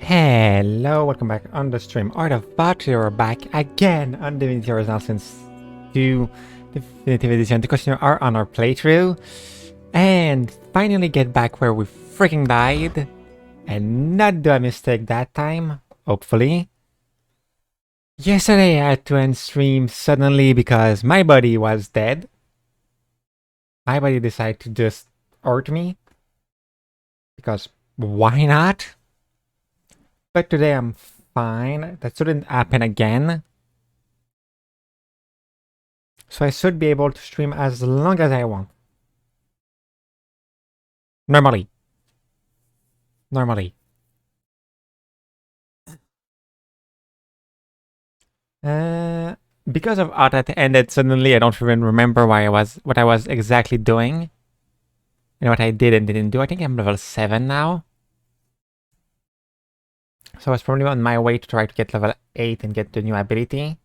Hello, welcome back on the stream. Art of Battery, we're back again on Divinity now since 2 Definitive Edition to continue on our playthrough and finally get back where we freaking died and not do a mistake that time, hopefully. Yesterday I had to end stream suddenly because my buddy was dead. My buddy decided to just hurt me because why not? But today I'm fine. That shouldn't happen again. So I should be able to stream as long as I want. Normally. Because of how that ended suddenly, I don't even remember what I was exactly doing. And what I did and didn't do. I think I'm level 7 now. So I was probably on my way to try to get level 8 and get the new ability.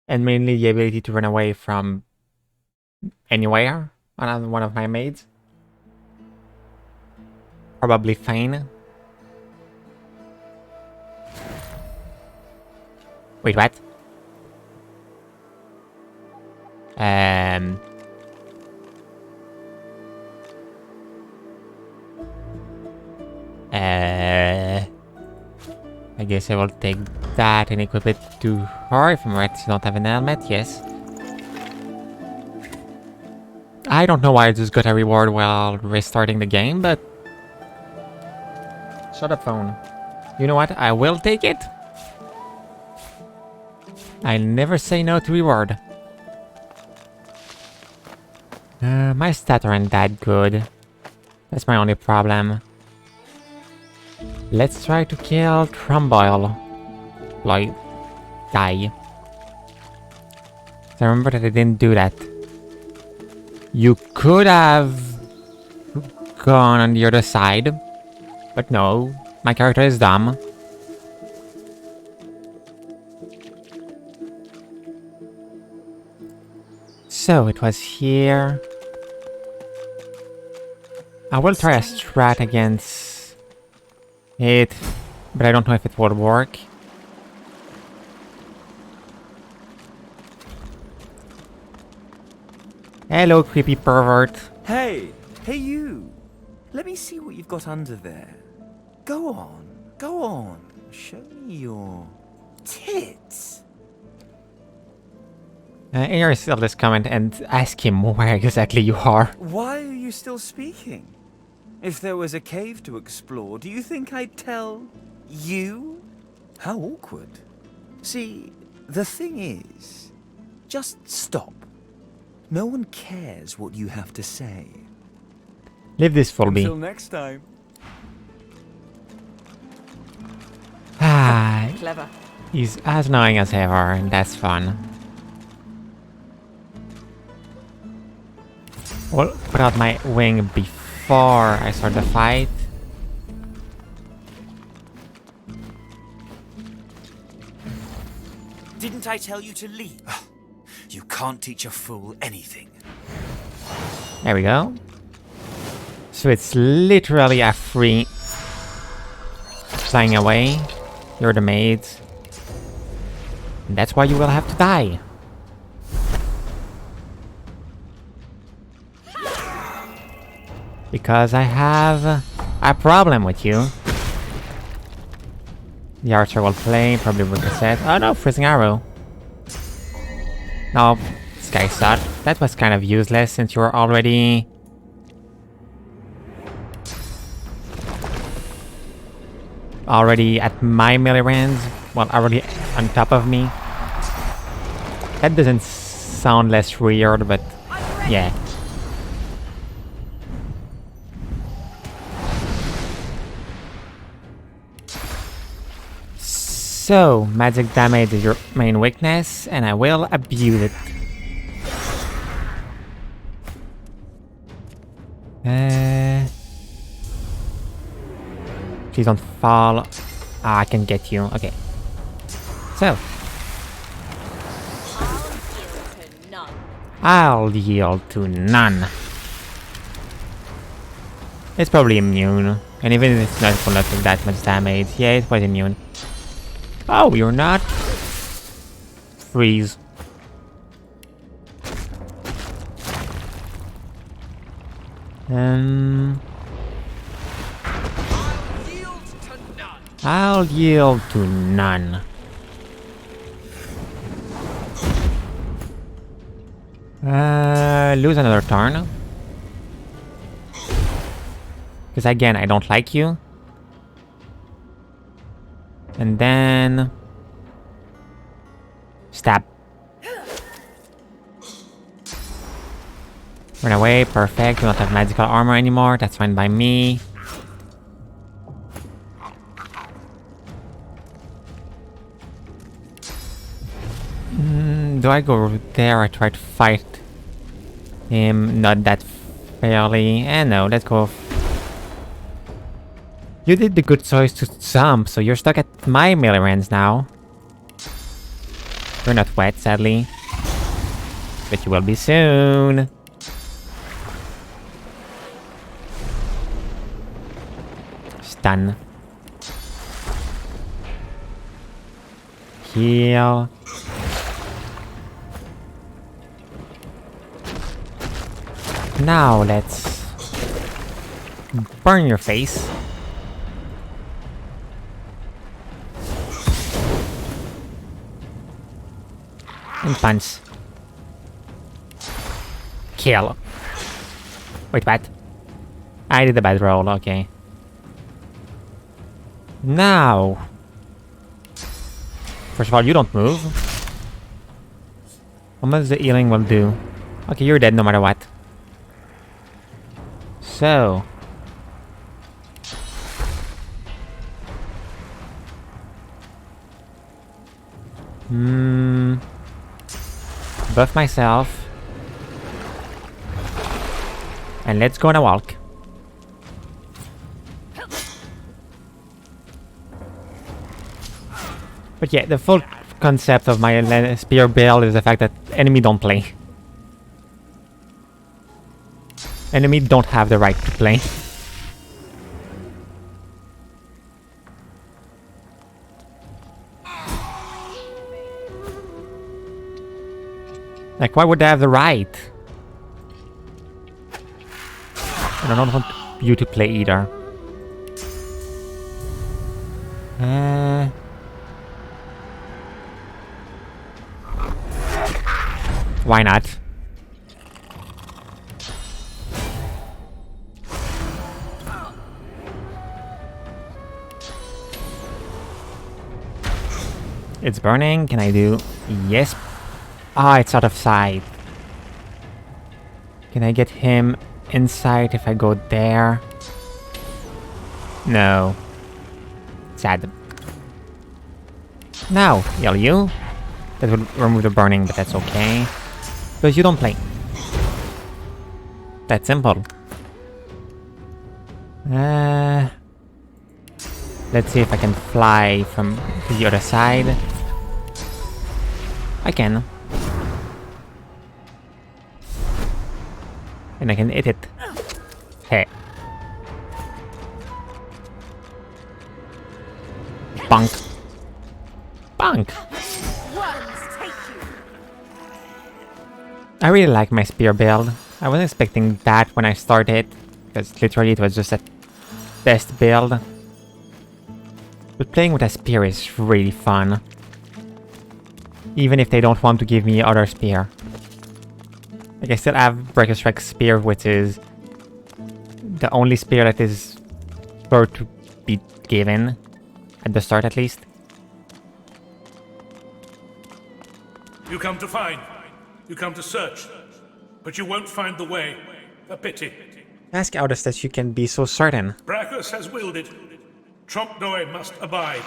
And mainly the ability to run away from anywhere on one of my maids. Probably Fane. Wait, what? I guess I will take that and equip it to her if I'm right. She don't have an helmet, yes. I don't know why I just got a reward while restarting the game, but... Shut up, phone. You know what? I will take it. I'll never say no to reward. My stats aren't that good. That's my only problem. Let's try to kill Trumboil. Like, die. I remember that I didn't do that. You could have gone on the other side, but no, my character is dumb. So it was here. I will try a strat against it, but I don't know if it will work. Hello, creepy pervert. Hey you! Let me see what you've got under there. Go on. Show me your tits. Here still this comment and ask him where exactly you are. Why are you still speaking? If there was a cave to explore, do you think I'd tell you? How awkward. See, the thing is, just stop. No one cares what you have to say. Leave this for me. Until next time. Ah, Clever. he's as annoying as ever, and that's fun. Well, put out my wing before I start the fight. Didn't I tell you to leave? You can't teach a fool anything. There we go. So it's literally a free flying away. You're the maids. And that's why you will have to die. Because I have a problem with you. The archer will play, probably with the set. Oh no, freezing arrow. No, this guy sucked. That was kind of useless since you were already... already at my melee range. Well, already on top of me. That doesn't sound less weird, but yeah. So, magic damage is your main weakness, and I will abuse it. Please don't fall. Ah, I can get you. Okay. So. I'll yield to none. It's probably immune. And even if it's not, it will not take that much damage. Yeah, it was immune. Oh, you're not? Freeze. I'll yield to none. Lose another turn. Because again, I don't like you. And then... stab. Run away, perfect. We don't have magical armor anymore, that's fine by me. Do I go there or try to fight him? Not that fairly. No, let's go. You did the good choice to jump, so you're stuck at my melee range now. You're not wet, sadly. But you will be soon. Stun. Heal. Now let's burn your face. And punch. Kill. Wait, what? I did a bad roll, okay. Now. First of all, you don't move. How much the healing will do? Okay, you're dead no matter what. So. Buff myself. And let's go on a walk. But yeah, the full concept of my spear build is the fact that enemy don't play. Enemy don't have the right to play. Like, why would they have the right? And I don't want you to play either. Why not? It's burning. Can I do? Yes. Ah, it's out of sight. Can I get him inside if I go there? No. Sad. Now, heal you. That would remove the burning, but that's okay. Because you don't play. That's simple. Let's see if I can fly from the other side. I can. And I can hit it. Hey. Bonk. Bonk. I really like my spear build. I wasn't expecting that when I started, because literally it was just a best build. But playing with a spear is really fun. Even if they don't want to give me other spear. Like, I still have Breaker Strike Spear, which is the only spear that is sure to be given, at the start at least. You come to find, you come to search, but you won't find the way. A pity. Ask Aldous that you can be so certain. Brachus has willed it. Trompe-l'oeil must abide.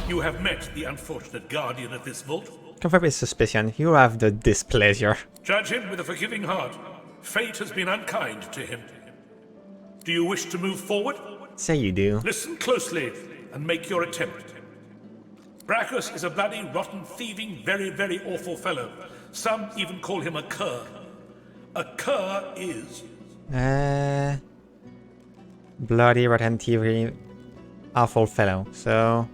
You have met the unfortunate guardian of this vault. Confirm his suspicion. You have the displeasure. Judge him with a forgiving heart. Fate has been unkind to him. Do you wish to move forward? Say you do. Listen closely and make your attempt. Brachus is a bloody, rotten, thieving, very, very awful fellow. Some even call him a cur. A cur is... Bloody, rotten, thievery, awful fellow. So...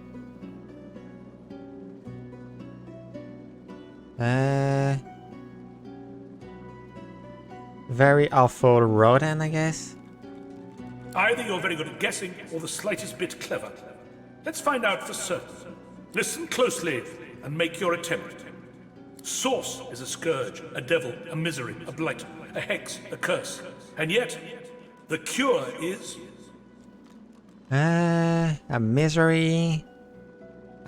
very awful rodent, I guess. Either you're very good at guessing or the slightest bit clever. Let's find out for certain. Listen closely and make your attempt. Source is a scourge, a devil, a misery, a blight, a hex, a curse. And yet, the cure is... A misery,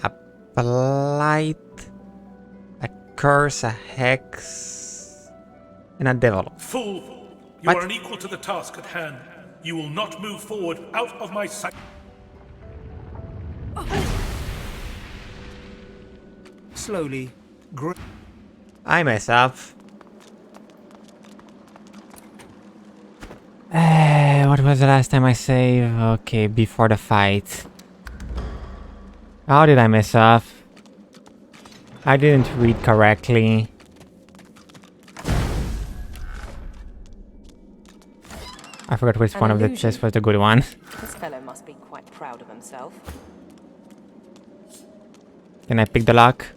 a blight, a curse, a hex, and a devil. Fool! You What? are unequal to the task at hand. You will not move forward out of my sight. Slowly. I mess up. What was the last time I saved? Okay, before the fight. How did I mess up? I didn't read correctly. I forgot which one of the chests was the good one. This fellow must be quite proud of himself. Can I pick the lock?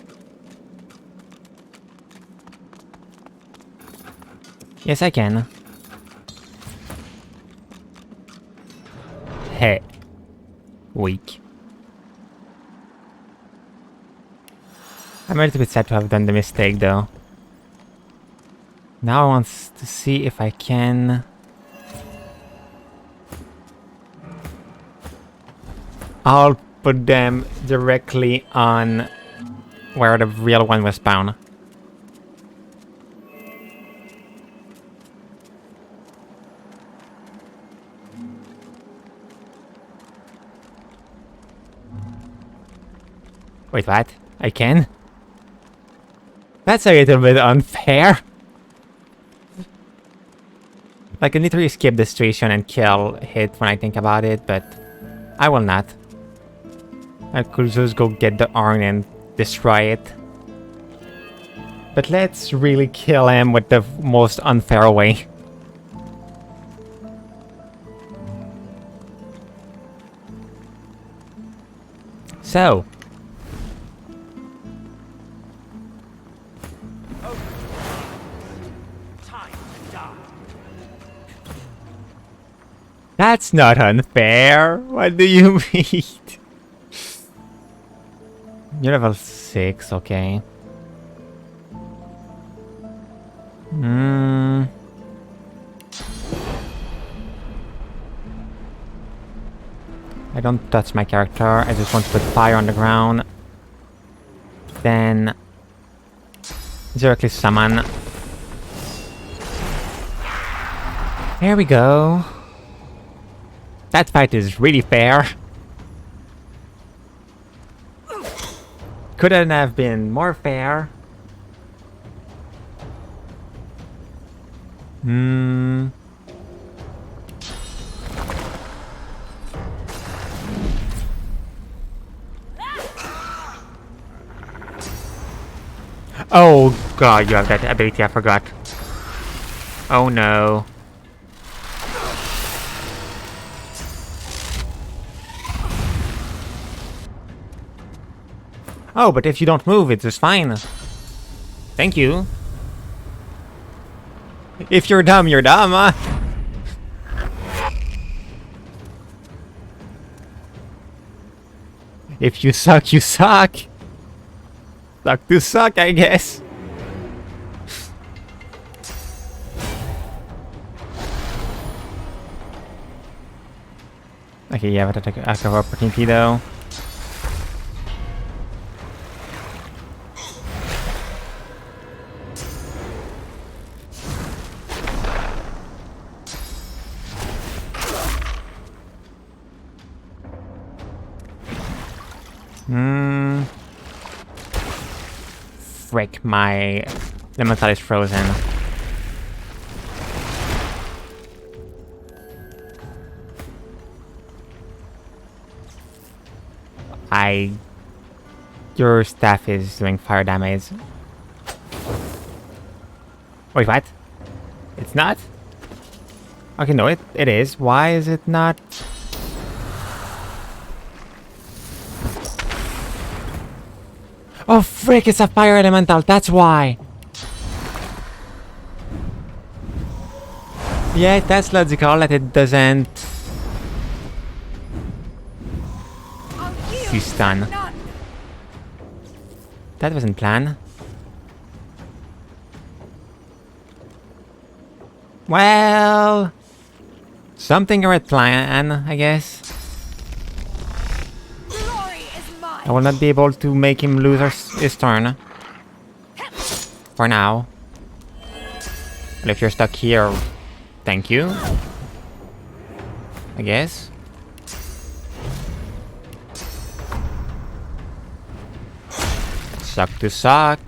Yes, I can. Hey. Weak. I'm a little bit sad to have done the mistake, though. Now I want to see if I can... I'll put them directly on where the real one was spawned. Wait, what? I can? That's a little bit unfair. Like, I need to escape the situation and kill it when I think about it, but I will not. I could just go get the urn and destroy it. But let's really kill him with the most unfair way. So. That's not unfair. What do you mean? You're level 6, okay. I don't touch my character. I just want to put fire on the ground. Then directly summon. There we go. That fight is really fair. Couldn't have been more fair. Oh god, you have that ability, I forgot. Oh no. Oh, but if you don't move, it's just fine. Thank you. If you're dumb, you're dumb, huh? If you suck, you suck. Suck to suck, I guess. Okay, yeah, but I took attack of opportunity though. Frick, my elemental is frozen. Your staff is doing fire damage. Wait, what? It's not? Okay, no, it is. Why is it not? Oh frick, it's a fire elemental, that's why! Yeah, that's logical that it doesn't... You stun. That wasn't planned. Well... Something I plan, I guess. I will not be able to make him lose his turn. For now. Well, if you're stuck here, thank you. I guess. Suck to suck.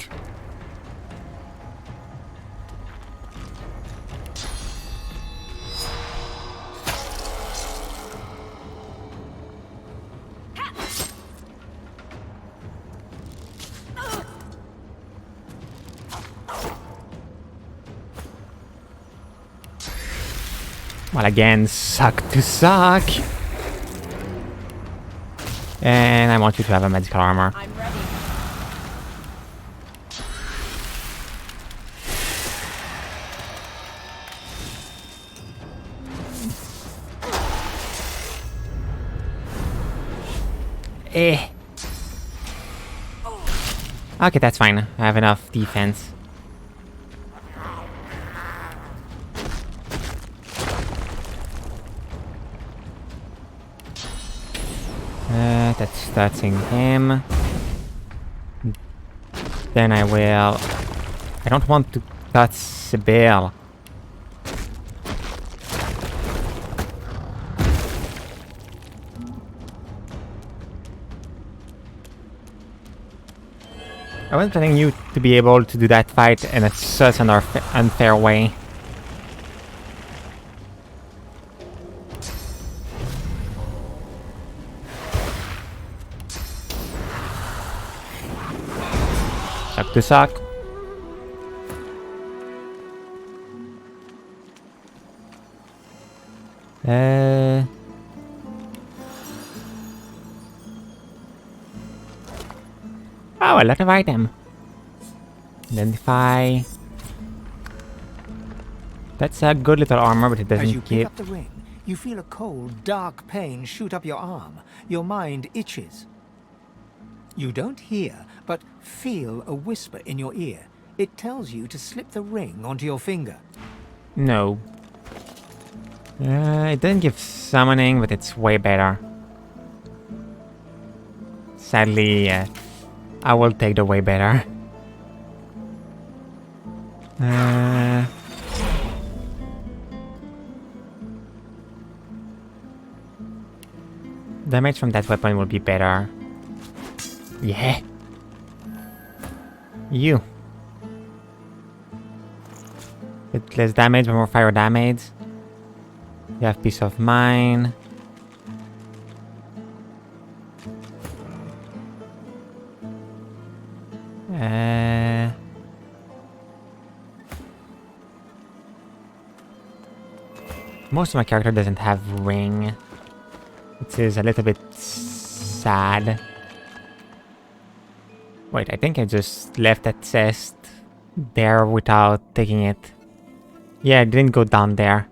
Well, again, suck to suck. And I want you to have a magical armor. I'm ready. Eh. Okay, that's fine. I have enough defense. That's touching him. Then I will... I don't want to touch Sibyl. I wasn't planning you to be able to do that fight in such an unfair way. Suck to suck. Oh, a lot of item. Identify. That's a good little armor, but it As you doesn't pick keep. up the ring, you feel a cold, dark pain shoot up your arm. Your mind itches. You don't hear, but feel a whisper in your ear. It tells you to slip the ring onto your finger. No. It doesn't give summoning, but it's way better. Sadly, I will take the way better. Damage from that weapon will be better. Yeah. You. Bit less damage, but more fire damage. You have peace of mind. Most of my character doesn't have ring, which is a little bit sad. Wait, I think I just left that chest there without taking it. Yeah, it didn't go down there.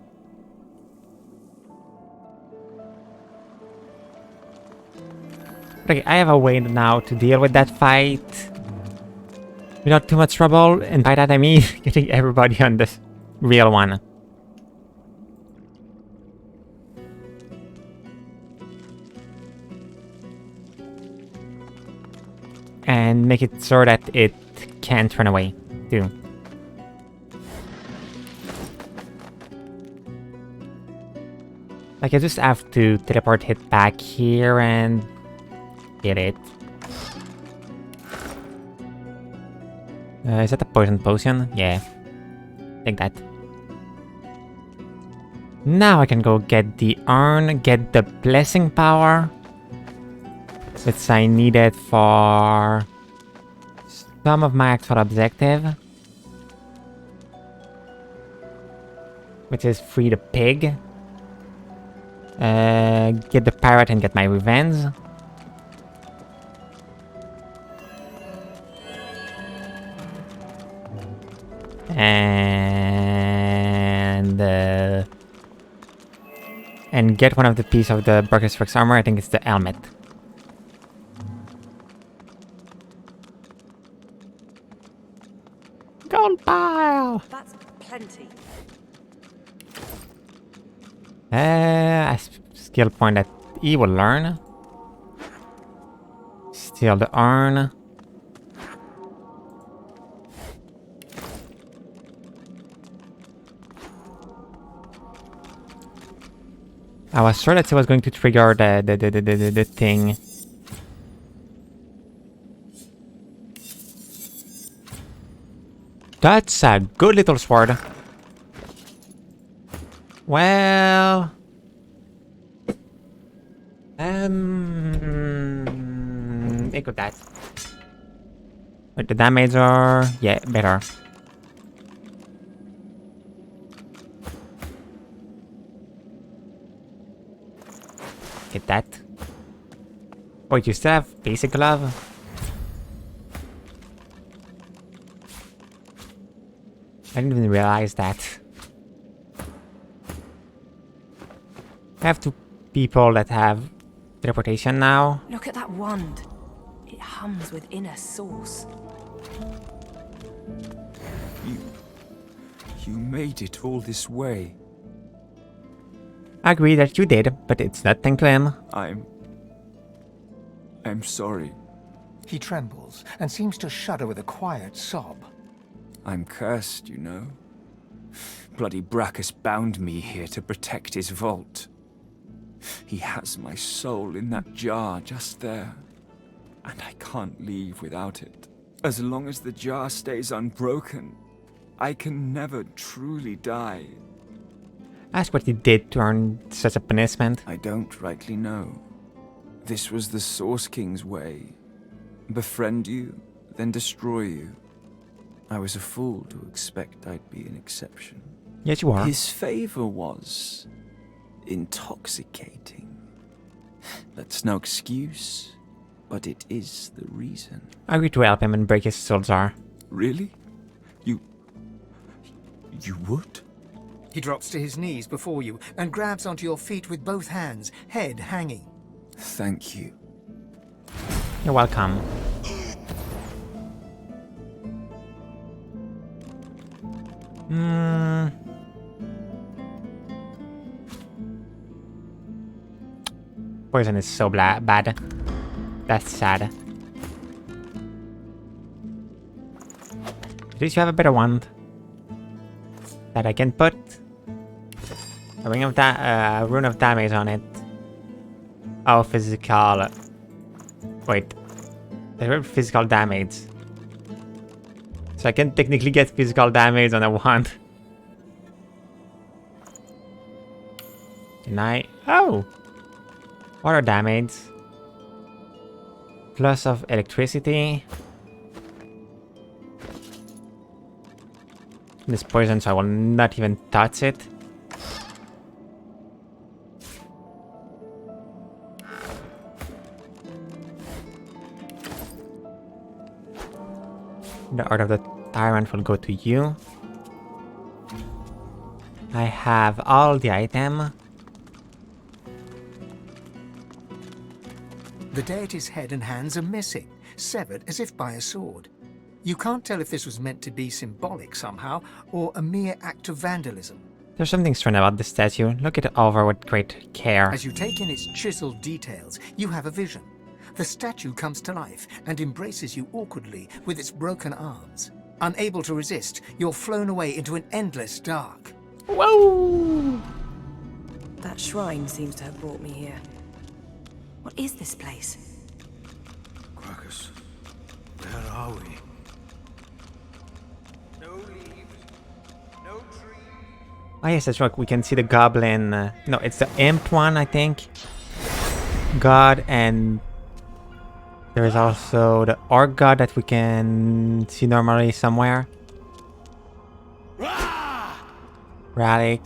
Okay, I have a way now to deal with that fight without too much trouble, and by that I mean getting everybody on this real one. And make it so that it can't run away, too. Like, I just have to teleport it back here and get it. Is that a poison potion? Yeah. Take that. Now I can go get the urn, get the blessing power. Which I needed for some of my actual objective. Which is free the pig. Get the pirate and get my revenge. and get one of the piece of the Burger's armor. I think it's the helmet. Gold pile! That's plenty. A skill point that he will learn. Steal the urn. I was sure that he was going to trigger the thing. That's a good little sword. Well... Equip that. Wait, the damage are... yeah, better. Get that. Wait, you still have basic glove? I didn't even realize that. I have two people that have teleportation now. Look at that wand. It hums with inner source. You made it all this way. I agree that you did, but it's nothing to him. I'm sorry. He trembles and seems to shudder with a quiet sob. I'm cursed, you know. Bloody Brachus bound me here to protect his vault. He has my soul in that jar just there. And I can't leave without it. As long as the jar stays unbroken, I can never truly die. Ask what he did to earn such a punishment. I don't rightly know. This was the Source King's way. Befriend you, then destroy you. I was a fool to expect I'd be an exception. Yes, you are. His favor was intoxicating. That's no excuse, but it is the reason. I agree to help him and break his soul jar. Really? You would? He drops to his knees before you and grabs onto your feet with both hands, head hanging. Thank you. You're welcome. Poison is so bad. That's sad. At least you have a better wand that I can put a ring of rune of damage on it. Oh, physical. Wait, there's physical damage, so I can technically get physical damage on a wand. Can I? Oh, water damage. Plus of electricity. This poison, so I will not even touch it. The Art of the Tyrant will go to you. I have all the item. The deity's head and hands are missing, severed as if by a sword. You can't tell if this was meant to be symbolic somehow, or a mere act of vandalism. There's something strange about the statue. Look it over with great care. As you take in its chiseled details, you have a vision. The statue comes to life and embraces you awkwardly with its broken arms. Unable to resist, you're flown away into an endless dark. Whoa! That shrine seems to have brought me here. What is this place? Crocus, where are we? No leaves, no trees. Oh yes, that's right. We can see the goblin. No, it's the imp one, I think. God, and there is also the orc god that we can see normally somewhere. Ralik.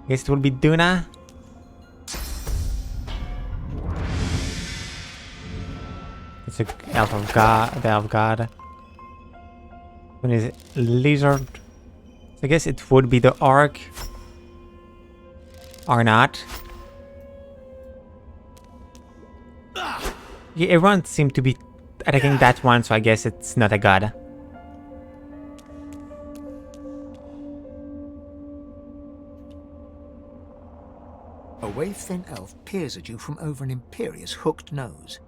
Guess it will be Duna. It's a elf of god, the elf god. When is it? Lizard. I guess it would be the Ark. Or not. Yeah, everyone seemed to be attacking that one, so I guess it's not a god. A wave-thin elf peers at you from over an imperious hooked nose.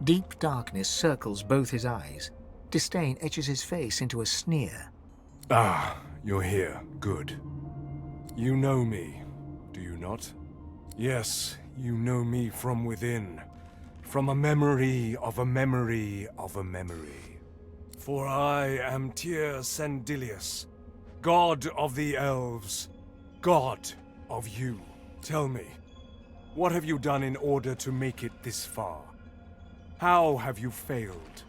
Deep darkness circles both his eyes. Disdain etches his face into a sneer. Ah, you're here. Good. You know me, do you not? Yes, you know me from within. From a memory of a memory of a memory. For I am Tyr Sendilius, god of the elves, god of you. Tell me, what have you done in order to make it this far? How have you failed?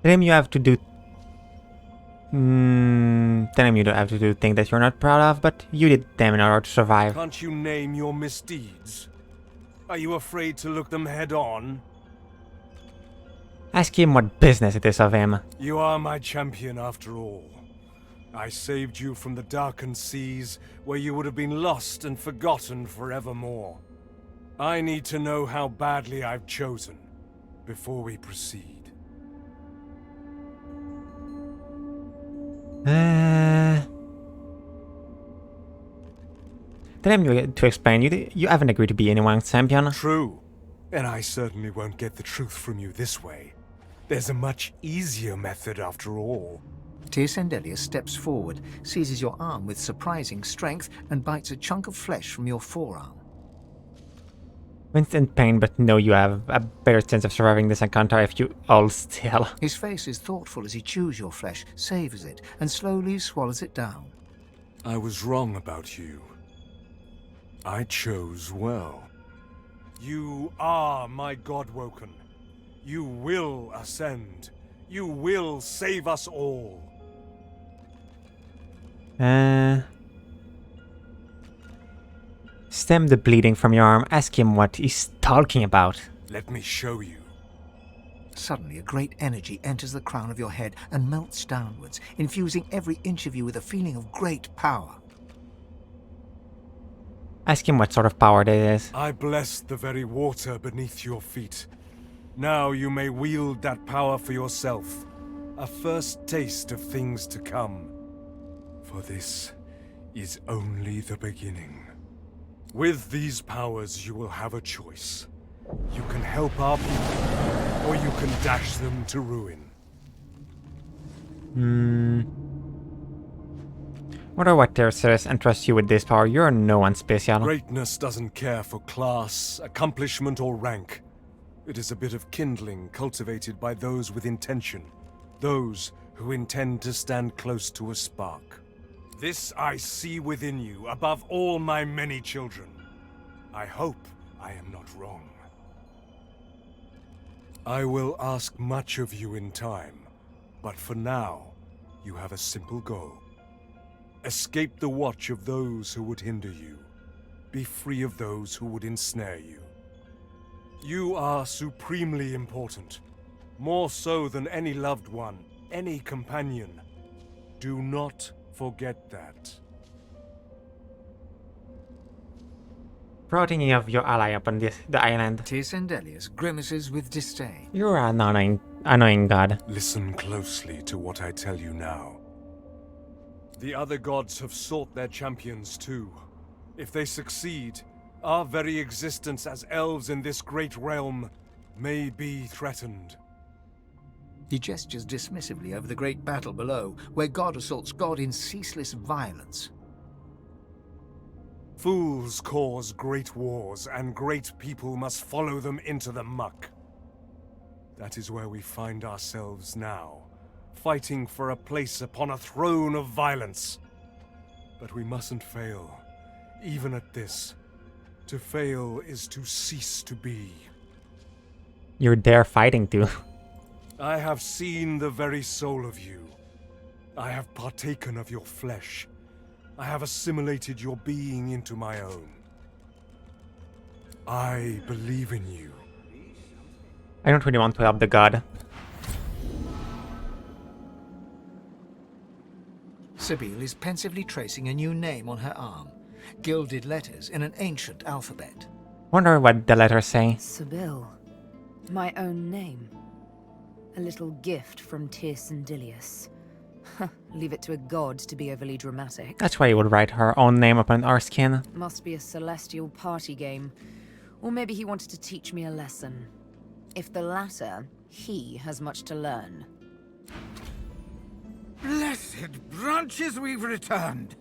Tell him you have to do... tell him you don't have to do things that you're not proud of, but you did them in order to survive. Can't you name your misdeeds? Are you afraid to look them head on? Ask him what business it is of him. You are my champion after all. I saved you from the darkened seas, where you would have been lost and forgotten forevermore. I need to know how badly I've chosen, before we proceed. Tell him to explain, you haven't agreed to be anyone's champion. True, and I certainly won't get the truth from you this way. There's a much easier method after all. Tyr Sendelius steps forward, seizes your arm with surprising strength, and bites a chunk of flesh from your forearm. Winston's in pain, but know you have a better chance of surviving this encounter if you all still. His face is thoughtful as he chews your flesh, savors it, and slowly swallows it down. I was wrong about you. I chose well. You are my Godwoken. You will ascend. You will save us all. Stem the bleeding from your arm. Ask him what he's talking about. Let me show you. Suddenly, a great energy enters the crown of your head and melts downwards, infusing every inch of you with a feeling of great power. Ask him what sort of power that is. I bless the very water beneath your feet. Now you may wield that power for yourself. A first taste of things to come. For this is only the beginning. With these powers, you will have a choice. You can help our people, or you can dash them to ruin. Wonder what Tercerus entrusts you with this power. You're no one special. Greatness doesn't care for class, accomplishment, or rank. It is a bit of kindling cultivated by those with intention. Those who intend to stand close to a spark. This I see within you, above all my many children. I hope I am not wrong. I will ask much of you in time, but for now, you have a simple goal. Escape the watch of those who would hinder you. Be free of those who would ensnare you. You are supremely important, more so than any loved one, any companion. Do not forget that. Proud thinking of your ally upon the island. Tyr Sendelius grimaces with disdain. You're an annoying god. Listen closely to what I tell you now. The other gods have sought their champions too. If they succeed, our very existence as elves in this great realm may be threatened. He gestures dismissively over the great battle below, where God assaults God in ceaseless violence. Fools cause great wars, and great people must follow them into the muck. That is where we find ourselves now, fighting for a place upon a throne of violence. But we mustn't fail, even at this. To fail is to cease to be. You're there fighting too. I have seen the very soul of you. I have partaken of your flesh. I have assimilated your being into my own. I believe in you. I don't really want to help the god. Sibyl is pensively tracing a new name on her arm. Gilded letters in an ancient alphabet. Wonder what the letters say. Sibyl. My own name. A little gift from Tyrsendilius. Leave it to a god to be overly dramatic. That's why you would write her own name upon our skin. Must be a celestial party game. Or maybe he wanted to teach me a lesson. If the latter, he has much to learn. Blessed branches, we've returned.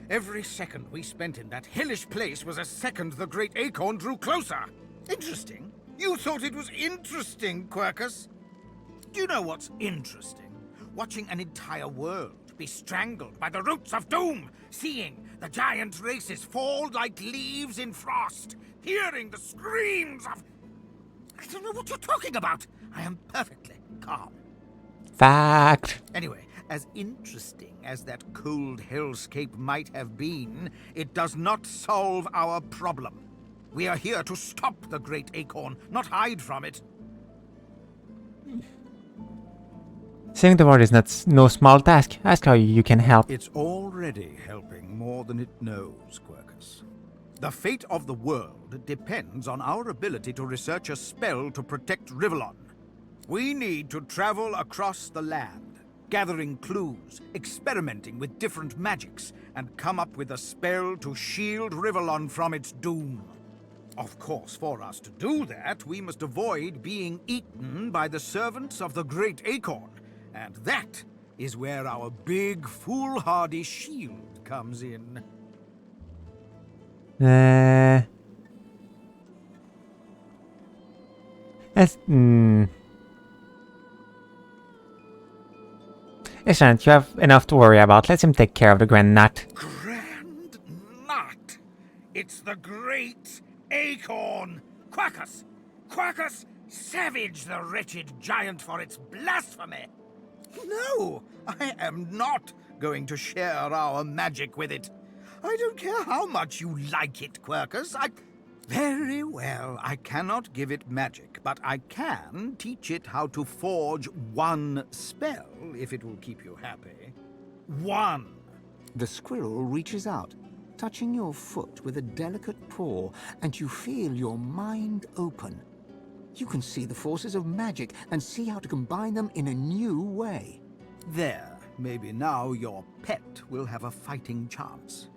Every second we spent in that hellish place was a second the great acorn drew closer. Interesting. You thought it was interesting, Quercus? Do you know what's interesting? Watching an entire world be strangled by the roots of doom, seeing the giant races fall like leaves in frost, hearing the screams of... I don't know what you're talking about. I am perfectly calm. Fact. Anyway, as interesting as that cold hellscape might have been, it does not solve our problem. We are here to stop the great acorn, not hide from it. Saving the world is no small task. Ask how you can help. It's already helping more than it knows, Quercus. The fate of the world depends on our ability to research a spell to protect Rivellon. We need to travel across the land, gathering clues, experimenting with different magics, and come up with a spell to shield Rivellon from its doom. Of course, for us to do that, we must avoid being eaten by the servants of the Great Acorn. And that is where our big, foolhardy shield comes in. Listen, you have enough to worry about. Let him take care of the Grand Nut. Grand Nut! It's the Great Acorn! Quercus! Quercus, savage the wretched giant for its blasphemy! No, I am not going to share our magic with it. I don't care how much you like it, Quercus. Very well, I cannot give it magic, but I can teach it how to forge one spell, if it will keep you happy. One! The squirrel reaches out, touching your foot with a delicate paw, and you feel your mind open. You can see the forces of magic and see how to combine them in a new way. There, maybe now your pet will have a fighting chance.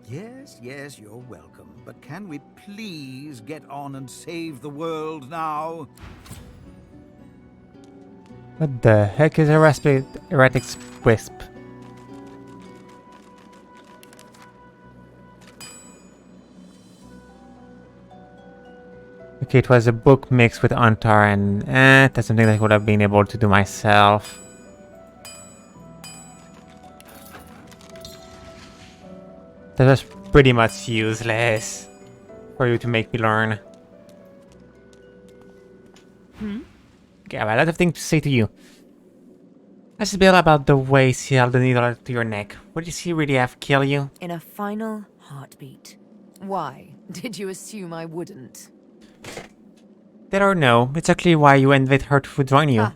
Yes, yes, you're welcome. But can we please get on and save the world now? What the heck is a erratic wisp? Okay, it was a book mixed with Antar, and that's something that I would have been able to do myself. That was pretty much useless for you to make me learn. Okay, I have a lot of things to say to you. Let's spill about the way he held the needle to your neck. Would he really have killed you? In a final heartbeat. Why? Did you assume I wouldn't? That or no, it's actually why you invited her to join you.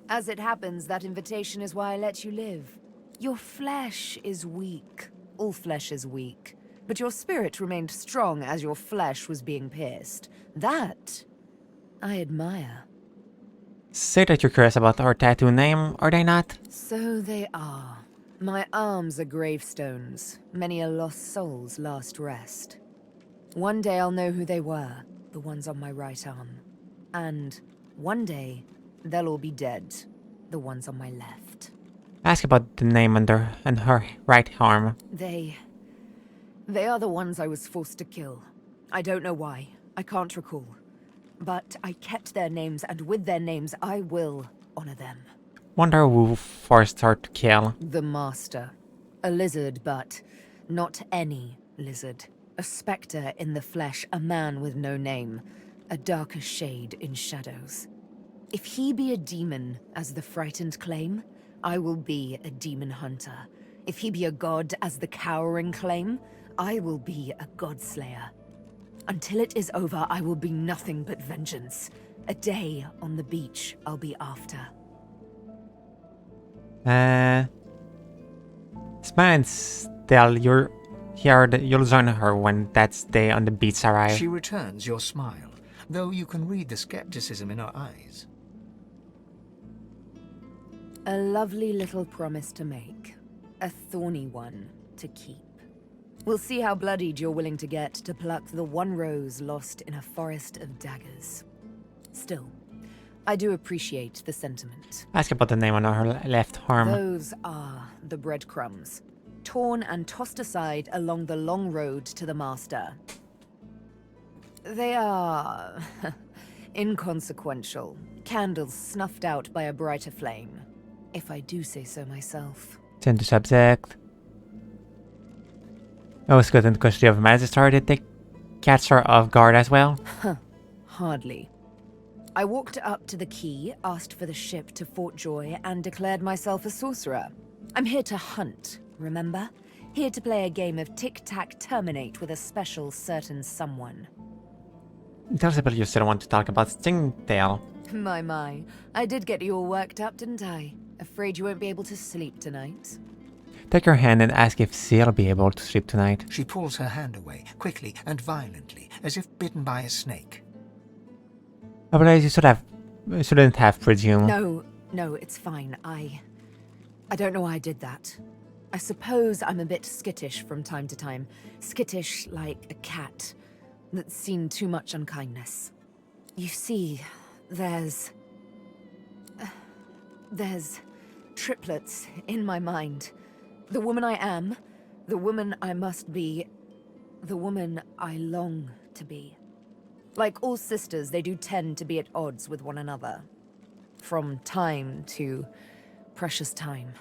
As it happens, that invitation is why I let you live. Your flesh is weak. All flesh is weak. But your spirit remained strong as your flesh was being pierced. That I admire. Say that you're curious about our tattoo name, are they not? So they are. My arms are gravestones. Many a lost soul's last rest. One day I'll know who they were, the ones on my right arm. And one day, they'll all be dead, the ones on my left. Ask about the name and her right arm. They are the ones I was forced to kill. I don't know why. I can't recall. But I kept their names, and with their names, I will honor them. Wonder who forced her to kill. The Master. A lizard, but not any lizard. A spectre in the flesh, a man with no name. A darker shade in shadows. If he be a demon, as the frightened claim, I will be a demon hunter. If he be a god, as the cowering claim, I will be a godslayer. Until it is over, I will be nothing but vengeance. A day on the beach I'll be after. Smile and still you'll join her when that day on the beach arrive. She returns your smile, though you can read the skepticism in her eyes. A lovely little promise to make. A thorny one to keep. We'll see how bloodied you're willing to get to pluck the one rose lost in a forest of daggers. Still, I do appreciate the sentiment. Ask about the name on her left arm. Those are the breadcrumbs, torn and tossed aside along the long road to the Master. They are inconsequential, candles snuffed out by a brighter flame, if I do say so myself. Change the subject. I was good in custody of Magister. Did they catch her off guard as well? Hardly. I walked up to the quay, asked for the ship to Fort Joy, and declared myself a sorcerer. I'm here to hunt, remember? Here to play a game of tic-tac-terminate with a special certain someone. Tells about you still want to talk about Stingtail. My. I did get you all worked up, didn't I? Afraid you won't be able to sleep tonight. Take her hand and ask if she'll be able to sleep tonight. She pulls her hand away, quickly and violently, as if bitten by a snake. Otherwise, you shouldn't have presumed. No, it's fine. I don't know why I did that. I suppose I'm a bit skittish from time to time. Skittish like a cat that's seen too much unkindness. You see, there's triplets in my mind. The woman I am, the woman I must be, the woman I long to be. Like all sisters, they do tend to be at odds with one another. From time to precious time.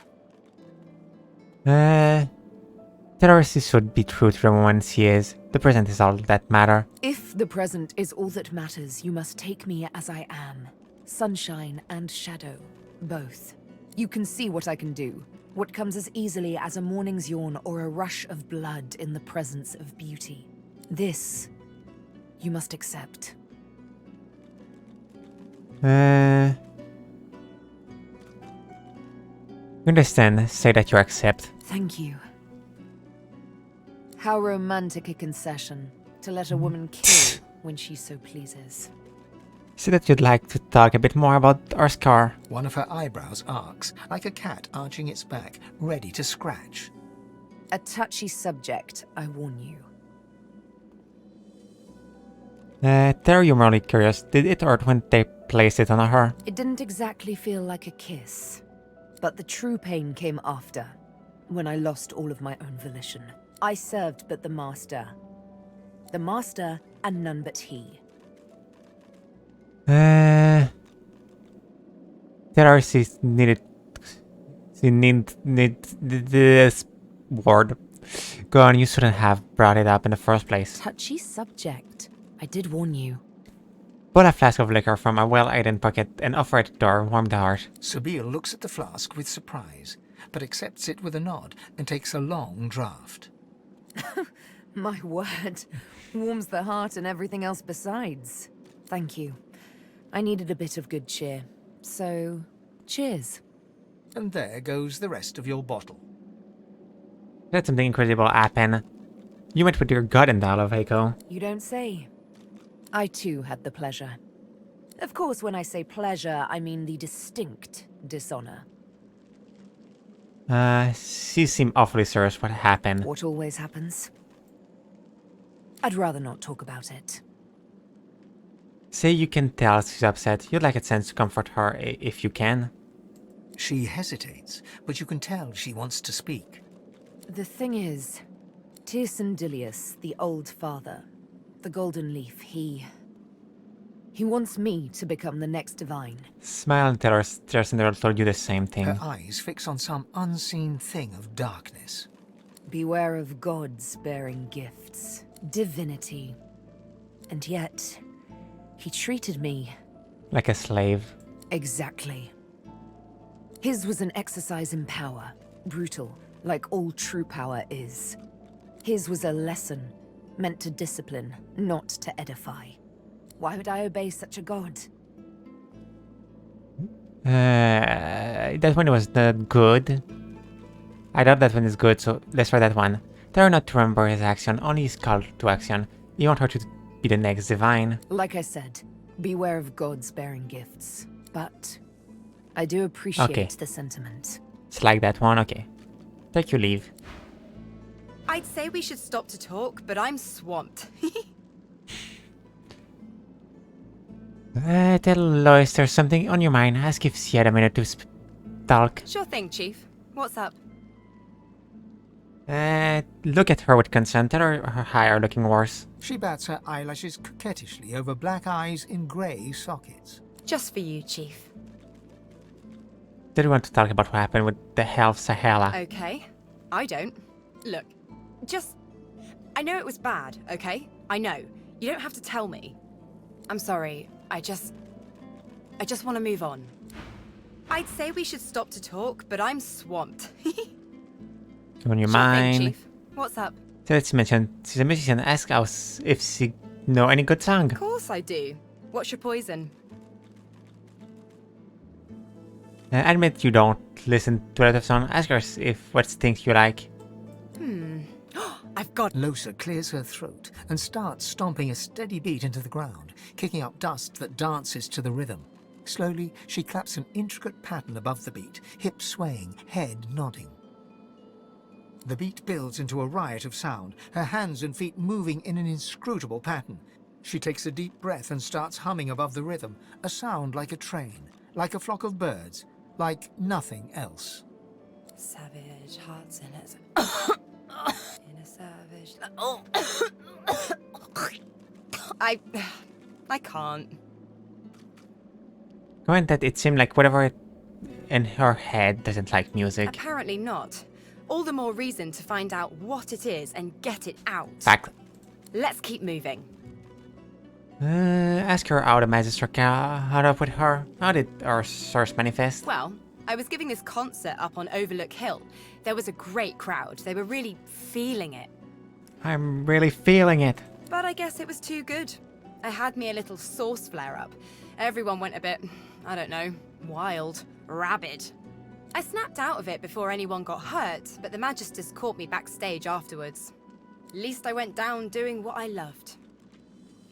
Terrorist should be true to the woman she is. The present is all that matter. If the present is all that matters, you must take me as I am. Sunshine and shadow, both. You can see what I can do. What comes as easily as a morning's yawn or a rush of blood in the presence of beauty. This, you must accept. You understand, say that you accept. Thank you. How romantic a concession, to let a woman kill when she so pleases. Say that you'd like to talk a bit more about our scar. One of her eyebrows arcs, like a cat arching its back, ready to scratch. A touchy subject, I warn you. Terry, you're merely curious. Did it hurt when they placed it on her? It didn't exactly feel like a kiss. But the true pain came after, when I lost all of my own volition. I served but the Master. The Master and none but he. She needed this word. Go on, you shouldn't have brought it up in the first place. Touchy subject. I did warn you. Pull a flask of liquor from a well-hidden pocket and offer it to her, warm the heart. Sabine looks at the flask with surprise, but accepts it with a nod and takes a long draught. My word. Warms the heart and everything else besides. Thank you. I needed a bit of good cheer. So, cheers. And there goes the rest of your bottle. Let something incredible happen. You went with your gut in that, Eiko. You don't say. I too had the pleasure. Of course, when I say pleasure, I mean the distinct dishonor. She seemed awfully serious what happened. What always happens? I'd rather not talk about it. Say you can tell she's upset. You'd like a chance to comfort her if you can. She hesitates, but you can tell she wants to speak. The thing is, Tirsan Dilius, the old father, the Golden Leaf, he wants me to become the next divine. Smile and tell her Tirsan told you the same thing. Her eyes fix on some unseen thing of darkness. Beware of gods bearing gifts. Divinity. And yet, he treated me... like a slave. Exactly. His was an exercise in power. Brutal, like all true power is. His was a lesson, meant to discipline, not to edify. Why would I obey such a god? That one was not good. I doubt that one is good, so let's try that one. Tell her not to remember his action, only his call to action. You want her to be the next divine. Like I said, beware of gods bearing gifts. But I do appreciate the sentiment. It's like that one, okay. Take your leave. I'd say we should stop to talk, but I'm swamped. Tell Lois there's something on your mind. Ask if she had a minute to talk. Sure thing, Chief. What's up? Look at her with concern. Tell her her hair are looking worse. She bats her eyelashes coquettishly over black eyes in grey sockets. Just for you, Chief. Did you want to talk about what happened with the Half Sahela? Okay. I don't. Look, I know it was bad, okay? I know. You don't have to tell me. I'm sorry. I just want to move on. I'd say we should stop to talk, but I'm swamped. On your Sure thing, mind. Chief. What's up? So let's mention she's a musician. Ask us if she know any good song. Of course I do. What's your poison? Admit you don't listen to a lot of songs. Ask her if what things you like. I've got... Losa clears her throat and starts stomping a steady beat into the ground, kicking up dust that dances to the rhythm. Slowly, she claps an intricate pattern above the beat, hips swaying, head nodding. The beat builds into a riot of sound, her hands and feet moving in an inscrutable pattern. She takes a deep breath and starts humming above the rhythm, a sound like a train, like a flock of birds, like nothing else. Savage hearts in it. In a savage... I can't. Comment that it seemed like whatever in her head doesn't like music. Apparently not. All the more reason to find out what it is and get it out. Fact. Let's keep moving. Ask her how the Magister caught up with her. How did our source manifest? Well, I was giving this concert up on Overlook Hill. There was a great crowd. They were really feeling it. I'm really feeling it. But I guess it was too good. I had me a little source flare-up. Everyone went a bit, I don't know, wild, rabid. I snapped out of it before anyone got hurt, but the Magisters caught me backstage afterwards. At least I went down doing what I loved.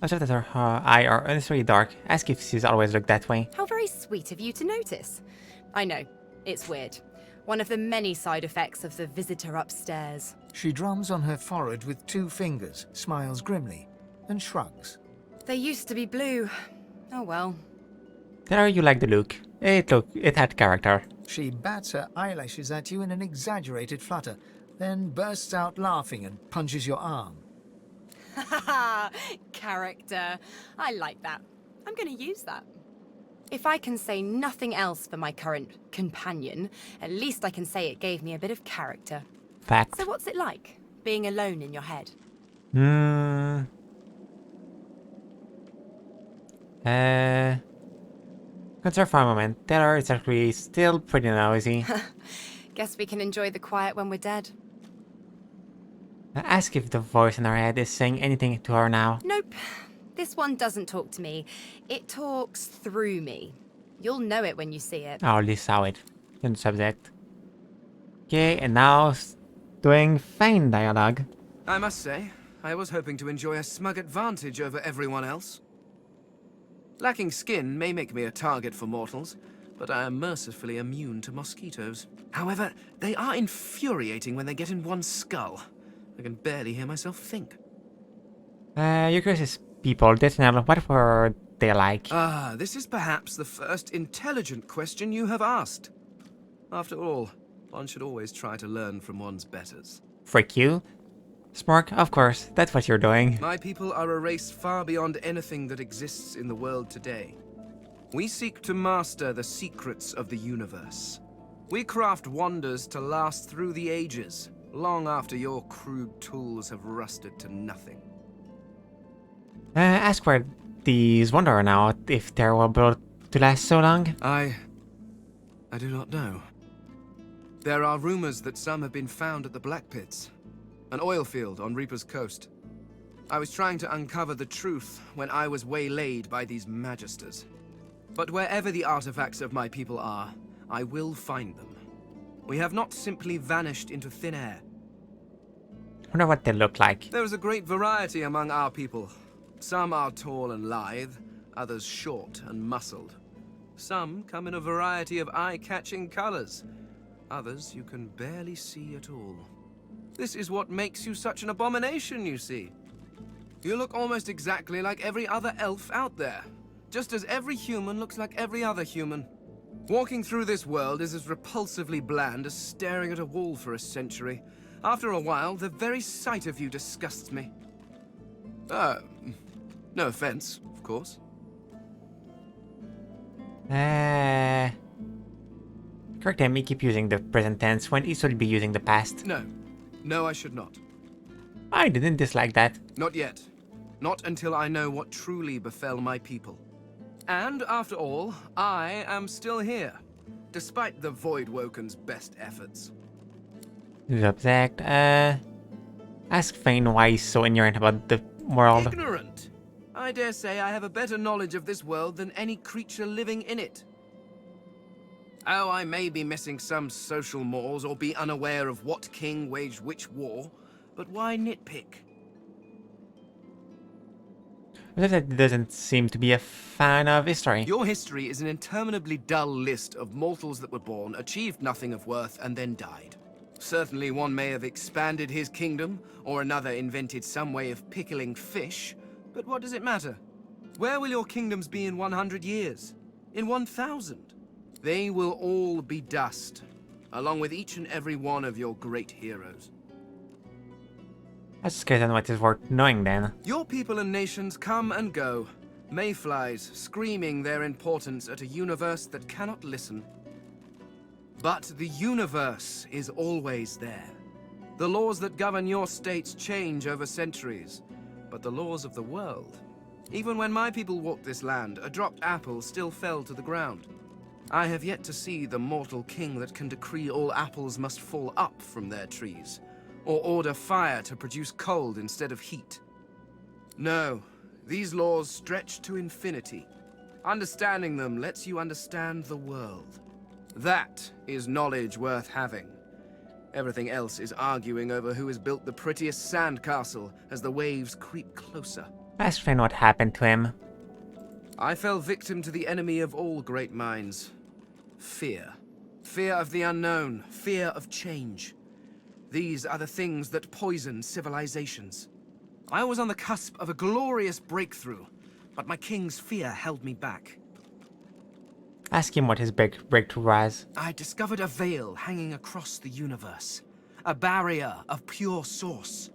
Observe that her eye are unnecessarily dark. Ask if she's always looked that way. How very sweet of you to notice. I know, it's weird. One of the many side effects of the visitor upstairs. She drums on her forehead with 2 fingers, smiles grimly, and shrugs. They used to be blue. Oh well. Tell her you like the look. It had character. She bats her eyelashes at you in an exaggerated flutter, then bursts out laughing and punches your arm. Haha, character. I like that. I'm gonna use that. If I can say nothing else for my current companion, at least I can say it gave me a bit of character. Fact. So what's it like, being alone in your head? Consider for a moment. Tell her it's actually still pretty noisy. Guess we can enjoy the quiet when we're dead. Ask if the voice in her head is saying anything to her now. Nope. This one doesn't talk to me. It talks through me. You'll know it when you see it. Or at least saw it. In the subject. Okay, and now doing fine dialogue. I must say, I was hoping to enjoy a smug advantage over everyone else. Lacking skin may make me a target for mortals, but I am mercifully immune to mosquitoes. However, they are infuriating when they get in one's skull. I can barely hear myself think. Your curious people, Detinel, what were they like? Ah, this is perhaps the first intelligent question you have asked. After all, one should always try to learn from one's betters. Freak you? Smirk, of course, that's what you're doing. My people are a race far beyond anything that exists in the world today. We seek to master the secrets of the universe. We craft wonders to last through the ages, long after your crude tools have rusted to nothing. Ask where these wonder are now, if they were built to last so long. I do not know. There are rumors that some have been found at the Black Pits, an oil field on Reaper's Coast. I was trying to uncover the truth when I was waylaid by these Magisters. But wherever the artifacts of my people are, I will find them. We have not simply vanished into thin air. Wonder what they look like. There is a great variety among our people. Some are tall and lithe, others short and muscled. Some come in a variety of eye-catching colors. Others you can barely see at all. This is what makes you such an abomination, you see. You look almost exactly like every other elf out there, just as every human looks like every other human. Walking through this world is as repulsively bland as staring at a wall for a century. After a while, the very sight of you disgusts me. No offense, of course. Correct me, keep using the present tense when it should be using the past. No, I should not. I didn't dislike that. Not yet. Not until I know what truly befell my people. And after all, I am still here, despite the Voidwoken's best efforts. Subject, ask Fane why he's so ignorant about the world. Ignorant? I dare say I have a better knowledge of this world than any creature living in it. Oh, I may be missing some social mores or be unaware of what king waged which war, but why nitpick? That doesn't seem to be a fan of history. Your history is an interminably dull list of mortals that were born, achieved nothing of worth, and then died. Certainly one may have expanded his kingdom, or another invented some way of pickling fish, but what does it matter? Where will your kingdoms be in 100 years? In 1,000? They will all be dust, along with each and every one of your great heroes. That's scared than what is worth knowing then. Your people and nations come and go, mayflies screaming their importance at a universe that cannot listen. But the universe is always there. The laws that govern your states change over centuries, but the laws of the world... Even when my people walked this land, a dropped apple still fell to the ground. I have yet to see the mortal king that can decree all apples must fall up from their trees, or order fire to produce cold instead of heat. No, these laws stretch to infinity. Understanding them lets you understand the world. That is knowledge worth having. Everything else is arguing over who has built the prettiest sandcastle as the waves creep closer. Ask Fane what happened to him. I fell victim to the enemy of all great minds. Fear. Fear of the unknown. Fear of change. These are the things that poison civilizations. I was on the cusp of a glorious breakthrough, but my king's fear held me back. Ask him what his big breakthrough was. I discovered a veil hanging across the universe. A barrier of pure source.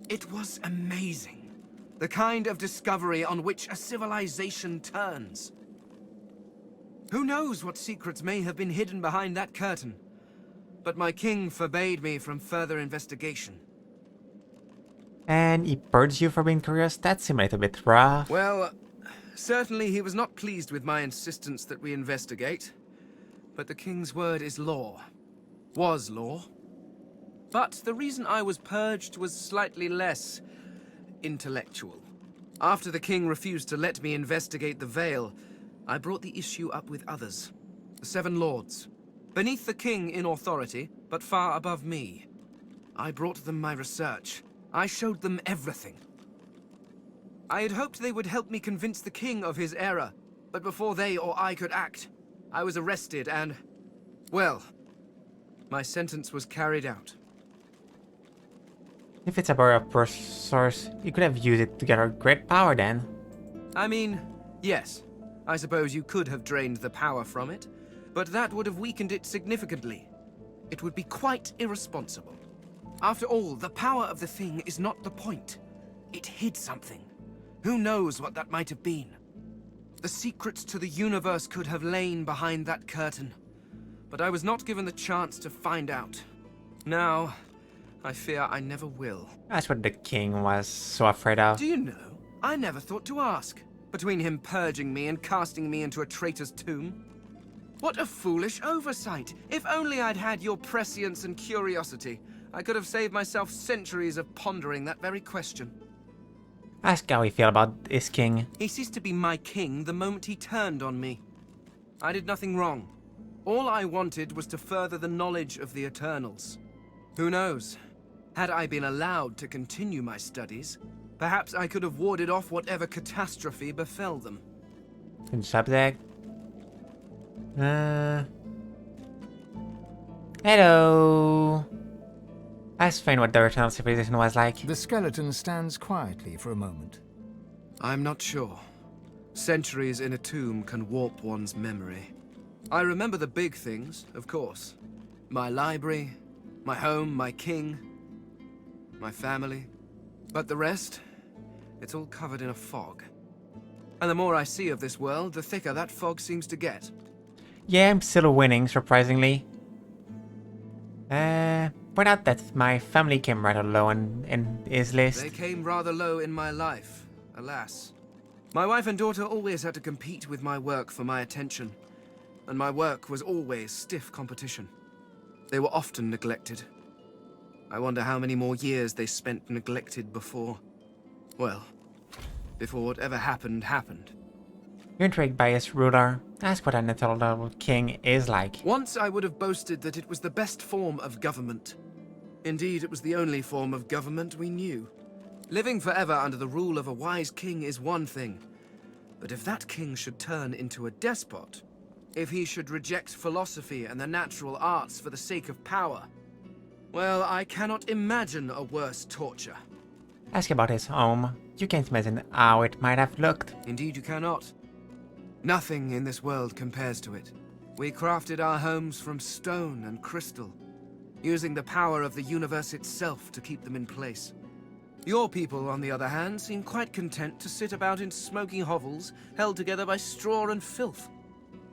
It was amazing. The kind of discovery on which a civilization turns. Who knows what secrets may have been hidden behind that curtain? But my king forbade me from further investigation. And he purged you for being curious? That seemed a little bit rough. Well, certainly he was not pleased with my insistence that we investigate. But the king's word is law. Was law. But the reason I was purged was slightly less intellectual. After the king refused to let me investigate the veil, I brought the issue up with others. The Seven Lords. Beneath the king in authority, but far above me. I brought them my research. I showed them everything. I had hoped they would help me convince the king of his error, but before they or I could act, I was arrested and... well, my sentence was carried out. If it's about a pure source, you could have used it to get a great power then. I mean, yes. I suppose you could have drained the power from it, but that would have weakened it significantly. It would be quite irresponsible. After all, the power of the thing is not the point. It hid something. Who knows what that might have been? The secrets to the universe could have lain behind that curtain. But I was not given the chance to find out. Now, I fear I never will. That's what the king was so afraid of. Do you know, I never thought to ask. Between him purging me and casting me into a traitor's tomb. What a foolish oversight! If only I'd had your prescience and curiosity, I could have saved myself centuries of pondering that very question. Ask how he feel about his king. He ceased to be my king the moment he turned on me. I did nothing wrong. All I wanted was to further the knowledge of the Eternals. Who knows? Had I been allowed to continue my studies, perhaps I could have warded off whatever catastrophe befell them. Good subject. Hello. Let's find what the original civilization was like. The skeleton stands quietly for a moment. I'm not sure. Centuries in a tomb can warp one's memory. I remember the big things, of course. My library, my home, my king, my family. But the rest, it's all covered in a fog. And the more I see of this world, the thicker that fog seems to get. Yeah, I'm still winning, surprisingly. Point out that my family came rather low in his list. They came rather low in my life, alas. My wife and daughter always had to compete with my work for my attention. And my work was always stiff competition. They were often neglected. I wonder how many more years they spent neglected before. Well, before whatever happened, happened. You're intrigued by his ruler. Ask what a natural king is like. Once I would have boasted that it was the best form of government. Indeed, it was the only form of government we knew. Living forever under the rule of a wise king is one thing. But if that king should turn into a despot, if he should reject philosophy and the natural arts for the sake of power, well, I cannot imagine a worse torture. Ask about his home. You can't imagine how it might have looked. Indeed, you cannot. Nothing in this world compares to it. We crafted our homes from stone and crystal, using the power of the universe itself to keep them in place. Your people, on the other hand, seem quite content to sit about in smoky hovels, held together by straw and filth.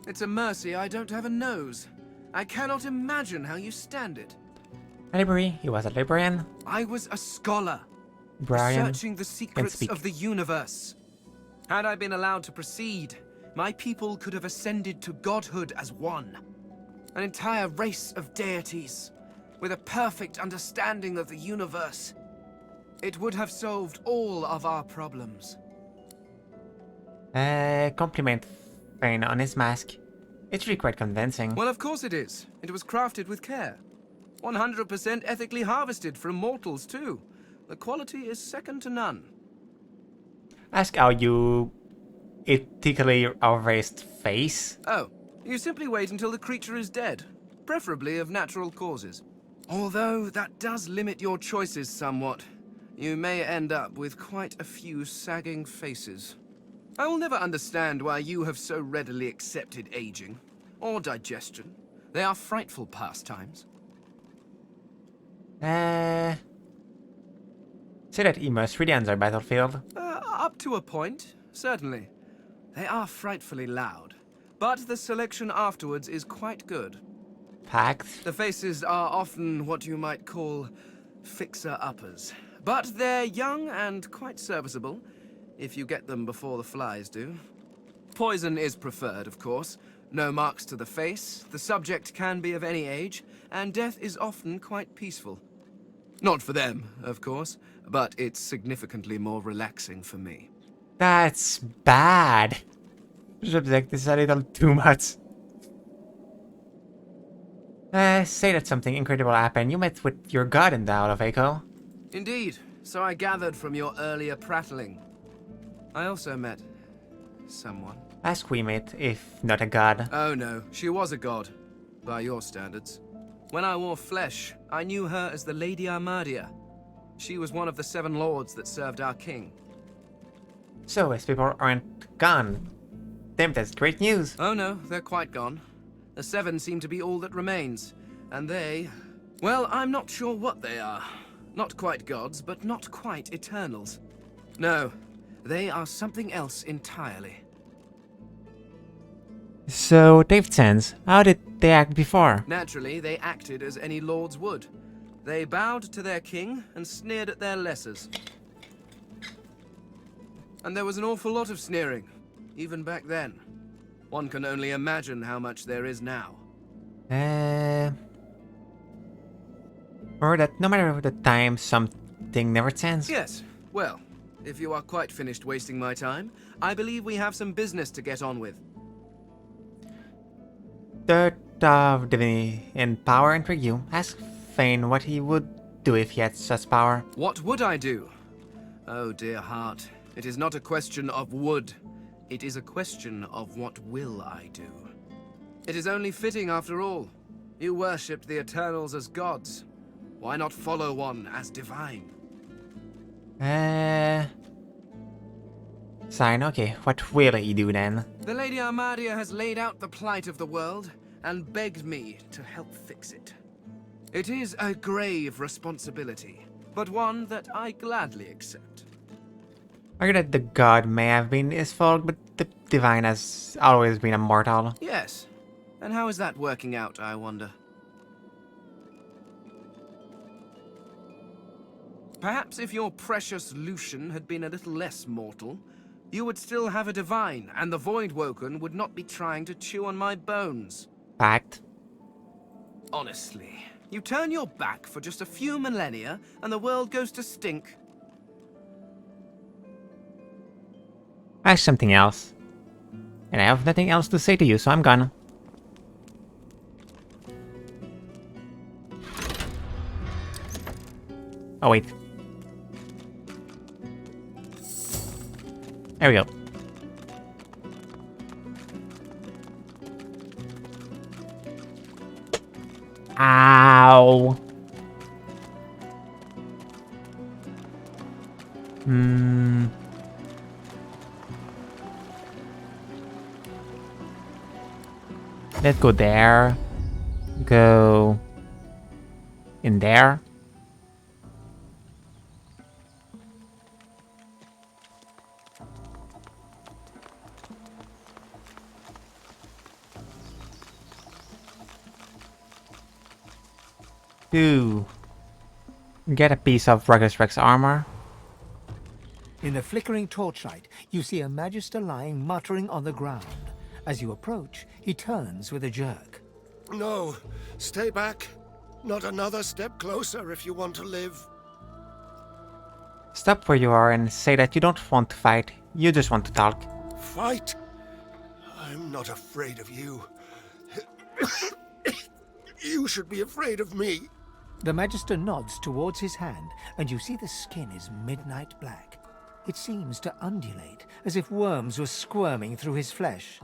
It's a mercy I don't have a nose. I cannot imagine how you stand it. A library. He was a librarian. I was a scholar, Brian researching the secrets speak. of the universe. Had I been allowed to proceed, my people could have ascended to godhood as one. An entire race of deities, with a perfect understanding of the universe. It would have solved all of our problems. Compliment Fane on his mask. It's really quite convincing. Well, of course it is. It was crafted with care. 100% ethically harvested from mortals, too. The quality is second to none. Ask how you ethically raised face. Oh, you simply wait until the creature is dead, preferably of natural causes. Although that does limit your choices somewhat. You may end up with quite a few sagging faces. I will never understand why you have so readily accepted aging, or digestion. They are frightful pastimes. Say that he must really enjoy Battlefield. Up to a point, certainly. They are frightfully loud, but the selection afterwards is quite good. Packed. The faces are often what you might call fixer-uppers. But they're young and quite serviceable, if you get them before the flies do. Poison is preferred, of course. No marks to the face, the subject can be of any age, and death is often quite peaceful. Not for them, of course, but it's significantly more relaxing for me. That's bad. Subject is a little too much. Say that something incredible happened. You met with your god in the Isle of Echo. Indeed, so I gathered from your earlier prattling. I also met someone. Ask we met, if not a god. Oh no, she was a god, by your standards. When I wore flesh, I knew her as the Lady Armadia. She was one of the 7 lords that served our king. So, his people aren't gone. Damn, that's great news. Oh no, they're quite gone. The 7 seem to be all that remains. And they... well, I'm not sure what they are. Not quite gods, but not quite eternals. No, they are something else entirely. So, David Sands, how did they act before? Naturally, they acted as any lords would. They bowed to their king and sneered at their lessers. And there was an awful lot of sneering, even back then. One can only imagine how much there is now. Or that no matter the time, something never ends. Yes, well, if you are quite finished wasting my time, I believe we have some business to get on with. The of divinity and power intrigue you, ask Thane what he would do if he had such power. What would I do? Oh, dear heart. It is not a question of would. It is a question of what will I do. It is only fitting, after all. You worshipped the Eternals as gods. Why not follow one as divine? Sign, okay. What will he do then? The Lady Armadia has laid out the plight of the world and begged me to help fix it. It is a grave responsibility, but one that I gladly accept. I agree that the god may have been his fault, but the divine has always been immortal. Yes. And how is that working out, I wonder? Perhaps if your precious Lucian had been a little less mortal, you would still have a divine, and the Voidwoken would not be trying to chew on my bones. Fact. Honestly, you turn your back for just a few millennia, and the world goes to stink. I have something else. And I have nothing else to say to you, so I'm gone. Oh wait. There we go. Ow. Let's go there. Go in there. To get a piece of Ruckus Rex armor. In the flickering torchlight, you see a Magister lying muttering on the ground. As you approach, he turns with a jerk. No, stay back. Not another step closer if you want to live. Stop where you are and say that you don't want to fight, you just want to talk. Fight? I'm not afraid of you. You should be afraid of me. The Magister nods towards his hand, and you see the skin is midnight black. It seems to undulate, as if worms were squirming through his flesh.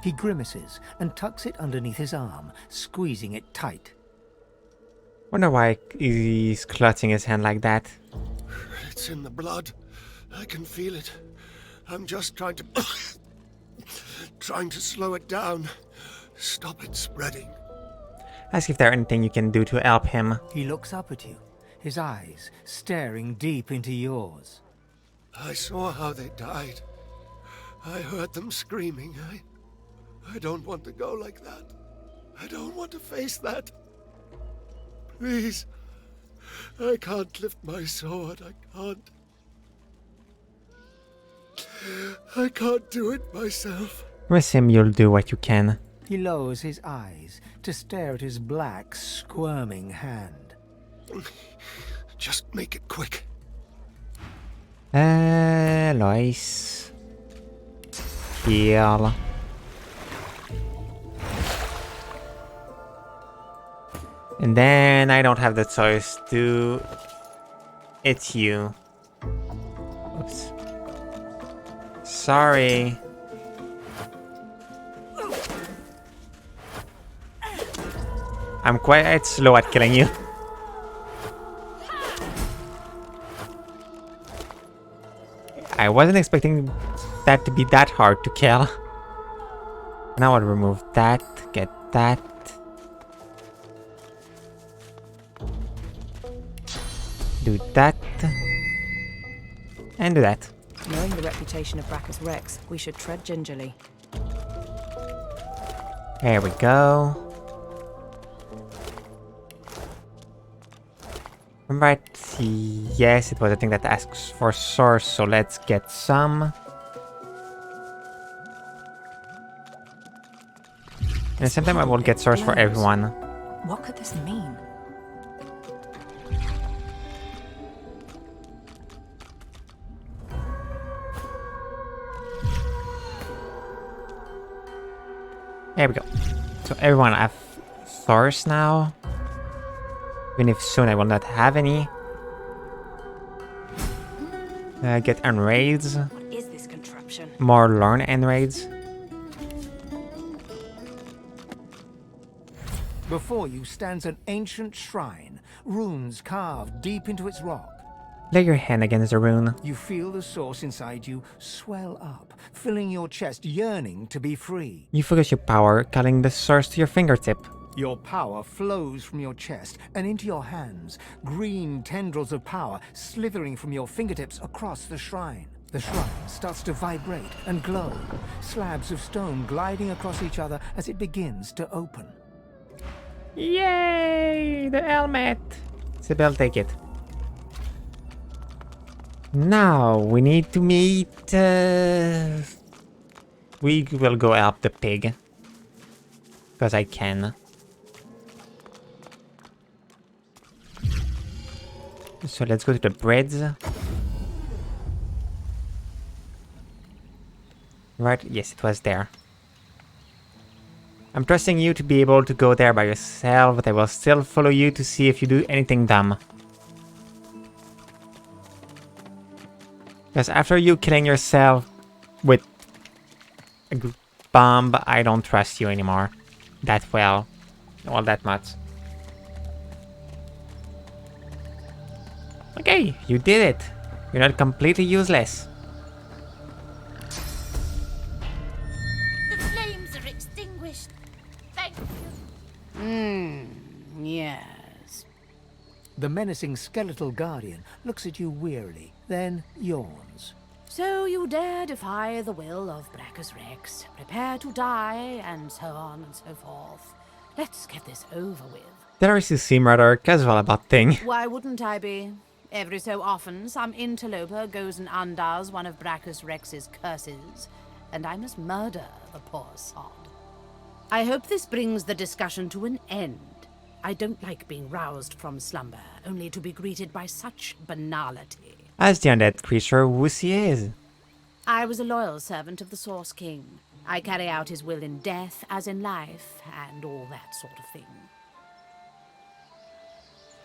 He grimaces and tucks it underneath his arm, squeezing it tight. Wonder why he's clutching his hand like that. It's in the blood. I can feel it. I'm just trying to... trying to slow it down. Stop it spreading. Ask if there's anything you can do to help him. He looks up at you, his eyes staring deep into yours. I saw how they died. I heard them screaming. I don't want to go like that. I don't want to face that. Please. I can't lift my sword. I can't do it myself. With him, you'll do what you can. He lowers his eyes to stare at his black, squirming hand. Just make it quick. Lois. Heal. And then I don't have the choice to... It's you. Oops. Sorry. I'm quite slow at killing you. I wasn't expecting that to be that hard to kill. Now I'll remove that, get that. Do that. And do that. Knowing the reputation of Brachus Rex, we should tread gingerly. There we go. Right, yes, it was a thing that asks for source, so let's get some. And at the same time I will get source for everyone. What could this mean? There we go. So everyone, I've thirst now. Even if soon I will not have any. Get enraids. What is this contraption? More learn enraids. Before you stands an ancient shrine, runes carved deep into its rock. Lay your hand against the rune. You feel the source inside you swell up, filling your chest, yearning to be free. You focus your power, calling the source to your fingertip. Your power flows from your chest and into your hands, green tendrils of power slithering from your fingertips across the shrine. The shrine starts to vibrate and glow, slabs of stone gliding across each other as it begins to open. Yay! The helmet! Sibyl, take it. Now we need to meet. We will go help the pig. Because I can. So let's go to the breads. Right, yes, it was there. I'm trusting you to be able to go there by yourself, but I will still follow you to see if you do anything dumb. Because after you killing yourself with a bomb, I don't trust you anymore. That well. All that much. Okay, you did it. You're not completely useless. The flames are extinguished. Thank you. Yes. The menacing skeletal guardian looks at you wearily, then yawns. So you dare defy the will of Brachus Rex, prepare to die, and so on and so forth. Let's get this over with. Darius, you seem rather casual about things. Why wouldn't I be? Every so often, some interloper goes and undoes one of Brachus Rex's curses, and I must murder the poor sod. I hope this brings the discussion to an end. I don't like being roused from slumber, only to be greeted by such banality. As the undead creature who she is. I was a loyal servant of the Source King. I carry out his will in death as in life, and all that sort of thing.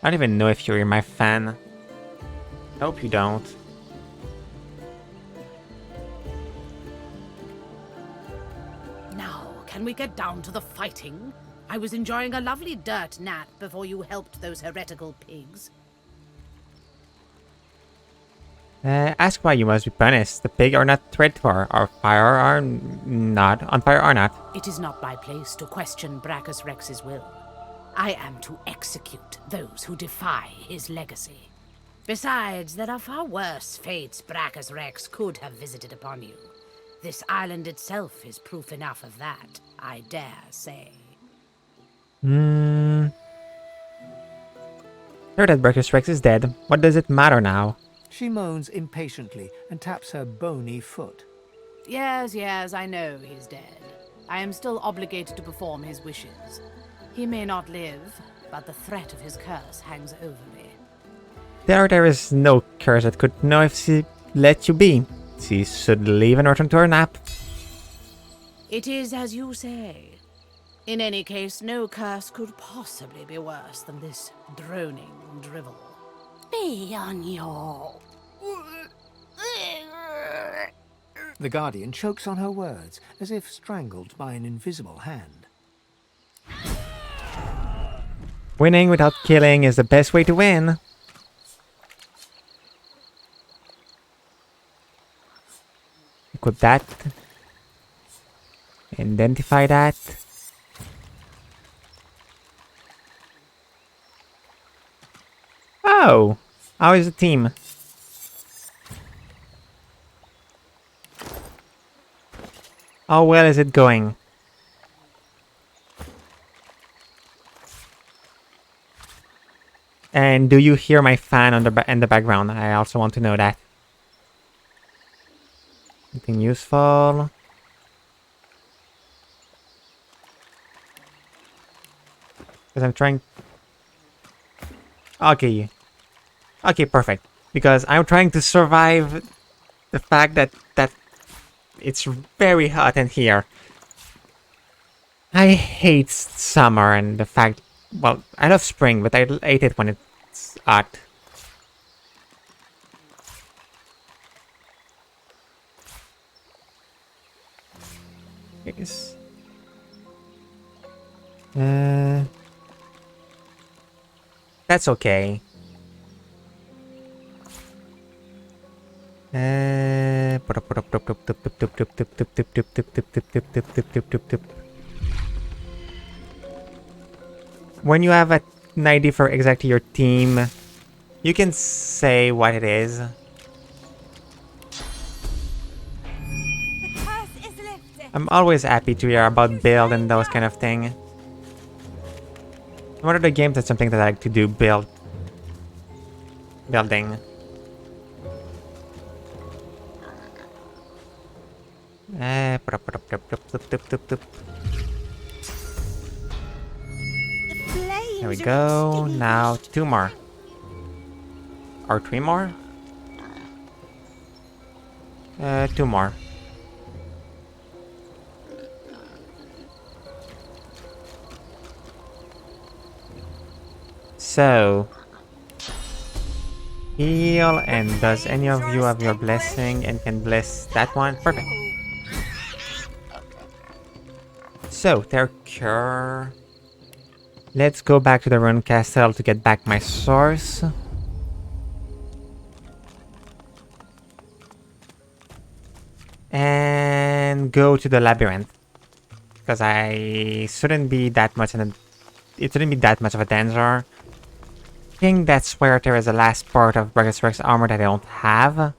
I don't even know if you're my fan. I hope you don't. Now, can we get down to the fighting? I was enjoying a lovely dirt nap before you helped those heretical pigs. Ask why you must be punished. The pig are not threat to our fire are not. On fire are not. It is not my place to question Brachus Rex's will. I am to execute those who defy his legacy. Besides, there are far worse fates Brachus Rex could have visited upon you. This island itself is proof enough of that, I dare say. Now that Brachus Rex is dead, what does it matter now? She moans impatiently and taps her bony foot. Yes, I know he's dead. I am still obligated to perform his wishes. He may not live, but the threat of his curse hangs over me. There is no curse that could know if she let you be. She should leave and return to her nap. It is as you say. In any case, no curse could possibly be worse than this droning drivel. Be on your... The Guardian chokes on her words, as if strangled by an invisible hand. Winning without killing is the best way to win. Equip that. Identify that. Oh! How is the team? How well is it going? And do you hear my fan on in the background? I also want to know that. Anything useful? Because I'm trying... Okay. Okay, perfect. Because I'm trying to survive the fact that it's very hot in here. I hate summer and the fact... Well, I love spring, but I hate it when it's hot. Yes. That's okay. When you have an idea for exactly your team, you can say what it is. I'm always happy to hear about build and those kind of thing. One of the games that's something that I like to do, building. There we go. Now 2 more. Or 3 more? 2 more. So, heal, and does any of you have your blessing and can bless that one? Perfect. So, their cure. Let's go back to the Rune Castle to get back my source. And go to the labyrinth. Because I shouldn't be that much it shouldn't be that much of a danger. I think that's where there is the last part of Brachus Rex armor that I don't have.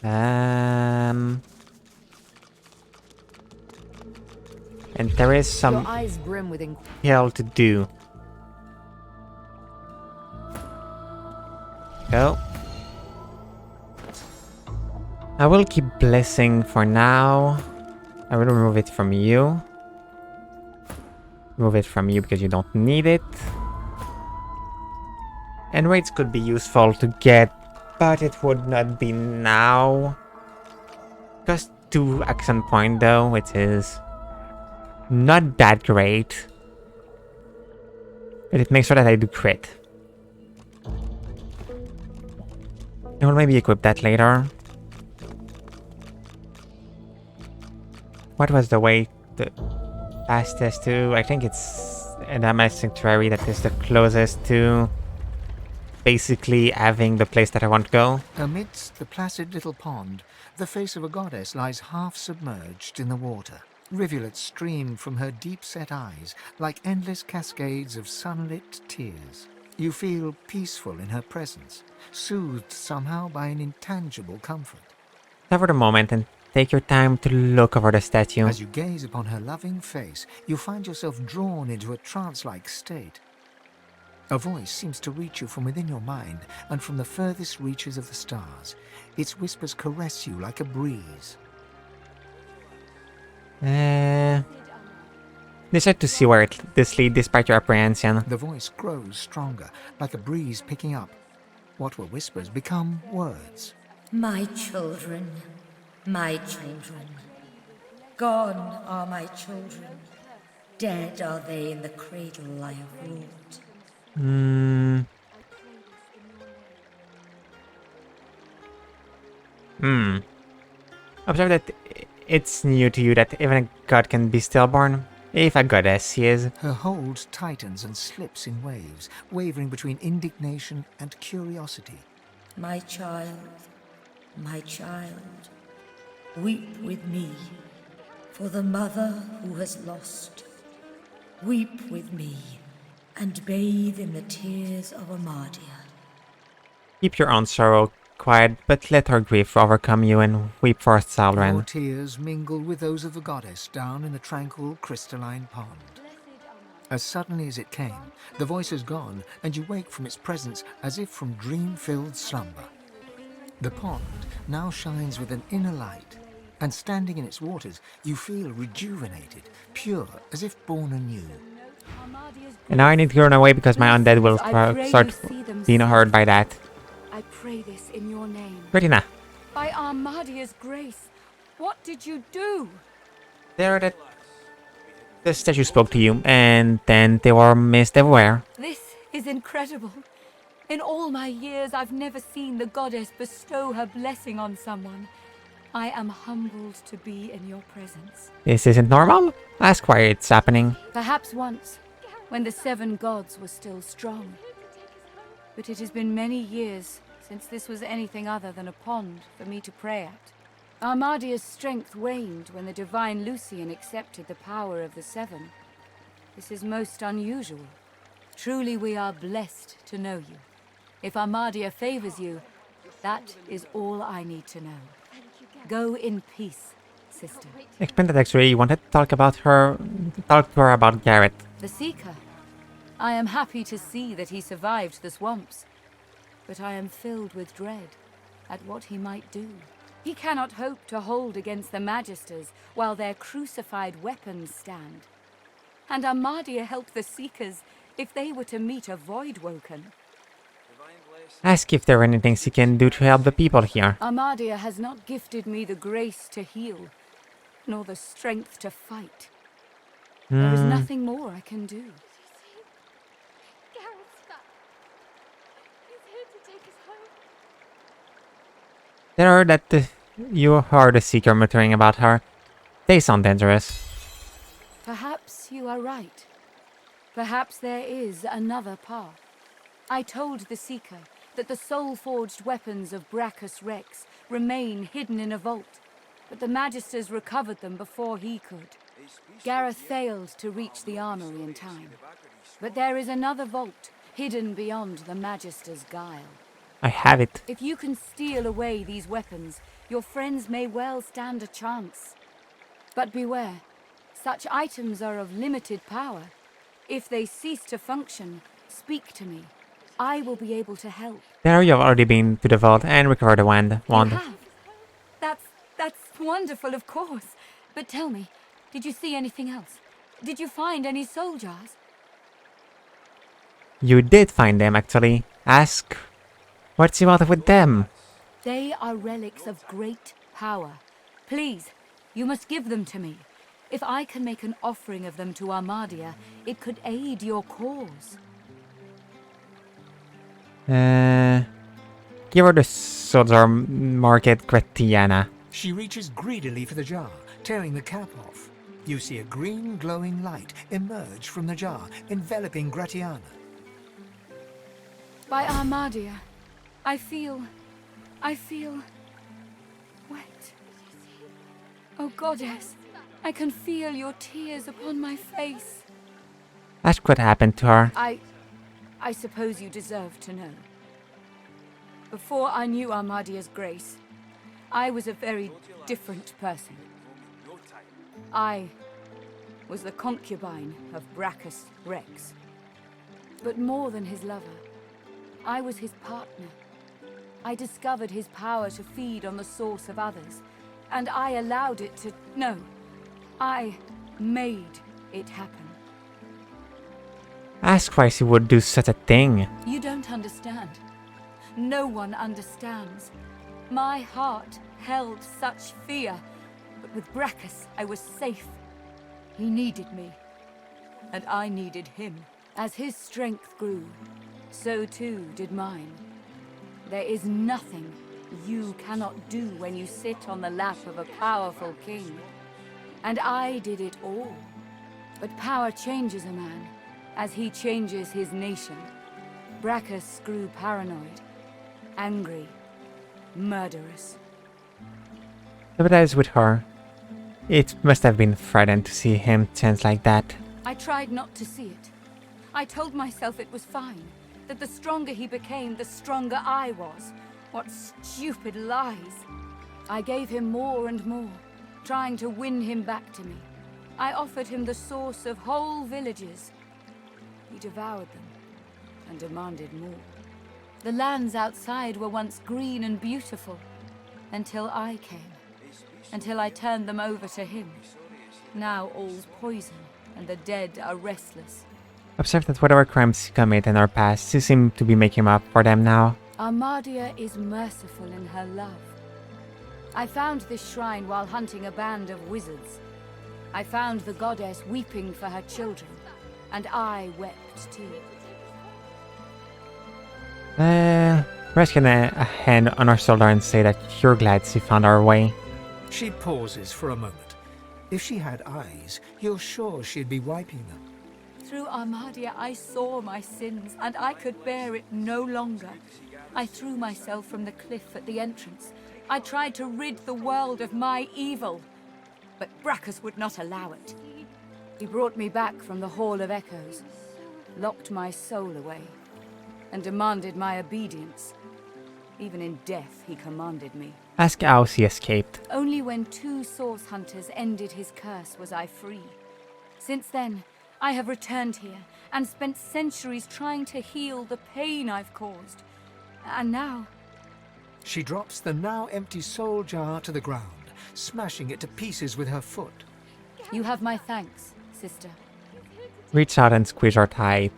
And there is some hill to do. Go. I will keep blessing for now. I will remove it from you. Remove it from you because you don't need it. And raids could be useful to get, but it would not be now. Just 2 action point though, which is not that great. But it makes sure that I do crit. I will maybe equip that later. What was the way the fastest to? I think it's an MS Sanctuary that is the closest to basically having the place that I want to go. Amidst the placid little pond, the face of a goddess lies half submerged in the water. Rivulets stream from her deep-set eyes like endless cascades of sunlit tears. You feel peaceful in her presence, soothed somehow by an intangible comfort. Cover the moment and take your time to look over the statue. As you gaze upon her loving face, you find yourself drawn into a trance-like state. A voice seems to reach you from within your mind and from the furthest reaches of the stars. Its whispers caress you like a breeze. Decide to see where this leads despite your apprehension. The voice grows stronger, like a breeze picking up. What were whispers become words. My children, my children. Gone are my children. Dead are they in the cradle I have wrought. Observe that it's new to you that even a god can be stillborn. If a goddess he is. Her hold tightens and slips in waves, wavering between indignation and curiosity. My child, weep with me for the mother who has lost. Weep with me and bathe in the tears of Amadia. Keep your own sorrow quiet, but let her grief overcome you and weep for Salren. Your tears mingle with those of the goddess down in the tranquil crystalline pond. As suddenly as it came, the voice is gone, and you wake from its presence as if from dream-filled slumber. The pond now shines with an inner light, and standing in its waters, you feel rejuvenated, pure, as if born anew. And now I need to run away because my undead will start being hurt by that. I pray this in your name. Retina. By Armadia's grace, what did you do? There that the statue spoke to you, and then they were missed everywhere. This is incredible. In all my years, I've never seen the goddess bestow her blessing on someone. I am humbled to be in your presence. This isn't normal? Ask why it's happening. Perhaps once, when the 7 gods were still strong. But it has been many years since this was anything other than a pond for me to pray at. Armadia's strength waned when the divine Lucian accepted the power of the 7. This is most unusual. Truly we are blessed to know you. If Armadia favors you, that is all I need to know. Go in peace, sister. Explain that actually you wanted to talk to her about Garrett. The Seeker. I am happy to see that he survived the swamps, but I am filled with dread at what he might do. He cannot hope to hold against the Magisters while their crucified weapons stand. And Armadia helped the Seekers if they were to meet a Voidwoken. Ask if there are anything she can do to help the people here. Armadia has not gifted me the grace to heal, nor the strength to fight. There is nothing more I can do. There are that you heard the Seeker muttering about her. They sound dangerous. Perhaps you are right. Perhaps there is another path. I told the Seeker that the soul-forged weapons of Brachus Rex remain hidden in a vault, but the Magisters recovered them before he could. Gareth failed to reach the armory in time, but there is another vault hidden beyond the Magister's guile. I have it. If you can steal away these weapons, your friends may well stand a chance. But beware, such items are of limited power. If they cease to function, speak to me. I will be able to help. There you have already been to the vault and recovered the wand. You have? That's wonderful, of course. But tell me, did you see anything else? Did you find any soul jars? You did find them, actually. Ask what's the matter with them? They are relics of great power. Please, you must give them to me. If I can make an offering of them to Armadia, it could aid your cause. Give her the Sodor Market Gratiana. She reaches greedily for the jar, tearing the cap off. You see a green glowing light emerge from the jar, enveloping Gratiana. By Armadia, I feel wet. Oh, goddess, I can feel your tears upon my face. Ask what happened to her. I suppose you deserve to know. Before I knew Armadia's grace, I was a very different person. I was the concubine of Brachus Rex. But more than his lover, I was his partner. I discovered his power to feed on the source of others, and I allowed it to... No, I made it happen. Ask why she would do such a thing. You don't understand. No one understands. My heart held such fear, but with Brachus I was safe. He needed me, and I needed him. As his strength grew, so too did mine. There is nothing you cannot do when you sit on the lap of a powerful king. And I did it all. But power changes a man, as he changes his nation. Brachus grew paranoid, angry, murderous. Sympathize with her. It must have been frightening to see him change like that. I tried not to see it. I told myself it was fine, that the stronger he became, the stronger I was. What stupid lies. I gave him more and more, trying to win him back to me. I offered him the source of whole villages. He devoured them and demanded more. The lands outside were once green and beautiful, until I came. Until I turned them over to him. Now all's poison, and the dead are restless. Observe that whatever crimes she committed in her past, she seemed to be making up for them now. Armadia is merciful in her love. I found this shrine while hunting a band of wizards. I found the goddess weeping for her children, and I wept too. Resting a hand on her shoulder and say that you're glad she found our way. She pauses for a moment. If she had eyes, you're sure she'd be wiping them. Through Armadia, I saw my sins, and I could bear it no longer. I threw myself from the cliff at the entrance. I tried to rid the world of my evil, but Brachus would not allow it. He brought me back from the Hall of Echoes, locked my soul away, and demanded my obedience. Even in death, he commanded me. Ask how she escaped. Only when 2 source hunters ended his curse was I free. Since then, I have returned here and spent centuries trying to heal the pain I've caused. And now... She drops the now empty soul jar to the ground, smashing it to pieces with her foot. You have my thanks, sister. Reach out and squeeze her tight.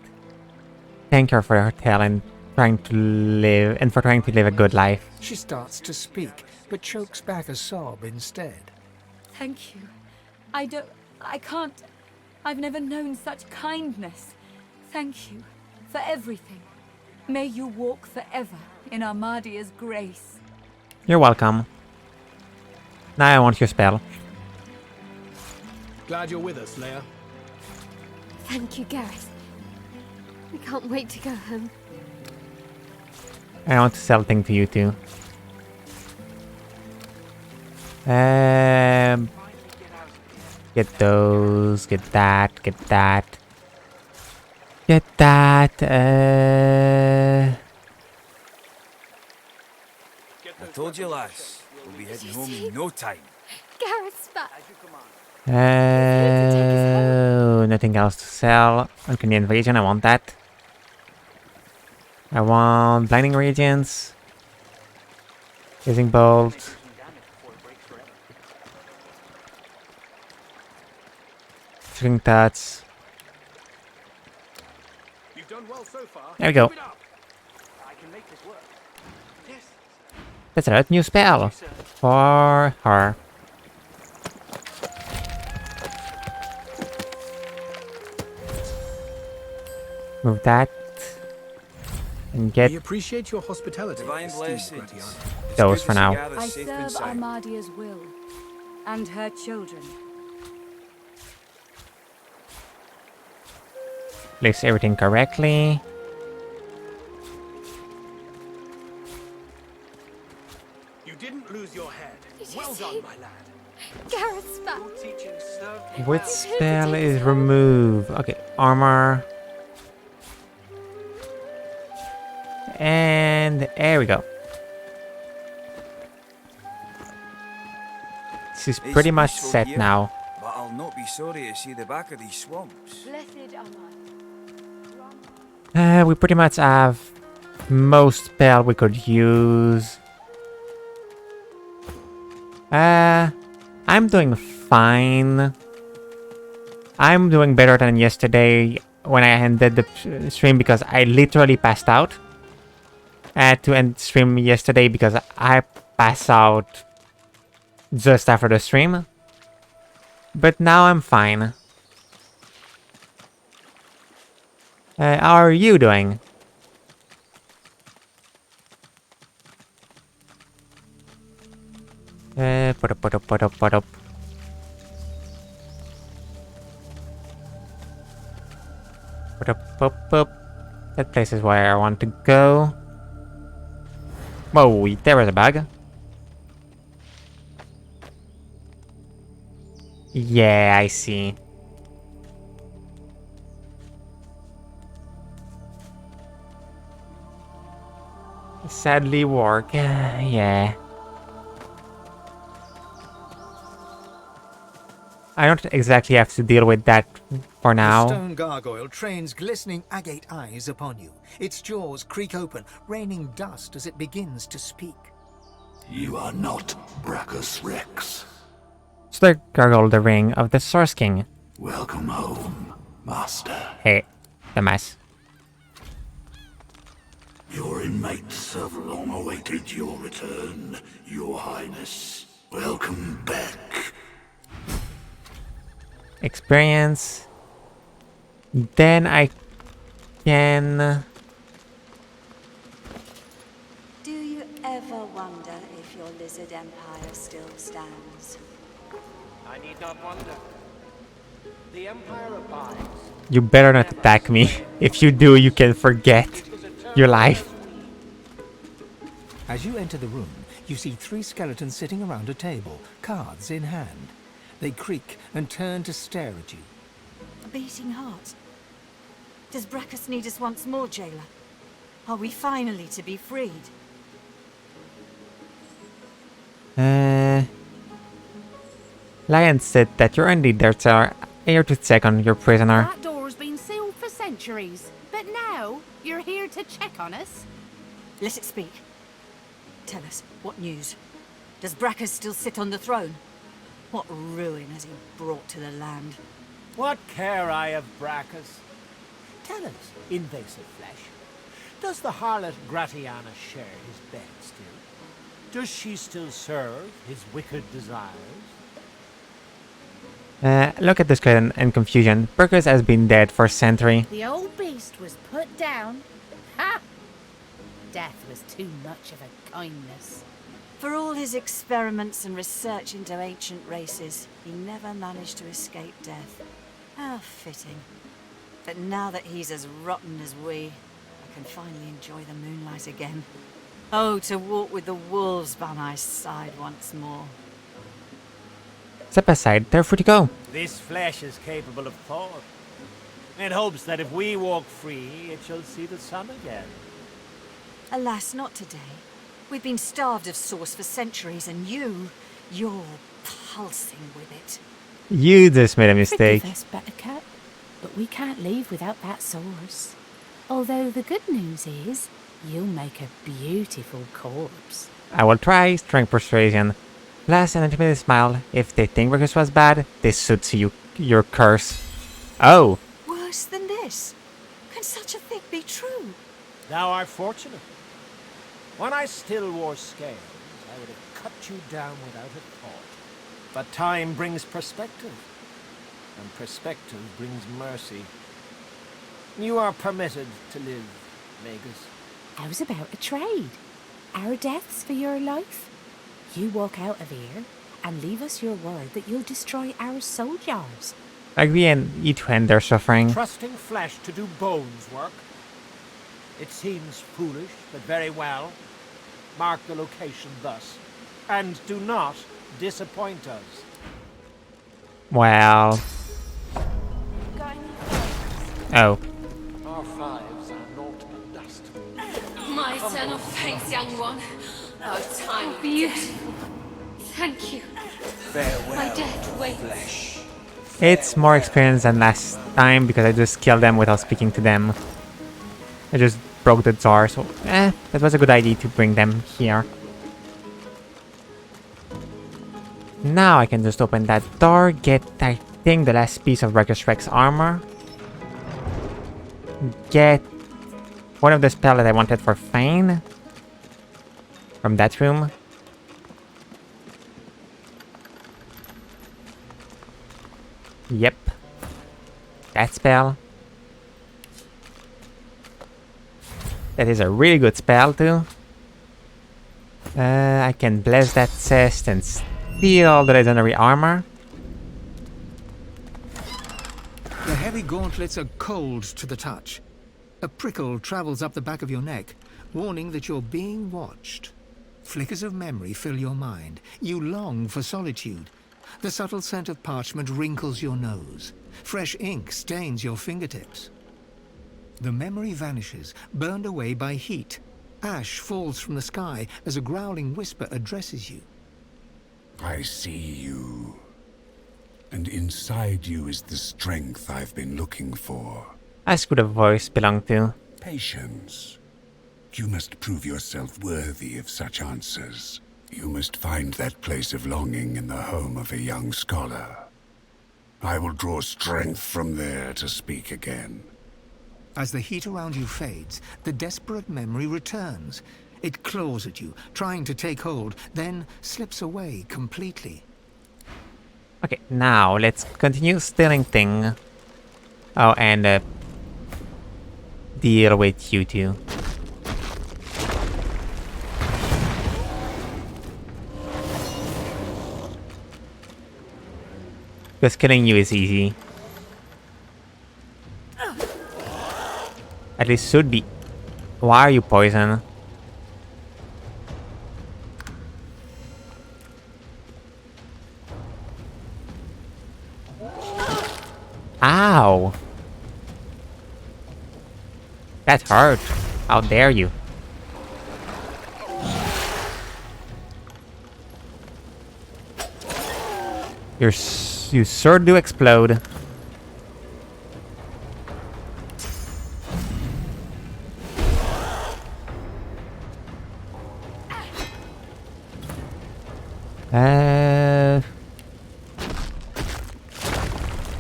Thank her for her talent, trying to live a good life. She starts to speak, but chokes back a sob instead. Thank you. I can't... I've never known such kindness. Thank you for everything. May you walk forever in Armadia's grace. You're welcome. Now I want your spell. Glad you're with us, Leia. Thank you, Gareth. I can't wait to go home. I want to sell thing to you too. Get those, get that, get that. Get that, I told you, lass. We'll be heading home in no time. Gareth's back. Nothing else to sell. Uncanny Invasion, I want that. I want Blinding Radiance. Blazing Bolt. String Touch. There we go. That's a new spell for her. Move that and get We appreciate your hospitality. Divine blessings. those for now. I serve Armadia's will and her children. Place everything correctly. You didn't lose your head. Well done, my lad. Gareth's back. Which spell is removed? Okay, armor. And there we go. She's pretty much set now. But I'll not be sorry to see the back of these swamps. Blessed Armad. We pretty much have most spell we could use. I'm doing fine. I'm doing better than yesterday when I ended the stream because I literally passed out. I had to end stream yesterday because I passed out just after the stream. But now I'm fine. How are you doing? Put up. That place is where I want to go. Whoa, there was a bug. Yeah, I see. Sadly work. Yeah. I don't exactly have to deal with that for now. The stone gargoyle trains glistening agate eyes upon you. Its jaws creak open, raining dust as it begins to speak. You are not Brachus Rex. So the gargoyle, the ring of the Source King. Welcome home, Master. Hey, the mess. Your inmates have long awaited your return, Your Highness. Welcome back. experience. Then I can... Do you ever wonder if your lizard empire still stands? I need not wonder. The Empire abides. You better not attack me. If you do, you can forget your life. As you enter the room, you see 3 skeletons sitting around a table, cards in hand. They creak and turn to stare at you. A beating heart. Does Brachus need us once more, jailer? Are we finally to be freed? Lion said that you're indeed there, sir. Here to check on your prisoner. That door's been sealed for centuries, but now you're here to check on us? Let it speak. Tell us, what news? Does Brachus still sit on the throne? What ruin has he brought to the land? What care I of Brachus? Tell us, invasive flesh, does the harlot Gratiana share his bed still? Does she still serve his wicked desires? Look at the skeleton in confusion. Brachus has been dead for a century. The old beast was put down. Ha! Death was too much of a kindness. For all his experiments and research into ancient races, he never managed to escape death. How fitting. But now that he's as rotten as we, I can finally enjoy the moonlight again. Oh, to walk with the wolves by my side once more. Step aside, they're free to go. This flesh is capable of thought. It hopes that if we walk free, it shall see the sun again. Alas, not today. We've been starved of sauce for centuries, and you're pulsing with it. You just made a mistake. Forgive us, Buttercup, but we can't leave without that sauce. Although the good news is, you'll make a beautiful corpse. I will try strength persuasion. Plus an intimidating smile. If they think Brachus was bad, this suits you. Your curse. Oh. Worse than this? Can such a thing be true? Thou art fortunate. When I still wore scales, I would have cut you down without a thought. But time brings perspective, and perspective brings mercy. You are permitted to live, Magus. How's about a trade? Our deaths for your life? You walk out of here and leave us your word that you'll destroy our soul jars. Agree and eat when they're suffering. Trusting flesh to do bones work. It seems foolish, but very well. Mark the location thus, and do not disappoint us. Well. Oh. Our fives are naught but dust. My eternal thanks, young one. Oh, time beautiful. Thank you. Farewell, My death waits. It's more experience than last time because I just killed them without speaking to them. I just broke the jar, so that was a good idea to bring them here. Now I can just open that door, get, I think, the last piece of Brachus Rex armor. Get one of the spells that I wanted for Fane from that room. Yep. That spell. That is a really good spell too. I can bless that chest and steal the legendary armor. The heavy gauntlets are cold to the touch. A prickle travels up the back of your neck, warning that you're being watched. Flickers of memory fill your mind. You long for solitude. The subtle scent of parchment wrinkles your nose. Fresh ink stains your fingertips. The memory vanishes, burned away by heat. Ash falls from the sky as a growling whisper addresses you. I see you. And inside you is the strength I've been looking for. Ask who the voice belonged to. Patience. You must prove yourself worthy of such answers. You must find that place of longing in the home of a young scholar. I will draw strength from there to speak again. As the heat around you fades, the desperate memory returns. It claws at you, trying to take hold, then slips away completely. Okay, now let's continue stealing thing. Oh, and deal with you two. Because killing you is easy. At least should be. Why are you poison? Ow! That hurt. How dare you? You sure do explode.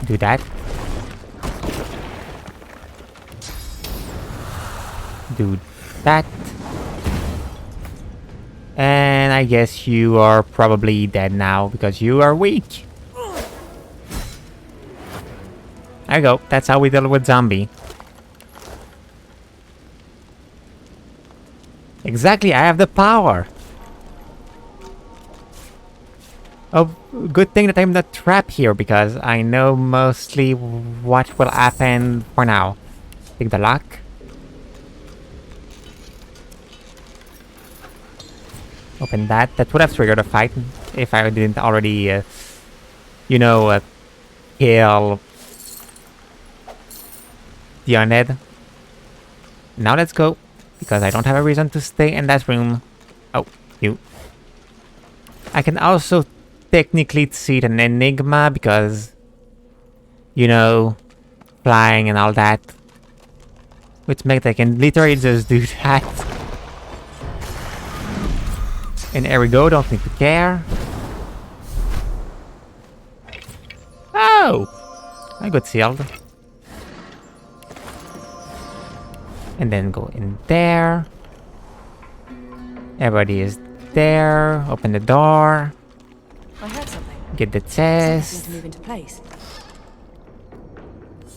Do that. Do that. And I guess you are probably dead now because you are weak. There you go. That's how we deal with zombie. Exactly, I have the power. Oh, good thing that I'm not trapped here because I know mostly what will happen for now. Take the lock. Open that. That would have triggered a fight if I didn't already, you know, kill the undead. Now let's go, because I don't have a reason to stay in that room. Oh, you. I can also technically see an enigma because, you know, flying and all that. Which makes I can literally just do that. And there we go, don't need to care. Oh! I got sealed. And then go in there. Everybody is there. Open the door. I heard something. Get the Something chest. to move into place.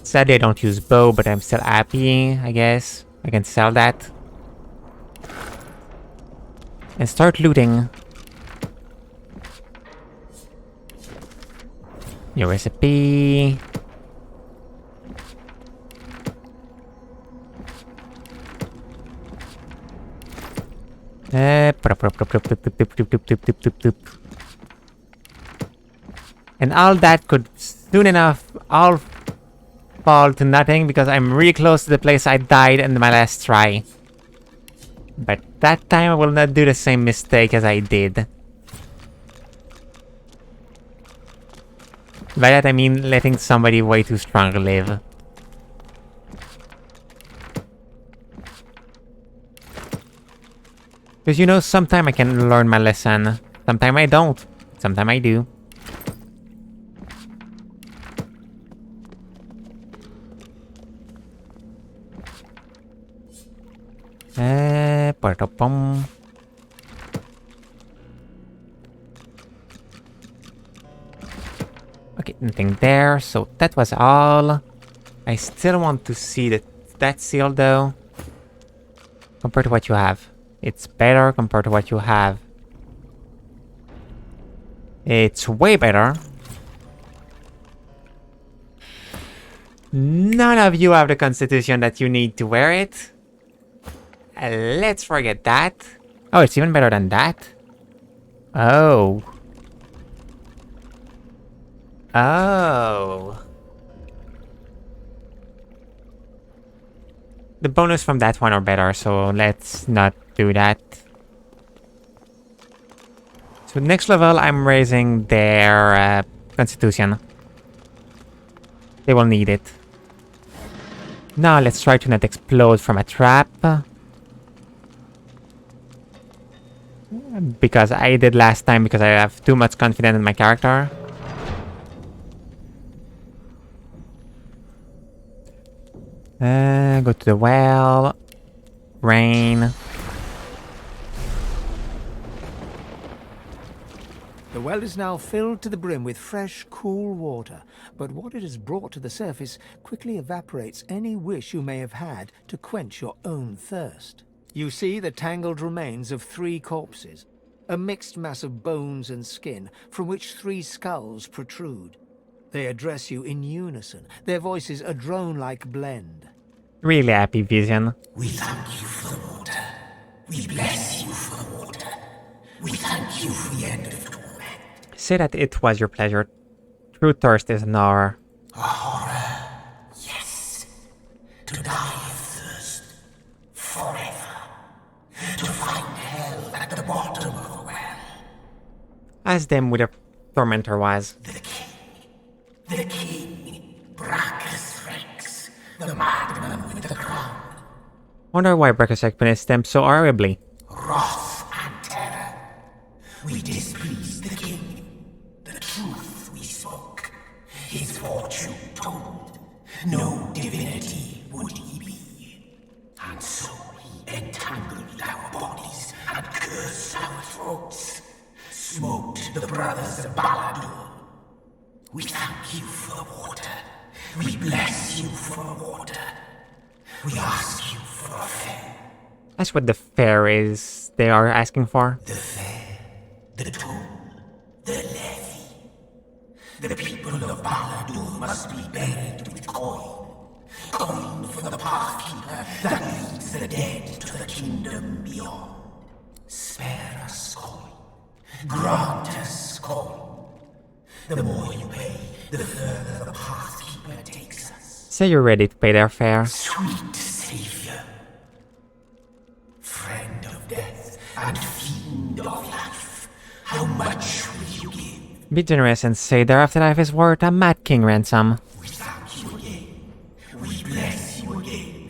Sadly, I don't use bow, but I'm still happy, I guess. I can sell that. And start looting. Your recipe. And all that could soon enough all fall to nothing because I'm really close to the place I died in my last try. But that time I will not do the same mistake as I did. By that I mean letting somebody way too strong live. Because you know, sometime I can learn my lesson. Sometime I don't. Sometime I do. Pom. Okay, nothing there, so that was all. I still want to see that seal though. Compared to what you have. It's better compared to what you have. It's way better. None of you have the constitution that you need to wear it. Let's forget that. Oh, it's even better than that. Oh. Oh. The bonus from that one are better, so let's not do that. So next level, I'm raising their constitution. They will need it. Now let's try to not explode from a trap. Because I did last time because I have too much confidence in my character. Go to the well. Rain. The The well is now filled to the brim with fresh, cool water, but what it has brought to the surface quickly evaporates any wish you may have had to quench your own thirst. You see the tangled remains of 3 corpses, a mixed mass of bones and skin from which 3 skulls protrude. They address you in unison, their voices a drone-like blend. Really happy vision. We thank you for the water. We bless you for the water. We thank you for the end of torment. Say that it was your pleasure. True thirst is an hour. A horror, yes. To die of thirst, forever. To find hell at the bottom of the well. As them with a tormentor was. The king, Brachus Rex, the madman with the crown. Wonder why Brachus Rex punished them so horribly. Wrath and terror. We displeased the king. The truth we spoke. His fortune told. No divinity would he be. And so he entangled our bodies and cursed our throats. Smoked the brothers of Baladur. We thank you for the water. We bless you for the water. We ask you for a fair. That's what the fair is they are asking for. The fair, the toll, the levy. The people of Baladur must be buried with coin. Coin for the pathkeeper that leads the dead to the kingdom beyond. Spare us coin. Grant us coin. The more you pay, the further the pathkeeper takes us. Say you're ready to pay their fare. Sweet savior, friend of death and fiend of life, how much will you give? Be generous and say their afterlife is worth a Mad King ransom. We thank you again. We bless you again.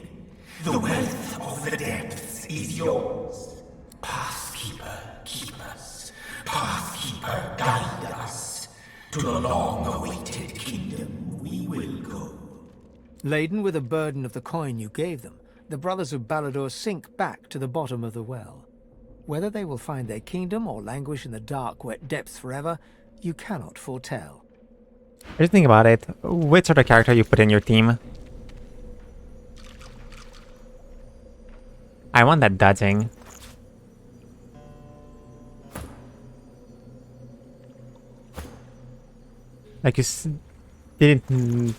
The wealth of the depths is yours. Pathkeeper, keep us. Pathkeeper, guide us. To the long-awaited kingdom we will go. Laden with the burden of the coin you gave them, the brothers of Baladur sink back to the bottom of the well. Whether they will find their kingdom or languish in the dark, wet depths forever, you cannot foretell. Just think about it. Which other character you put in your team? I want that dodging. Like you didn't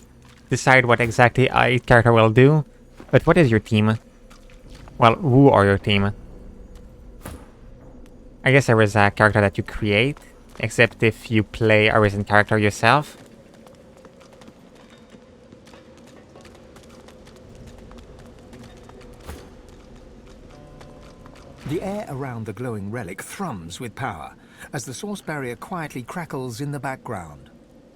decide what exactly each character will do, but what is your team? Well, who are your team? I guess there is a character that you create, except if you play a recent character yourself. The air around the glowing relic thrums with power, as the source barrier quietly crackles in the background.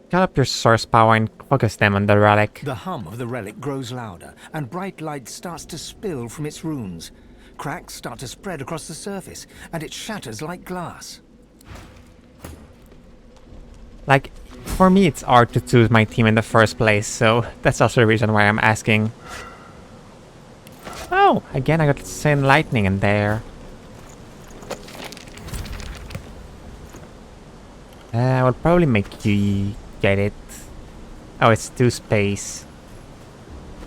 Call up your source power and focus them on the relic. The hum of the relic grows louder, and bright light starts to spill from its runes. Cracks start to spread across the surface, and it shatters like glass. Like, for me it's hard to choose my team in the first place, so that's also the reason why I'm asking. Oh, again I got send lightning in there. I will probably make you get it. Oh, it's 2 space.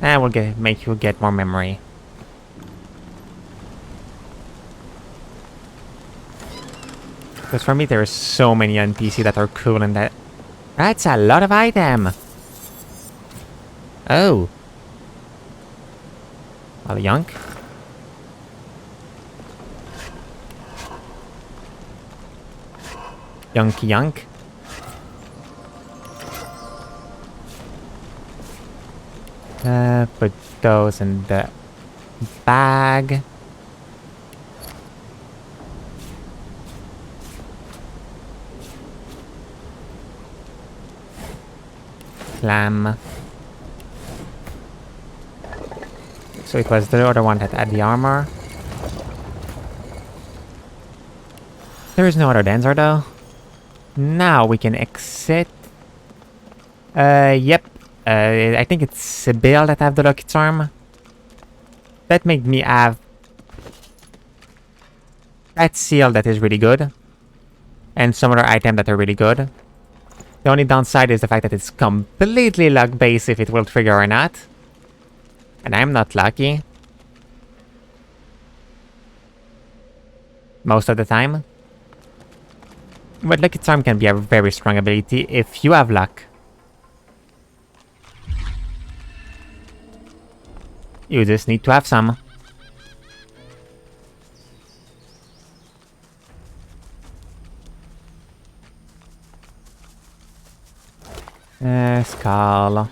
I will make you get more memory. Because for me there are so many NPC that are cool in that. That's a lot of item. Oh. Well, yunk. Yunky yunk. Put those in the bag. Lamb. So it was the other one that had the armor. There is no other dancer though. Now we can exit. Yep. I think it's Sibyl that have the lucky charm. That made me have that seal that is really good. and some other items that are really good. The only downside is the fact that it's completely luck-based if it will trigger or not. And I'm not lucky. Most of the time. But Lucky Charm can be a very strong ability if you have luck. You just need to have some. Skull.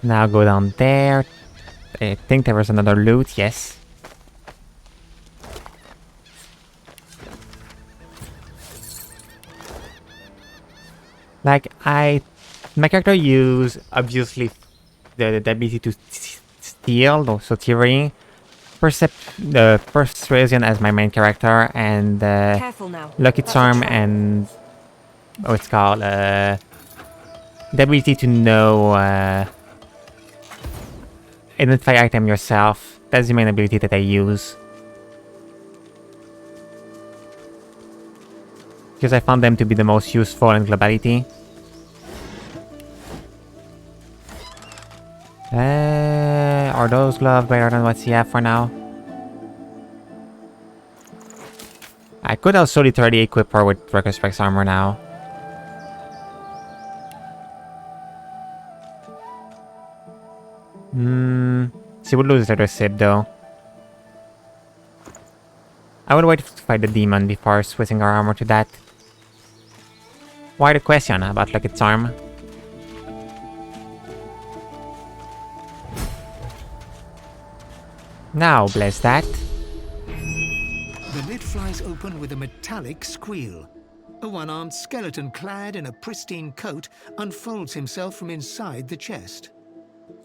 Now go down there. I think there was another loot, yes. Like, my character use, obviously, the ability to steal, so Thierry. The Persuasion as my main character, and Careful now. Lucky That's a Charm trap. and what's called the ability to know identify item yourself. That's the main ability that I use because I found them to be the most useful in globality. Are those gloves better than what's he have for now? I could also literally equip her with Reckless Rex armor now. She would lose her sip though. I would wait to fight the demon before switching her armor to that. Why the question about Lucky Charm? Now, bless that. The lid flies open with a metallic squeal. A one-armed skeleton clad in a pristine coat unfolds himself from inside the chest.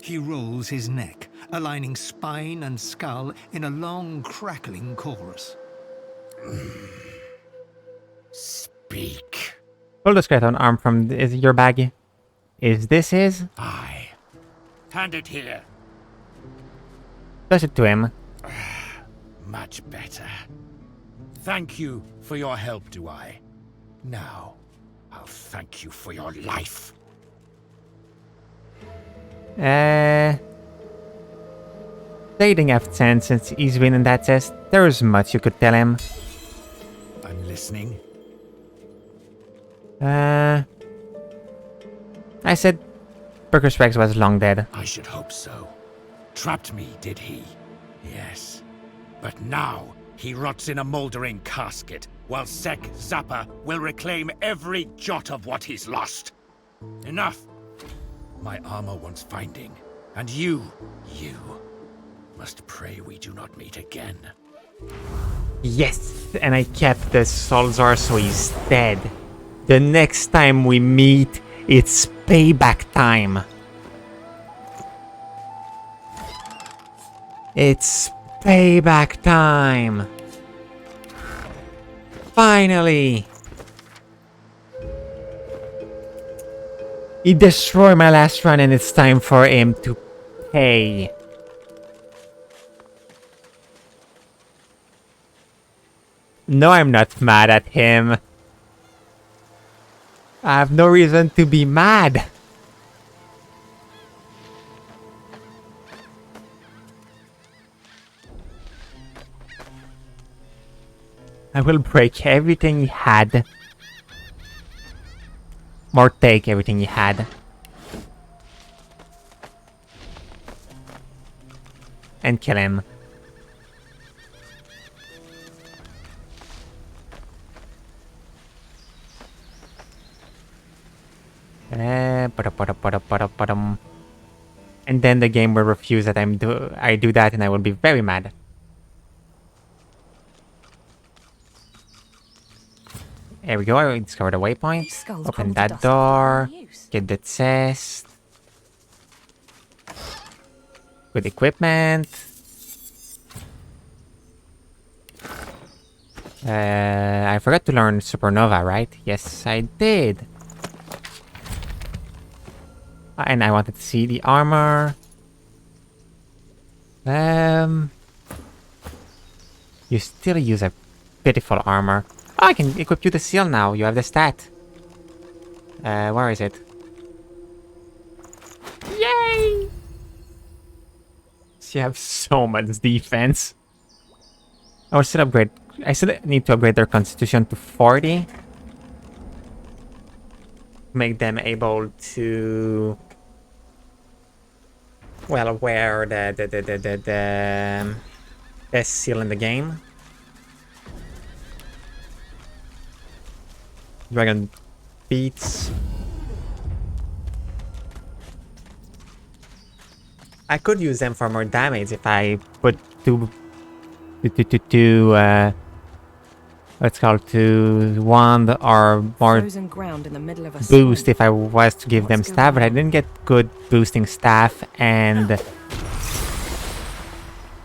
He rolls his neck, aligning spine and skull in a long, crackling chorus. Speak. Pull the skeleton arm from your bag. Is this his? Aye. Hand it here. Toss it to him. Much better. Thank you for your help, do I? Now, I'll thank you for your life. They didn't have sense since he's been in that test. There is much you could tell him. I'm listening. I said Burger's Rex was long dead. I should hope so. Trapped me, did he? Yes. But now he rots in a moldering casket, while Sek Zappa will reclaim every jot of what he's lost. Enough! My armor wants finding, and you must pray we do not meet again. Yes, and I kept the Solzar so he's dead. The next time we meet, it's payback time. It's payback time. Finally. He destroyed my last run and it's time for him to pay. No, I'm not mad at him. I have no reason to be mad. I will break everything he had. Or take everything he had. And kill him. And then the game will refuse that I do that and I will be very mad. There we go, I discovered a waypoint. Open that door. Get the chest. Good equipment. I forgot to learn Supernova, right? Yes, I did. And I wanted to see the armor. You still use a pitiful armor. Oh, I can equip you the seal now. You have the stat. Where is it? Yay! So you have so much defense. I will still upgrade. I still need to upgrade their constitution to 40. Make them able to, well, wear the best seal in the game. Dragon beats. I could use them for more damage if I put what's called to wand or more Frozen ground in the middle of a boost swamp. if I was to give them staff, but I didn't get good boosting staff, and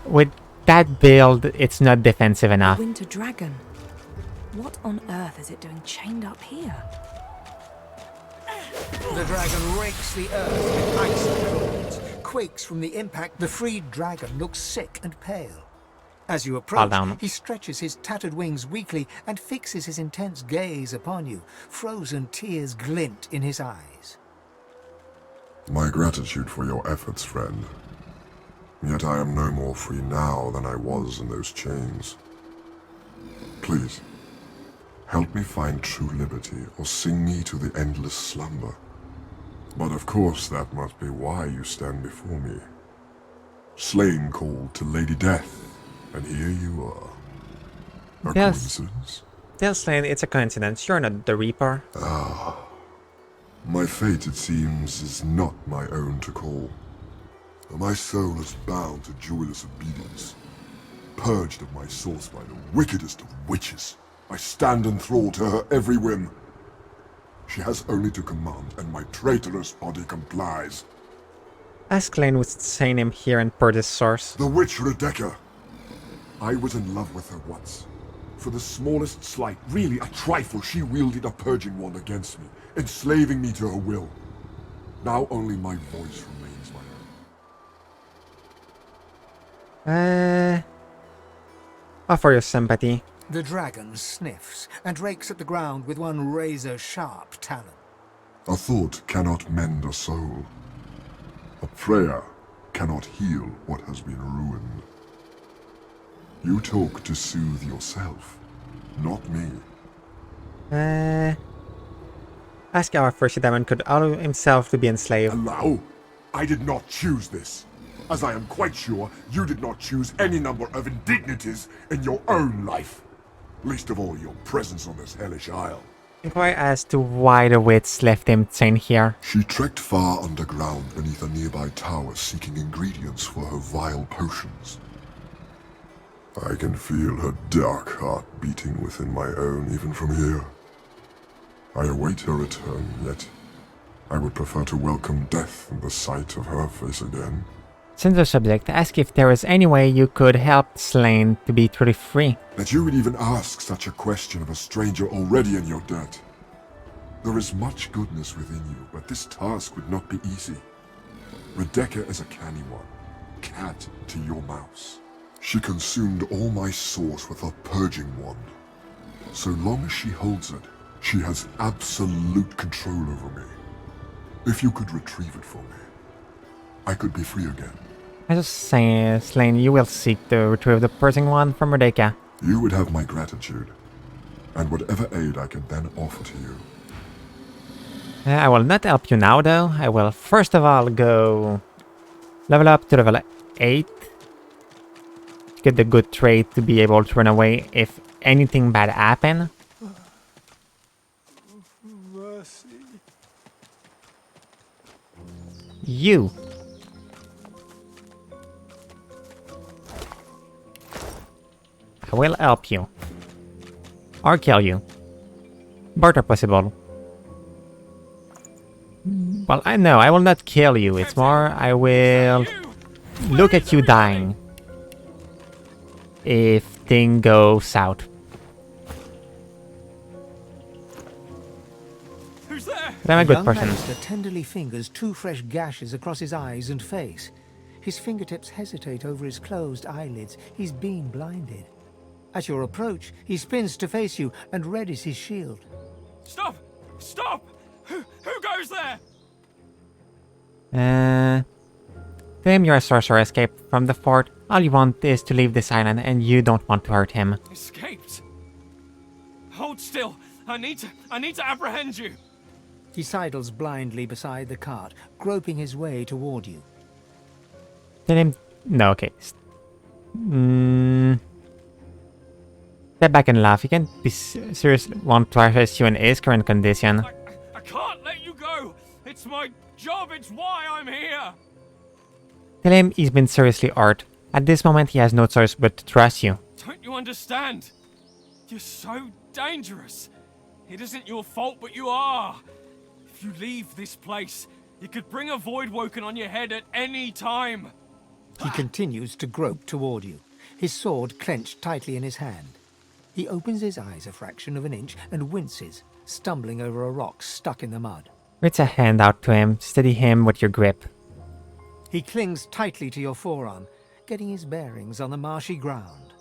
with that build, it's not defensive enough. Winter dragon. What on earth is it doing chained up here? The dragon rakes the earth with icy claws. Quakes from the impact. The freed dragon looks sick and pale. As you approach, he stretches his tattered wings weakly and fixes his intense gaze upon you. Frozen tears glint in his eyes. My gratitude for your efforts, friend. Yet I am no more free now than I was in those chains. Please, help me find true liberty, or sing me to the endless slumber. But of course that must be why you stand before me. Slain called to Lady Death, and here you are. A coincidence? Slain, it's a coincidence. You're not the Reaper. Ah. My fate, it seems, is not my own to call. My soul is bound to joyless obedience. Purged of my source by the wickedest of witches, I stand enthralled to her every whim. She has only to command, and my traitorous body complies. Ask Lane would say him here and per this source. The witch Rebecca. I was in love with her once. For the smallest slight, really a trifle, she wielded a purging wand against me, enslaving me to her will. Now only my voice remains my own. Offer your sympathy. The dragon sniffs and rakes at the ground with one razor-sharp talon. A thought cannot mend a soul. A prayer cannot heal what has been ruined. You talk to soothe yourself, not me. Ask our first diamond could allow himself to be enslaved. Allow? I did not choose this. As I am quite sure, you did not choose any number of indignities in your own life. Least of all your presence on this hellish isle. Inquire as to why the witch left him chained here. She trekked far underground beneath a nearby tower seeking ingredients for her vile potions. I can feel her dark heart beating within my own even from here. I await her return, yet I would prefer to welcome death in the sight of her face again. Since the subject, ask if there is any way you could help Slain to be truly free. That you would even ask such a question of a stranger already in your debt. There is much goodness within you, but this task would not be easy. Rebecca is a canny one, cat to your mouse. She consumed all my source with her purging wand. So long as she holds it, she has absolute control over me. If you could retrieve it for me, I could be free again. I just say, Slain, you will seek to retrieve the purging wand from Rebecca. You would have my gratitude, and whatever aid I can then offer to you. I will not help you now, though. I will first of all go level up to level 8. Get the good trait to be able to run away if anything bad happen. Mercy. You. I will help you. Or kill you. Both are possible. Well, I know, I will not kill you. It's more, I will look at you dying. If thing goes south. Who's there? But I'm a good person. Magister tenderly fingers 2 fresh gashes across his eyes and face. His fingertips hesitate over his closed eyelids. He's been blinded. At your approach, he spins to face you and readies his shield. Stop! Stop! Who goes there? Claim you're a sorcerer escaped from the fort. All you want is to leave this island, and you don't want to hurt him. Escaped? Hold still. I need to apprehend you. He sidles blindly beside the cart, groping his way toward you. Tell him... No, okay. Step back and laugh. You can't be serious want to arrest you in his current condition. I can't let you go. It's my job. It's why I'm here. Tell him he's been seriously hurt. At this moment, he has no choice but to trust you. Don't you understand? You're so dangerous. It isn't your fault, but you are. If you leave this place, you could bring a void woken on your head at any time. He continues to grope toward you, his sword clenched tightly in his hand. He opens his eyes a fraction of an inch and winces, stumbling over a rock stuck in the mud. Reach a hand out to him. Steady him with your grip. He clings tightly to your forearm, getting his bearings on the marshy ground.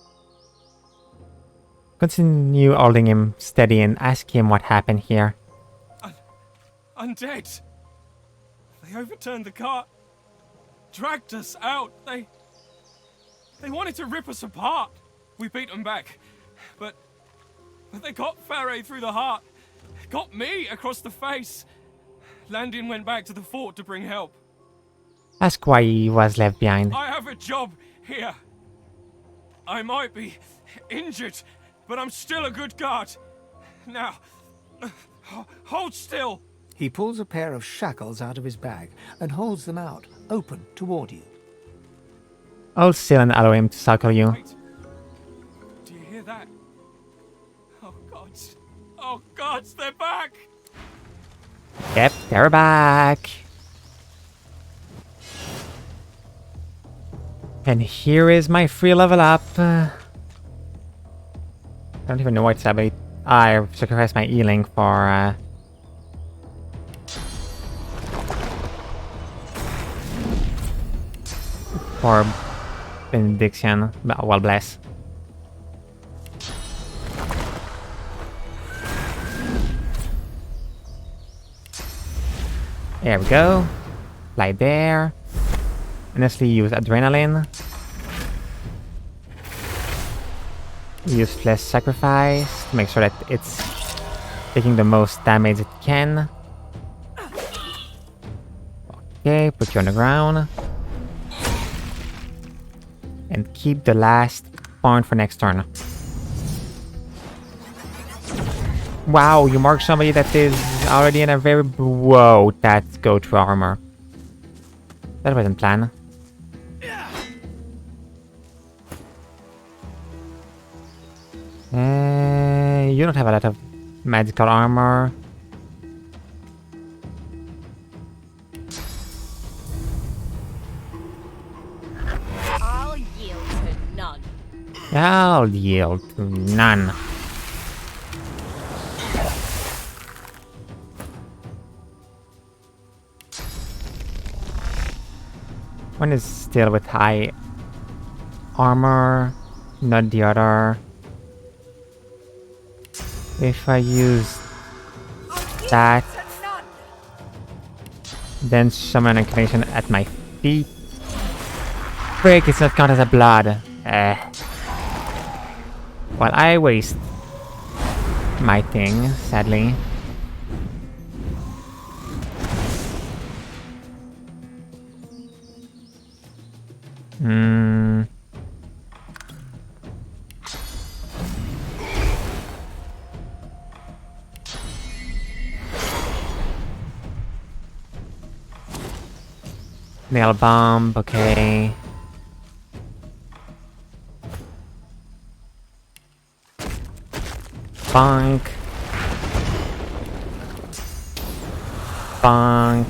Continue holding him steady and ask him what happened here. Undead. They overturned the cart. Dragged us out. They wanted to rip us apart. We beat them back. But they got Faray through the heart. Got me across the face. Landin went back to the fort to bring help. Ask why he was left behind. I have a job here. I might be injured, but I'm still a good guard. Now, hold still. He pulls a pair of shackles out of his bag and holds them out, open toward you. Hold still and allow him to suckle you. Wait. Do you hear that? Oh, gods. Oh, gods, they're back! Yep, they're back. And here is my free level up. I don't even know what's happening. I sacrificed my healing for benediction. Well, bless. There we go. Lie there. Honestly, use adrenaline. Use less sacrifice to make sure that it's taking the most damage it can. Okay, put you on the ground. And keep the last point for next turn. Wow, you mark somebody that is already in a very... Whoa, that's go through armor. That wasn't planned. You don't have a lot of magical armor. I'll yield to none. I'll yield to none. One is still with high armor, not the other. If I use that, then summon an incarnation at my feet. Frick, it's not counted as a blood. While I waste my thing, sadly. Nail bomb, okay. Bonk. Bonk.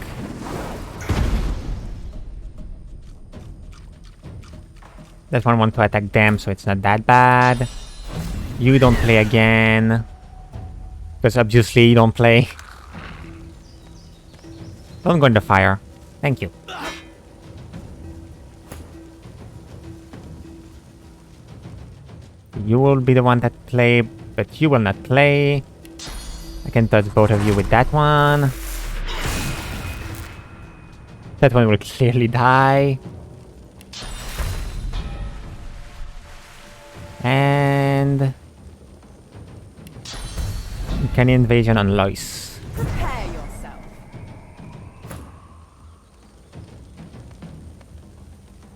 That one want to attack them, so it's not that bad. You don't play again. Because obviously you don't play. Don't go in the fire. Thank you. You will be the one that play, but you will not play. I can touch both of you with that one. That one will clearly die. And... Uncanny Invasion on Lois. Prepare yourself.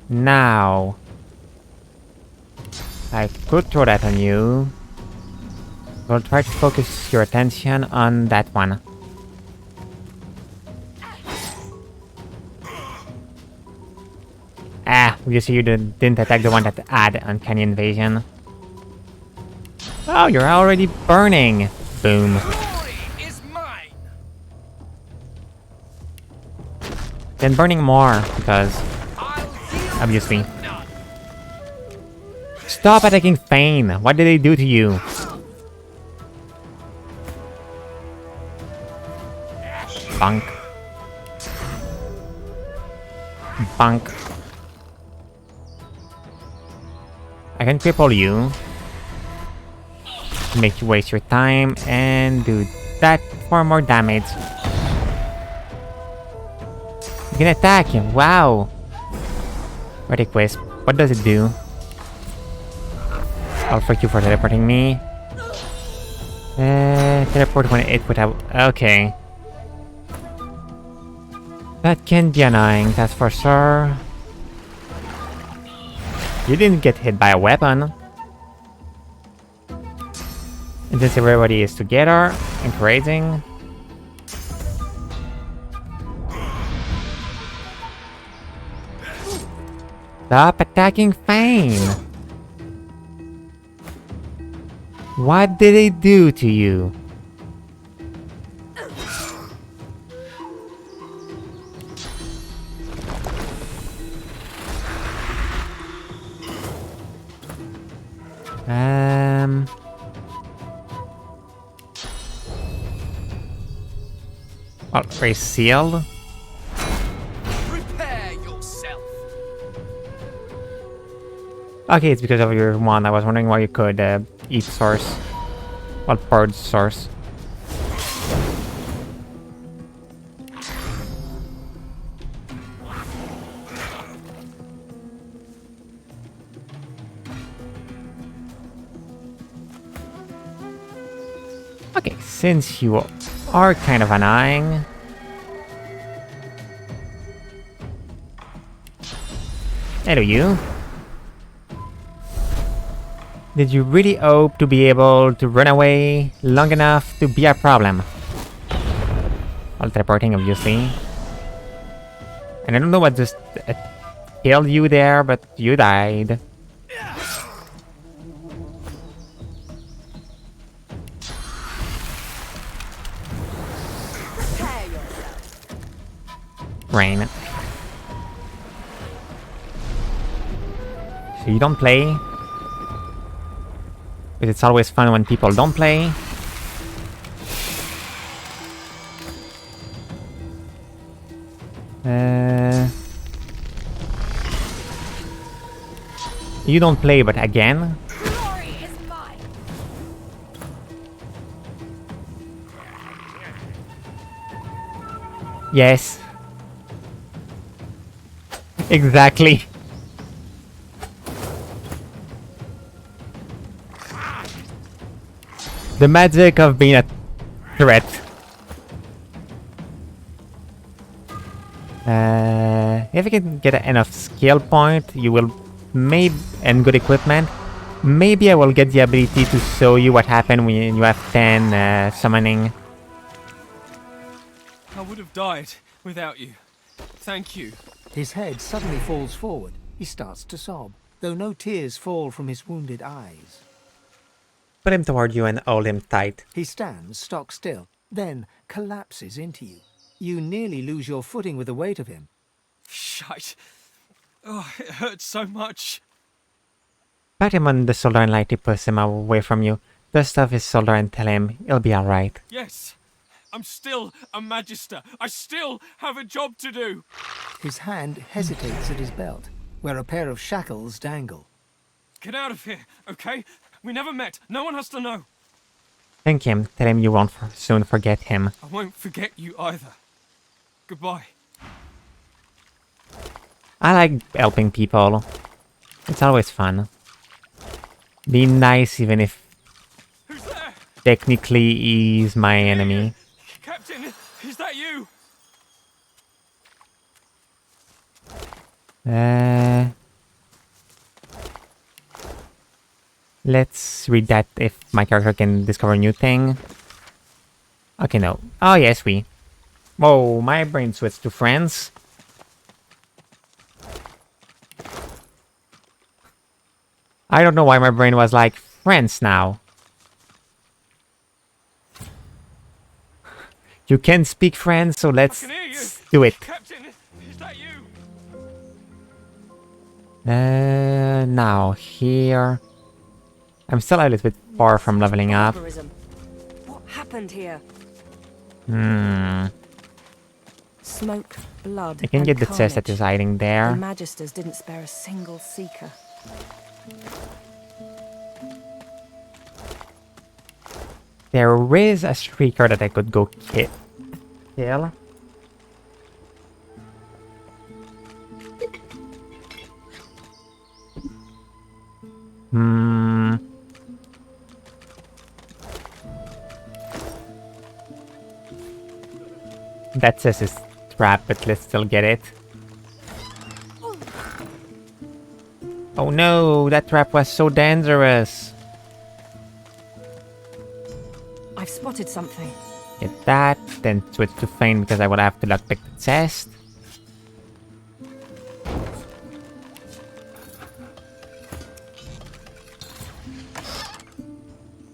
Now... I could throw that on you. We'll try to focus your attention on that one. Ah, you see you didn't attack the one that had Uncanny Invasion. Oh, you're already burning. Boom. Then burning more, because... obviously. Stop attacking Fane! What did they do to you? Bunk. Bunk. I can cripple you. Make you waste your time and do that for more damage. You can attack him. Wow. Retic Wisp. What does it do? I'll fuck you for teleporting me. Teleport when it would have... okay. That can be annoying, that's for sure. You didn't get hit by a weapon. And since everybody is together, encouraging. Stop attacking Fane! What did they do to you? Well, very sealed. Prepare yourself. Okay, it's because of your one. I was wondering why you could eat source. Well, purge source. Okay, since you are kind of annoying. Hello, you. Did you really hope to be able to run away long enough to be a problem? While teleporting, obviously. And I don't know what just killed you there, but you died. Rain. So you don't play. But it's always fun when people don't play. You don't play, but again. Yes. Exactly. The magic of being a threat. If you can get enough skill point, you will and good equipment. Maybe I will get the ability to show you what happened when you have 10 summoning. I would have died without you. Thank you. His head suddenly falls forward. He starts to sob, though no tears fall from his wounded eyes. Put him toward you and hold him tight. He stands stock still, then collapses into you. You nearly lose your footing with the weight of him. Shite. Oh, it hurts so much. Pat him on the shoulder and lightly push him away from you. Dust off his shoulder and tell him he'll be alright. Yes. I'm still a Magister. I still have a job to do. His hand hesitates at his belt, where a pair of shackles dangle. Get out of here, okay? We never met. No one has to know. Thank him. Tell him you won't soon forget him. I won't forget you either. Goodbye. I like helping people. It's always fun. Be nice even if technically he's my enemy. Captain, is that you? Let's read that if my character can discover a new thing. Okay, no. Oh, yes, we. Whoa, my brain switched to friends. I don't know why my brain was like, friends now. You can speak French, so let's do it. Captain, is that you? Now, here... I'm still a little bit far from leveling up. What happened here? Smoke, blood, I can and get the chest that is hiding there. The Magisters didn't spare a single seeker. There is a streaker that I could go kill. That says it's trapped, but let's still get it. Oh no, that trap was so dangerous. I've spotted something. Get that, then switch to feign because I would have to lockpick the chest.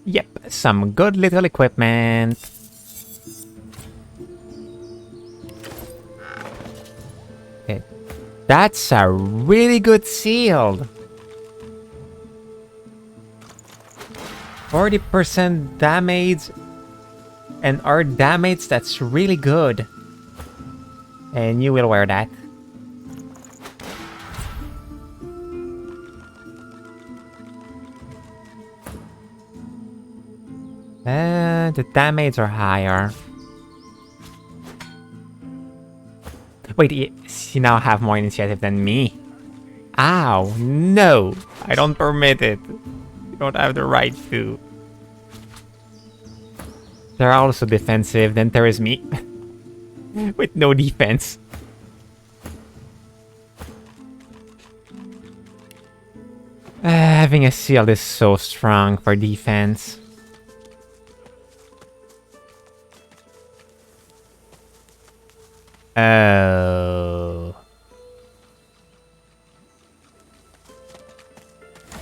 Yep, some good little equipment. Okay, that's a really good shield. 40% damage and our damage, that's really good. And you will wear that. The damage are higher. Wait, you now have more initiative than me. Ow, no, I don't permit it. You don't have the right to. They're also defensive, then there is me. With no defense. Having a shield is so strong for defense. Oh.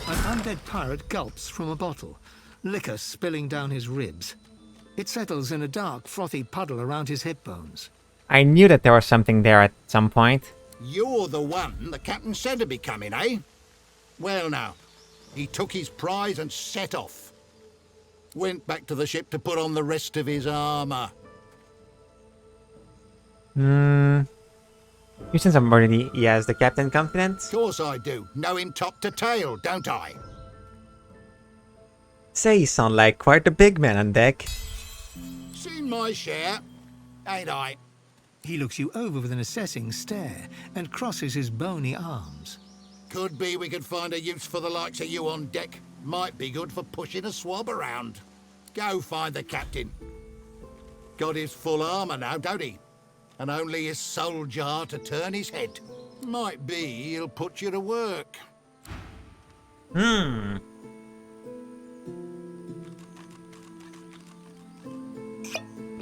An undead pirate gulps from a bottle, liquor spilling down his ribs. It settles in a dark, frothy puddle around his hip bones. I knew that there was something there at some point. You're the one the captain said to be coming, eh? Well now, he took his prize and set off. Went back to the ship to put on the rest of his armour. You sense I'm already has the captain confidence? Of course I do. Know him top to tail, don't I? Say you sound like quite a big man on deck. Seen my share, ain't I? He looks you over with an assessing stare and crosses his bony arms. Could be we could find a use for the likes of you on deck. Might be good for pushing a swab around. Go find the captain. Got his full armour now, don't he? And only his soul jar to turn his head. Might be he'll put you to work.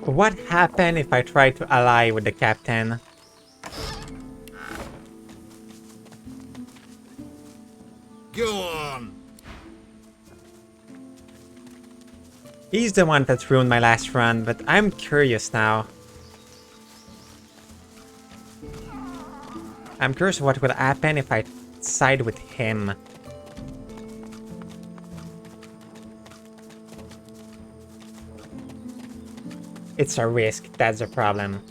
What happened if I try to ally with the captain? Go on. He's the one that ruined my last run, but I'm curious now. I'm curious what would happen if I side with him. It's a risk, that's a problem.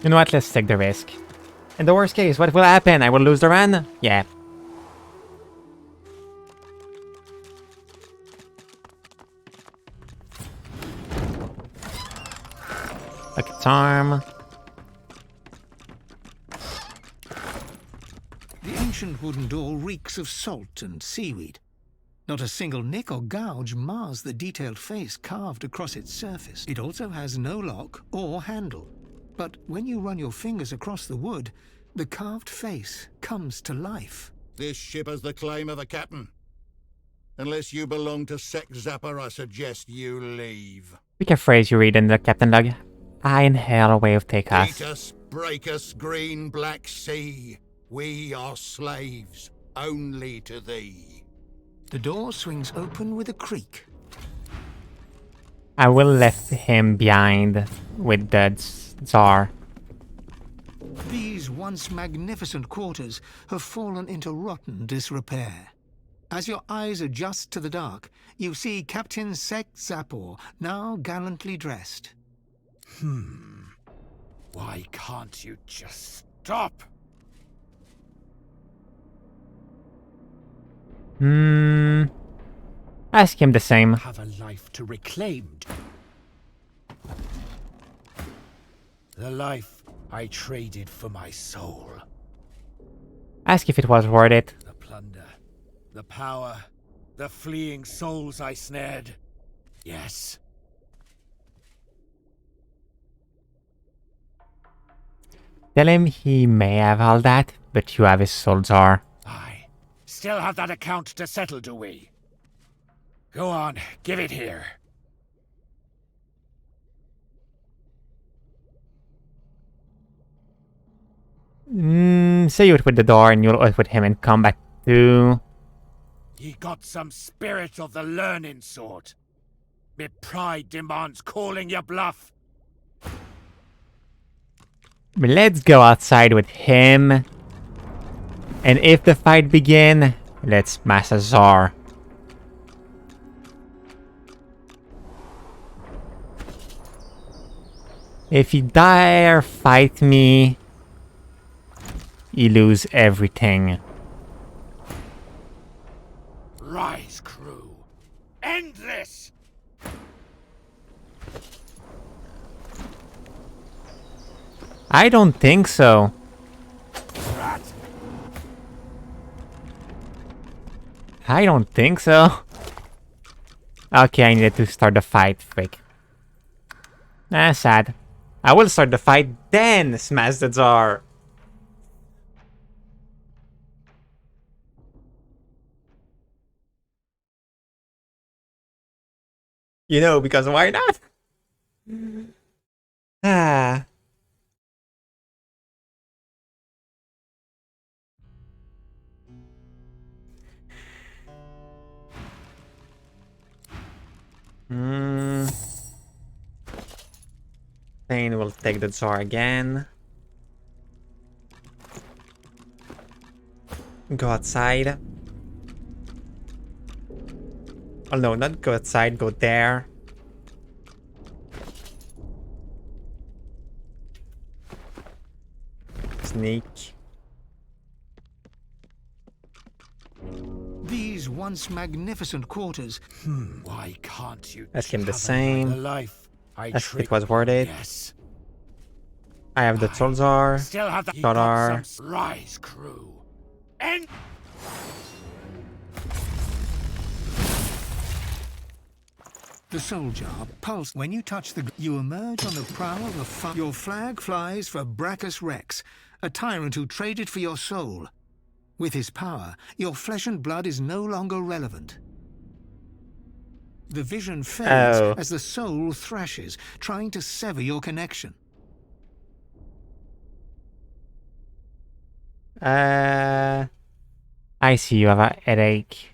You know what? Let's take the risk. In the worst case, what will happen? I will lose the run? Yeah. Like a charm. The ancient wooden door reeks of salt and seaweed. Not a single nick or gouge mars the detailed face carved across its surface. It also has no lock or handle. But when you run your fingers across the wood, the carved face comes to life. This ship has the claim of a captain. Unless you belong to Sec Zapper, I suggest you leave. Pick a phrase you read in the captain log. I inhale a wave take us. Beat us, break us, green black sea. We are slaves, only to thee. The door swings open with a creak. I will left him behind with the Tsar. These once magnificent quarters have fallen into rotten disrepair. As your eyes adjust to the dark, you see Captain Sec Zapor, now gallantly dressed. Why can't you just stop? Ask him the same. Have a life to reclaim. The life I traded for my soul. Ask if it was worth it. The plunder, the power, the fleeing souls I snared. Yes. Tell him he may have all that, but you have his soul, Tsar. Still have that account to settle, do we? Go on, give it here. Say it with the door and you'll oath with him in combat too. Ye got some spirit of the learning sort. Me pride demands calling your bluff. Let's go outside with him. And if the fight begin, let's smash a Tsar. If he dare fight me, he lose everything. Rise, crew. End this! I don't think so. I don't think so. Okay, I needed to start the fight. Frick. Sad. I will start the fight, then smash the Tsar. You know, because why not? Ah. Thane will take the Tsar again. Go outside. Oh no, not go outside, go there. Sneak. These once magnificent quarters. Why can't you? Ask him the same. The life I Ask if it was worth it. Yes. I have the Solzar. Still have the Shodar. Rise, crew. End. The soul jar pulsed. When you touch the... You emerge on the prow of a Your flag flies for Brachus Rex, a tyrant who traded for your soul. With his power, your flesh and blood is no longer relevant. The vision fades as the soul thrashes, trying to sever your connection. I see you have a headache.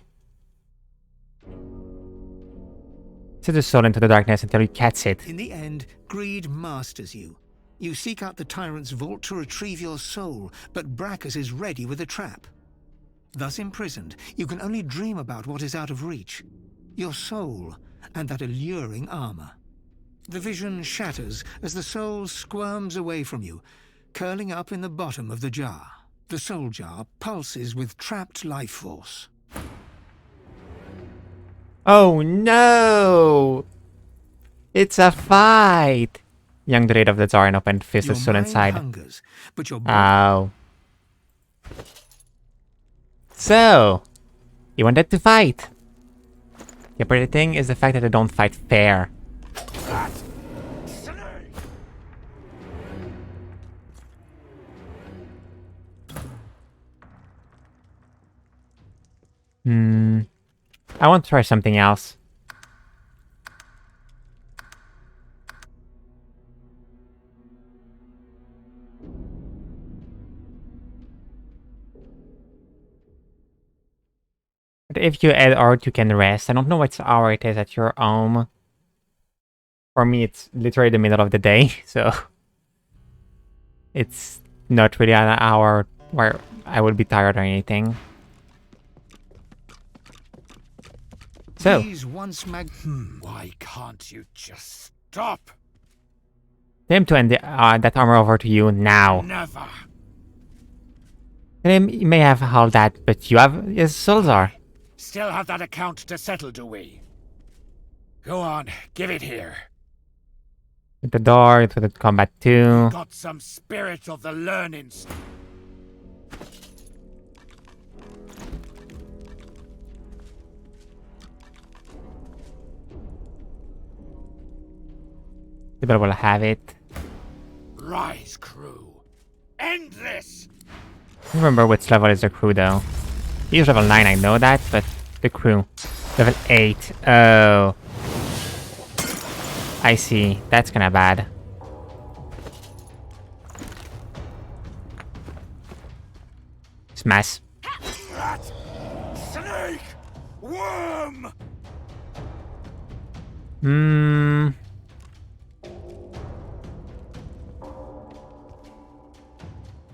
Set the soul into the darkness until you catch it. In the end, greed masters you. You seek out the tyrant's vault to retrieve your soul, but Brachus is ready with a trap. Thus imprisoned, you can only dream about what is out of reach. Your soul and that alluring armor. The vision shatters as the soul squirms away from you, curling up in the bottom of the jar. The soul jar pulses with trapped life force. Oh no! It's a fight! Young the raid of the Tsar and opened fist is still inside. Hungers, but your Oh. So, you wanted to fight. The pretty thing is the fact that they don't fight fair. I want to try something else. But if you add art, you can rest. I don't know what hour it is at your home. For me, it's literally the middle of the day, so it's not really an hour where I would be tired or anything. So, why can't you just stop? time to hand that armor over to you now. Never. He may have all that, but you have his Solzar. Still have that account to settle, do we? Go on, give it here. With the door, into the combat too. Got some spirit of the learning. People will have it. Rise, crew. End this! Remember which level is the crew though. He's level 9, I know that, but the crew. Level 8. Oh. I see. That's kinda bad. Smash. Rat! Snake! Worm!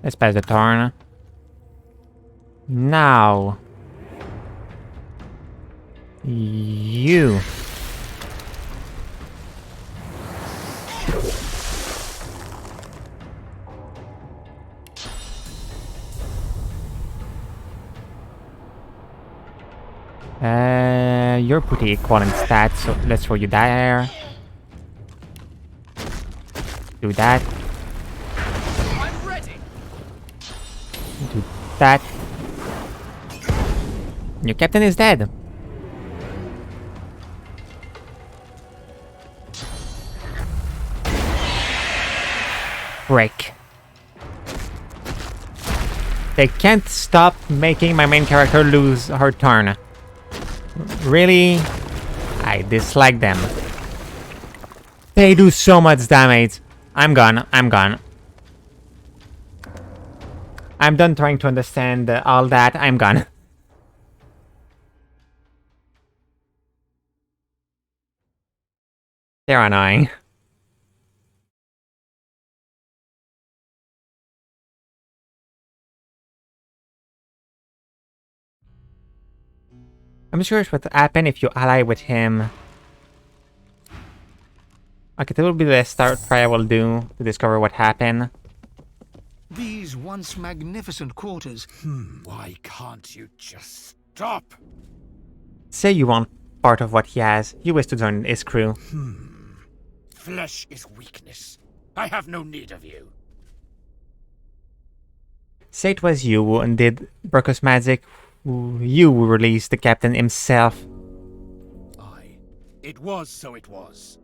Let's pass the turn. Now. You. You're pretty equal in stats, so let's throw you there. Do that. I'm ready. Do that. Your captain is dead. Break. They can't stop making my main character lose her turn. Really? I dislike them. They do so much damage. I'm gone. I'm gone. I'm done trying to understand all that. I'm gone. They're annoying. I'm curious what would happen if you ally with him. Okay, that will be the start try I will do to discover what happened. These once magnificent quarters. Why can't you just stop? Say you want part of what he has. You wish to join his crew. Flesh is weakness. I have no need of you. Say it was you who undid Bracco's magic. You who released the captain himself. It was so it was.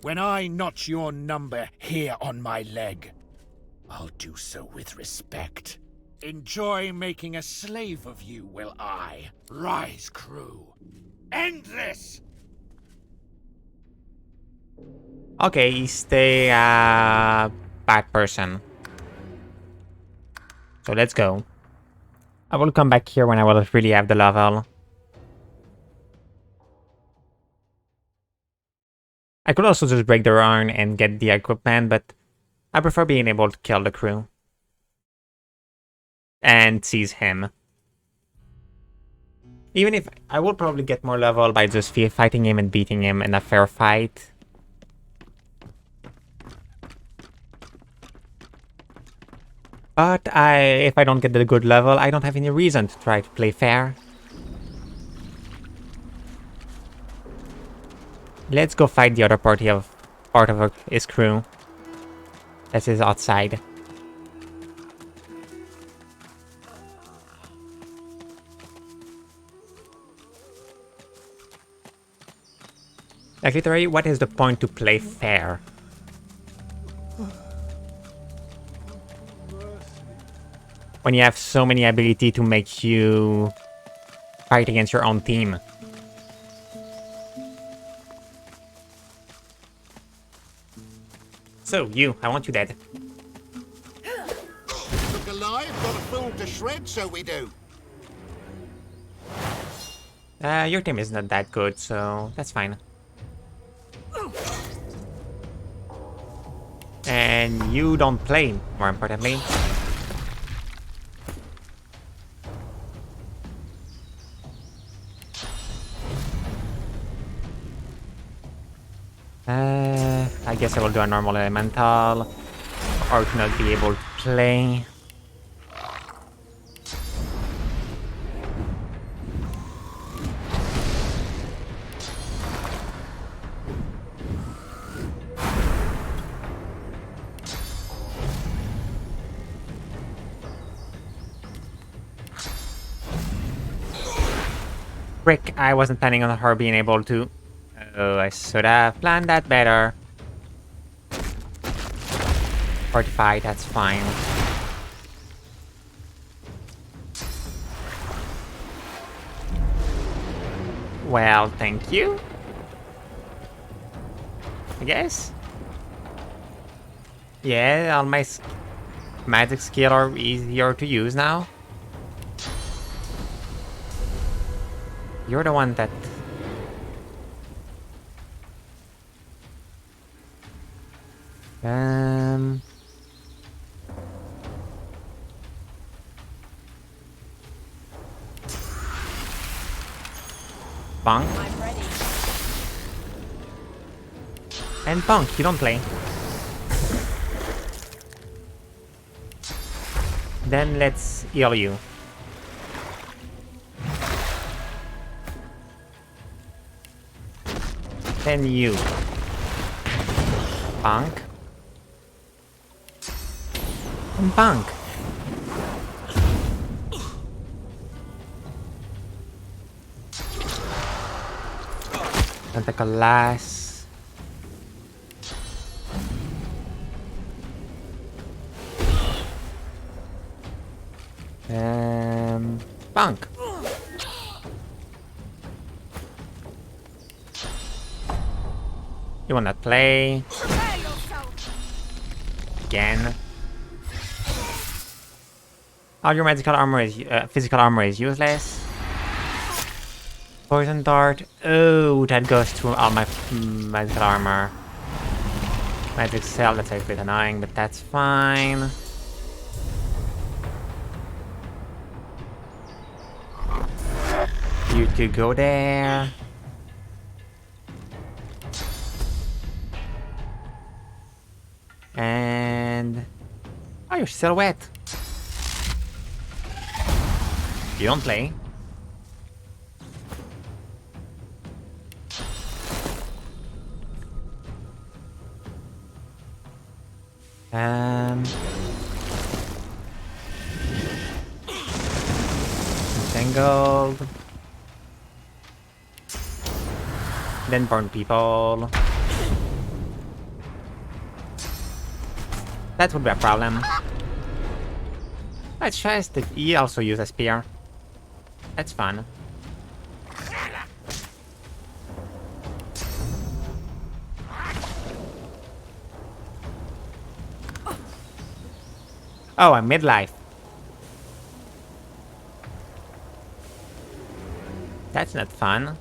When I notch your number here on my leg, I'll do so with respect. Enjoy making a slave of you, will I? Rise, crew. End this! Okay, stay a bad person. So let's go. I will come back here when I will really have the level. I could also just break the run and get the equipment, but I prefer being able to kill the crew. And seize him. Even if I will probably get more level by just fighting him and beating him in a fair fight. But if I don't get the good level, I don't have any reason to try to play fair. Let's go fight the other part of his crew. That is outside. Like literally, what is the point to play fair? When you have so many ability to make you fight against your own team. So, I want you dead. Look alive, got a fool to shred, so we do. Your team is not that good, so that's fine. And you don't play, more importantly. I guess I will do a normal elemental, or to not be able to play. Frick, I wasn't planning on her being able to. Oh, I should have planned that better. Fortify, that's fine. Well, thank you. I guess. Yeah, all my magic skills are easier to use now. You're the one that... Bonk. I'm ready. And Bonk, you don't play. Then let's heal you. Then you. Bonk. And bonk. Tentacle lass. Bonk. You wanna play? Again. All your magical armor is physical armor is useless. Poison dart. Oh, that goes through all my magical armor. Magic cell. That's a bit annoying, but that's fine. You two go there. And... oh, you're still wet. You don't play. Entangled. Then burn people. That would be a problem. Let's try that he also use a spear. That's fun. Oh, I'm midlife. That's not fun.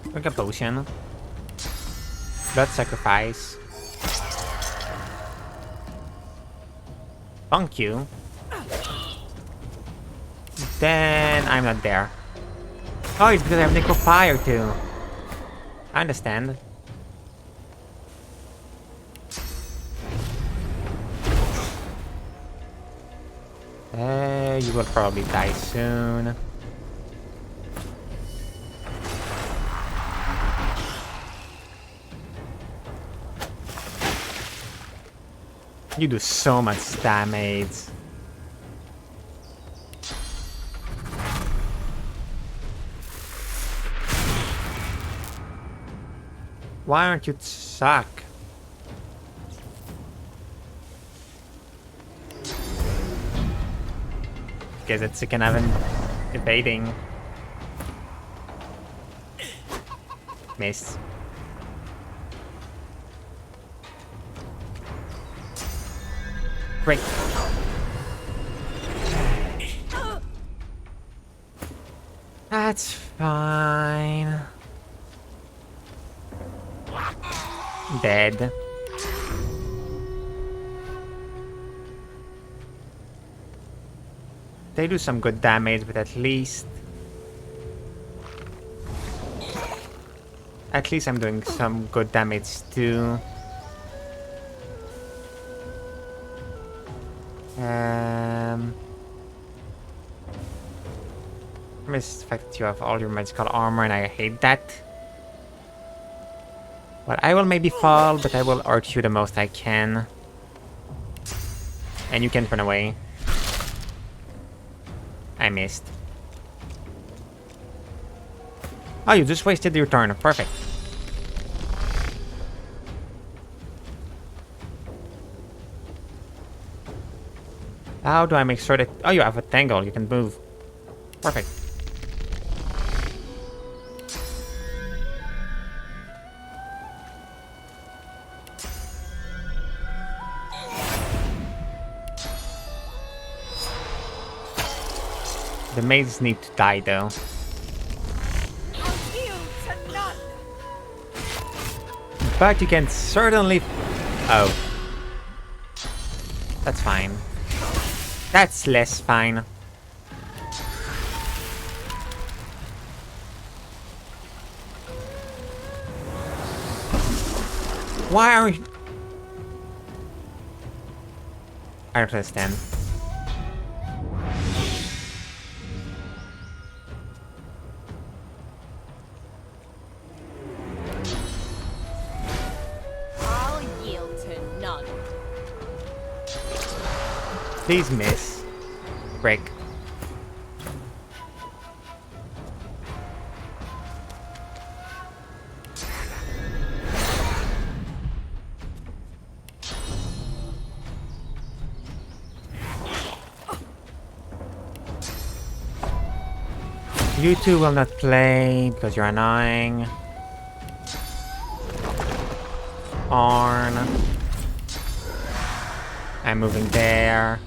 Drink a potion. Blood sacrifice. Bonk you. Then I'm not there. Oh, it's because I have Necro Fire too. I understand. You will probably die soon. You do so much damage. Why aren't you suck? Guess it's second haven't evading. Miss. Great. That's fine. Dead. They do some good damage, but at least I'm doing some good damage too. I miss the fact that you have all your magical armor, and I hate that. Well, I will maybe fall, but I will hurt you the most I can. And you can run away. I missed. Oh, you just wasted your turn. Perfect. How do I make sure that... Oh, you have a tangle. You can move. Perfect. The maids need to die, though. But you can certainly... Oh. That's fine. That's less fine. Why are you... I don't understand. I'll yield to none. Please miss. Break. You two will not play because you're annoying. Arn. I'm moving there.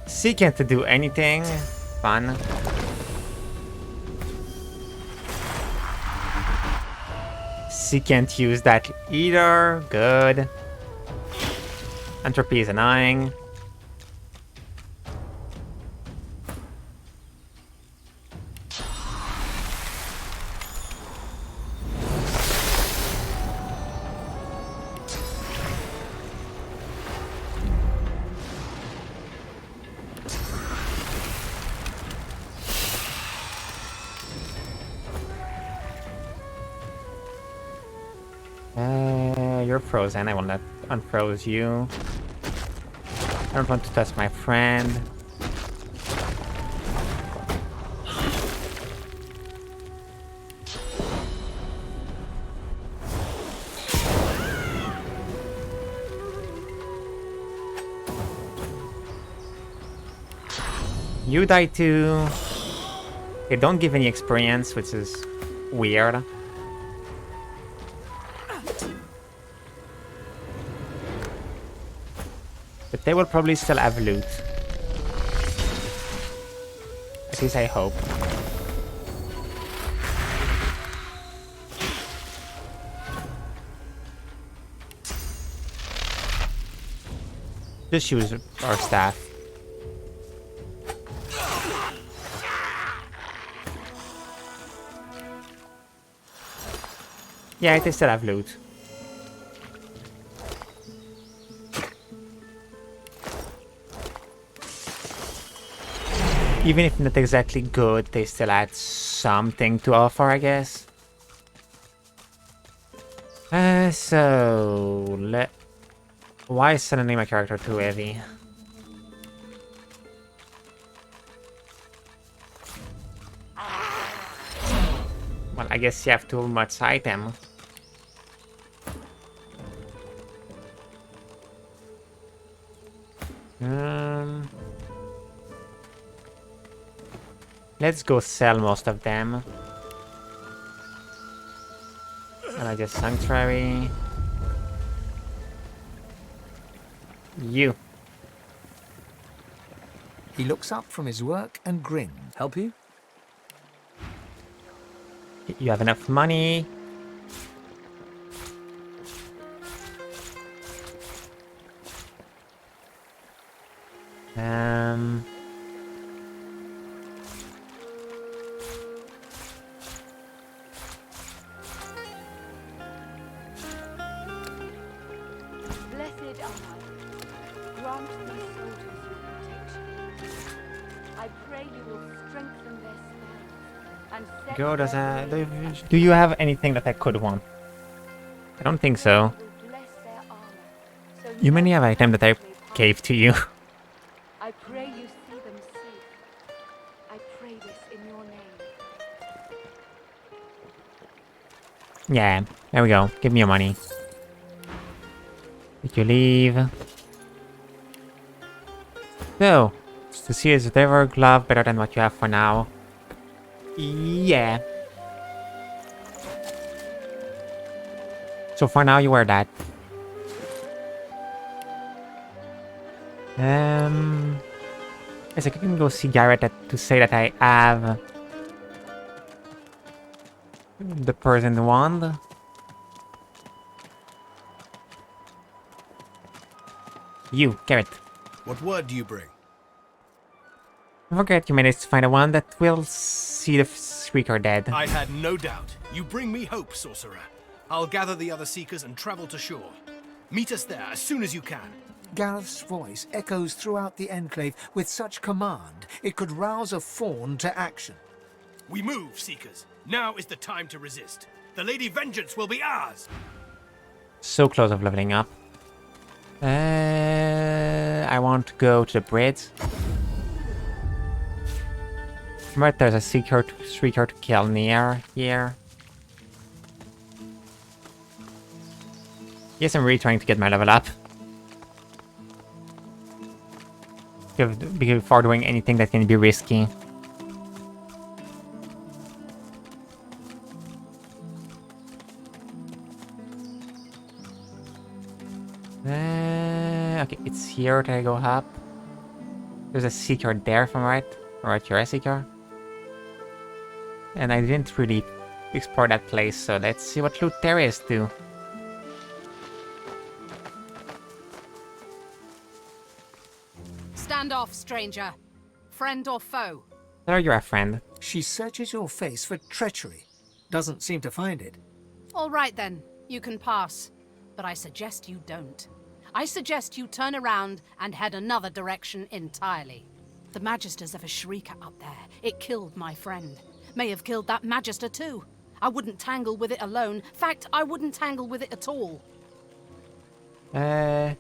She can't do anything. Fun. She can't use that either. Good. Entropy is annoying. You're frozen. I will not unfroze you. I don't want to touch my friend. You die too. They don't give any experience, which is weird. But they will probably still have loot. At least I hope. Just use our staff. Yeah, they still have loot. Even if not exactly good, they still had something to offer, I guess. Why is suddenly my character too heavy? Well, I guess you have too much item. Let's go sell most of them. And I just sanctuary. You. He looks up from his work and grins. Help you? You have enough money. Blessed am I. Grant these soldiers your protection. I pray you will strengthen their spells and set Go, does their do you have anything that I could want? I don't think so. You many have item that I gave to you. I pray you see them safe. I pray this in your name. Yeah, there we go. Give me your money. Did you leave? So, to see is whatever glove better than what you have for now. Yeah. So for now you wear that. Yes, I can go see Garrett to say that I have the present wand. You, Garrett. What word do you bring? Don't forget you managed to find a one that will see the Shrieker dead. I had no doubt. You bring me hope, sorcerer. I'll gather the other seekers and travel to shore. Meet us there as soon as you can. Gareth's voice echoes throughout the Enclave with such command, it could rouse a fawn to action. We move, seekers. Now is the time to resist. The Lady Vengeance will be ours! So close of leveling up. I want to go to the bridge. But there's a Shrieker to kill near here. Yes, I'm really trying to get my level up. Before doing anything that can be risky. Okay, it's here that I go up. There's a seeker there from right. Right, you're a seeker. And I didn't really explore that place, so let's see what loot there is too. Stand off, stranger. Friend or foe? There you're a friend. She searches your face for treachery. Doesn't seem to find it. All right then, you can pass. But I suggest you don't. I suggest you turn around and head another direction entirely. The Magisters have a shrieker up there. It killed my friend. May have killed that Magister too. I wouldn't tangle with it alone. Fact, I wouldn't tangle with it at all. There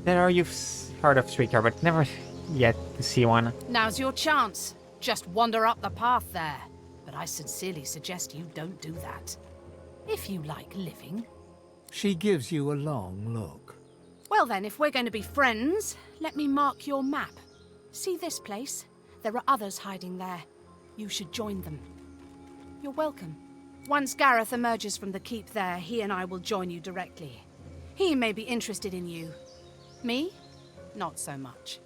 are you've heard of Shrieker, but never yet to see one. Now's your chance. Just wander up the path there. But I sincerely suggest you don't do that. If you like living. She gives you a long look. Well then, if we're going to be friends, let me mark your map. See this place? There are others hiding there. You should join them. You're welcome. Once Gareth emerges from the keep there, he and I will join you directly. He may be interested in you. Me? Not so much.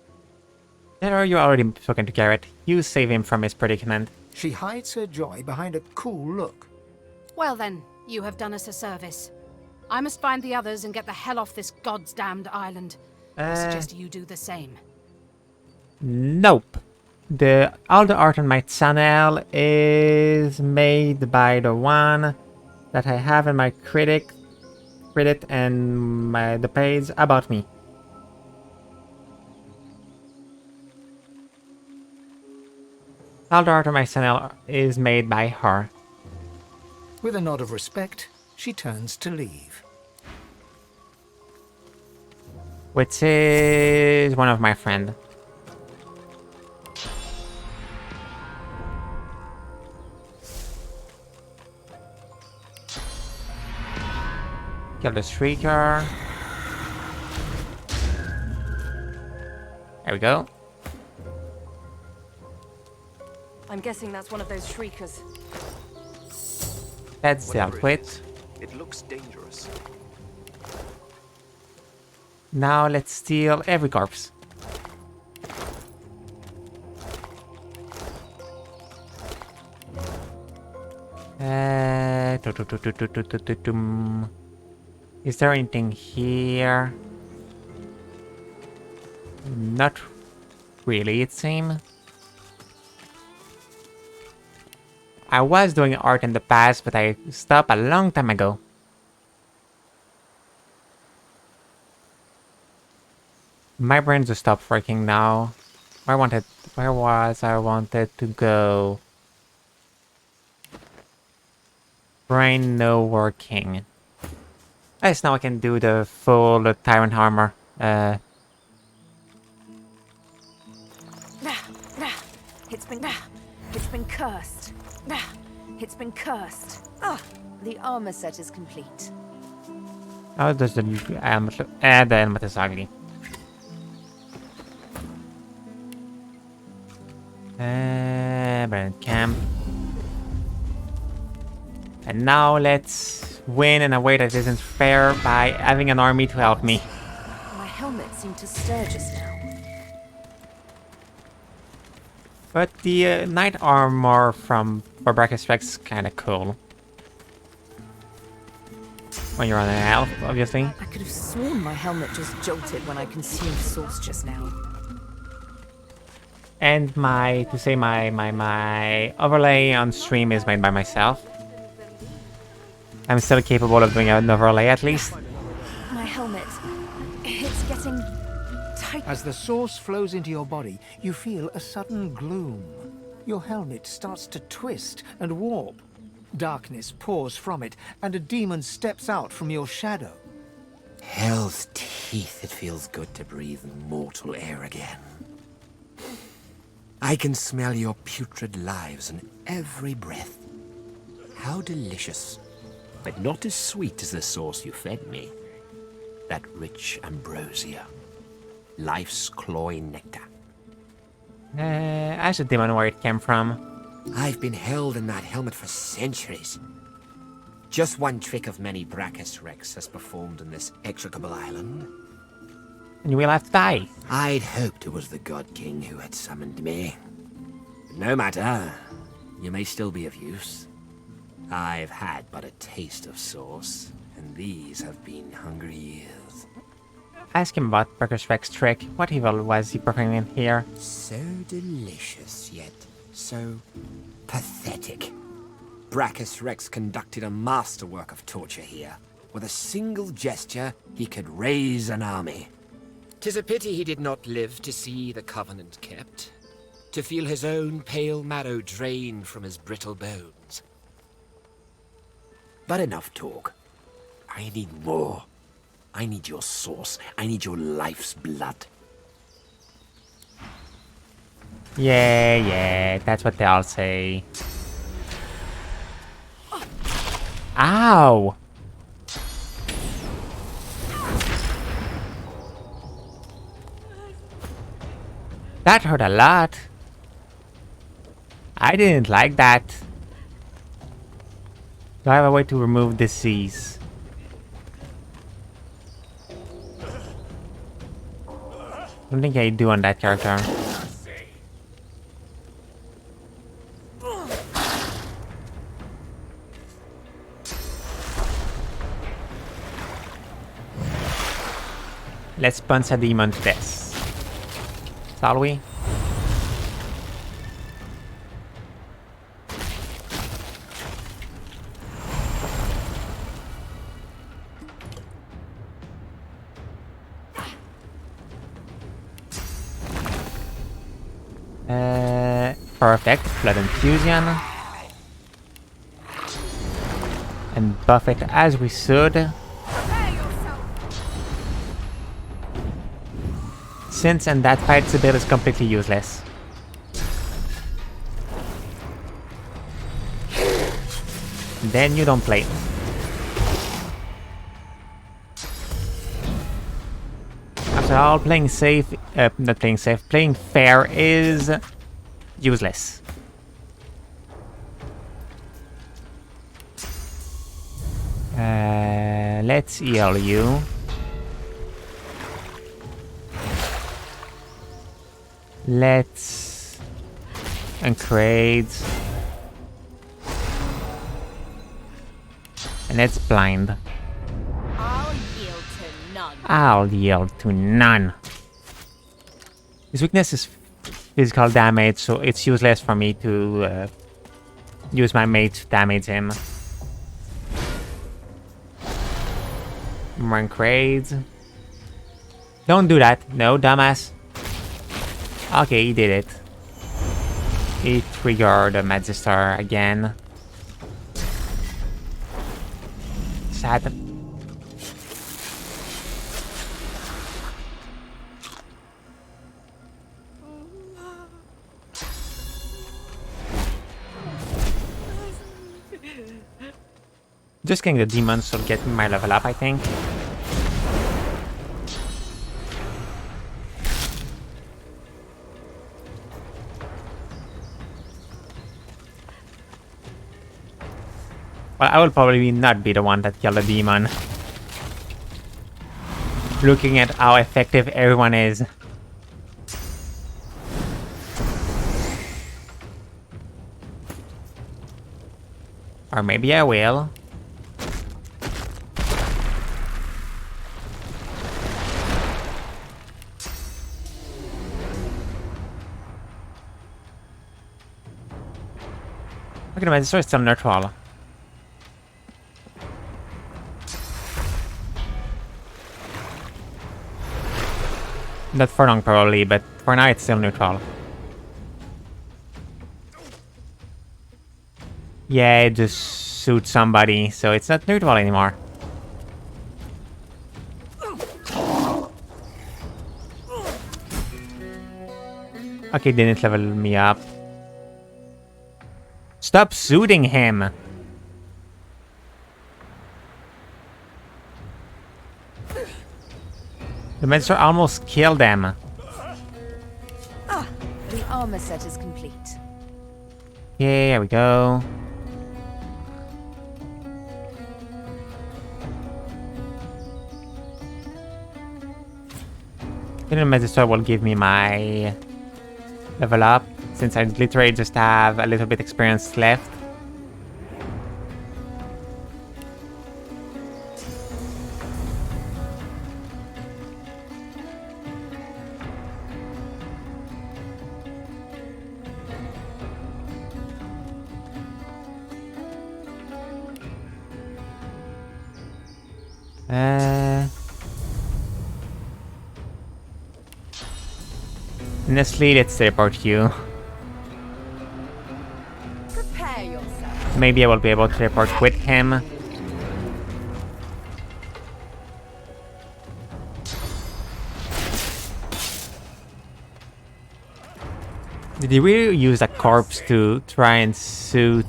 There are you already spoken to Garrett. You save him from his predicament. She hides her joy behind a cool look. Well then, you have done us a service. I must find the others and get the hell off this goddamned island. I suggest you do the same. Nope. all the art on my channel is made by the one that I have in my credit and the page about me. All the art on my channel is made by her. With a nod of respect, she turns to leave. Which is one of my friends. Kill the Shrieker. There we go. I'm guessing that's one of those shriekers. That's dealt with. It looks dangerous. Now let's steal every corpse. Is there anything here? Not really, it seems. I was doing art in the past, but I stopped a long time ago. My brain just stopped working now. Where was I wanted to go? Brain no working. Yes, now I can do the full Tyrant armor. It's been cursed. It's been cursed. Ah, the armor set is complete. Oh, there's the helmet is ugly. Brand camp. And now let's win in a way that isn't fair by having an army to help me. My helmet seemed to stir just now. But the knight armor from Brachus Rex is kind of cool. When you're on an elf, obviously. I could have sworn my helmet just jolted when I consumed sauce just now. And my overlay on stream is made by myself. I'm still capable of doing an overlay at least. My helmet, it's getting tight. As the source flows into your body, you feel a sudden gloom. Your helmet starts to twist and warp. Darkness pours from it, and a demon steps out from your shadow. Hell's teeth, it feels good to breathe mortal air again. I can smell your putrid lives in every breath. How delicious, but not as sweet as the sauce you fed me. That rich ambrosia. Life's cloying nectar. I should demon where it came from. I've been held in that helmet for centuries. Just one trick of many Brachus Rex has performed in this execrable island. And you will have to die. I'd hoped it was the God King who had summoned me. But no matter, you may still be of use. I've had but a taste of sauce, and these have been hungry years. Ask him about Brachus Rex trick. What evil was he performing here? So delicious, yet so pathetic. Brachus Rex conducted a masterwork of torture here. With a single gesture, he could raise an army. 'Tis a pity he did not live to see the covenant kept, to feel his own pale marrow drained from his brittle bones. But enough talk. I need more. I need your sauce. I need your life's blood. Yeah, that's what they all say. Ow! That hurt a lot. I didn't like that. Do I have a way to remove disease? I don't think I do on that character. Let's punch a demon to death. Shall we? Perfect. Blood infusion. And buff it as we should. Since in that fight the build is completely useless. Then you don't play. After all, playing safe, not playing safe, playing fair is useless. Let's heal you. Let's upgrade. And it's blind. I'll yield to none. I'll yield to none. His weakness is physical damage, so it's useless for me to use my mate to damage him. Rank raids. Don't do that. No, dumbass. Okay, he did it. He triggered the Magister again. Sad. Just getting the demons will get my level up, I think. Well, I will probably not be the one that killed the demon. Looking at how effective everyone is. Or maybe I will. Okay, my destroy is still neutral. Not for long probably, but for now it's still neutral. Yeah, it just suits somebody, so it's not neutral anymore. Okay, didn't level me up. Stop shooting him! The monster almost killed them. Ah, the armor set is complete. Yeah, there we go. Then the Magister will give me my level up, since I literally just have a little bit experience left. Honestly, let's teleport you. Prepare yourself. Maybe I will be able to teleport with him. Did he really use a corpse to try and soothe?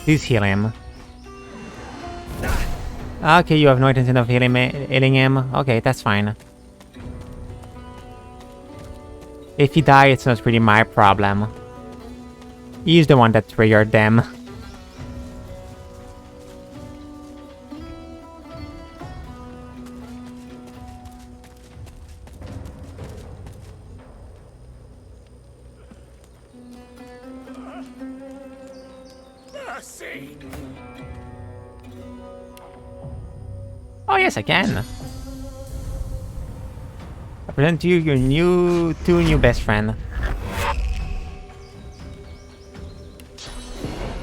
Please heal him. Okay, you have no intention of healing him. Okay, that's fine. If he dies, it's not really my problem. He's the one that triggered them. Oh yes, I can. I present to you your two new best friend.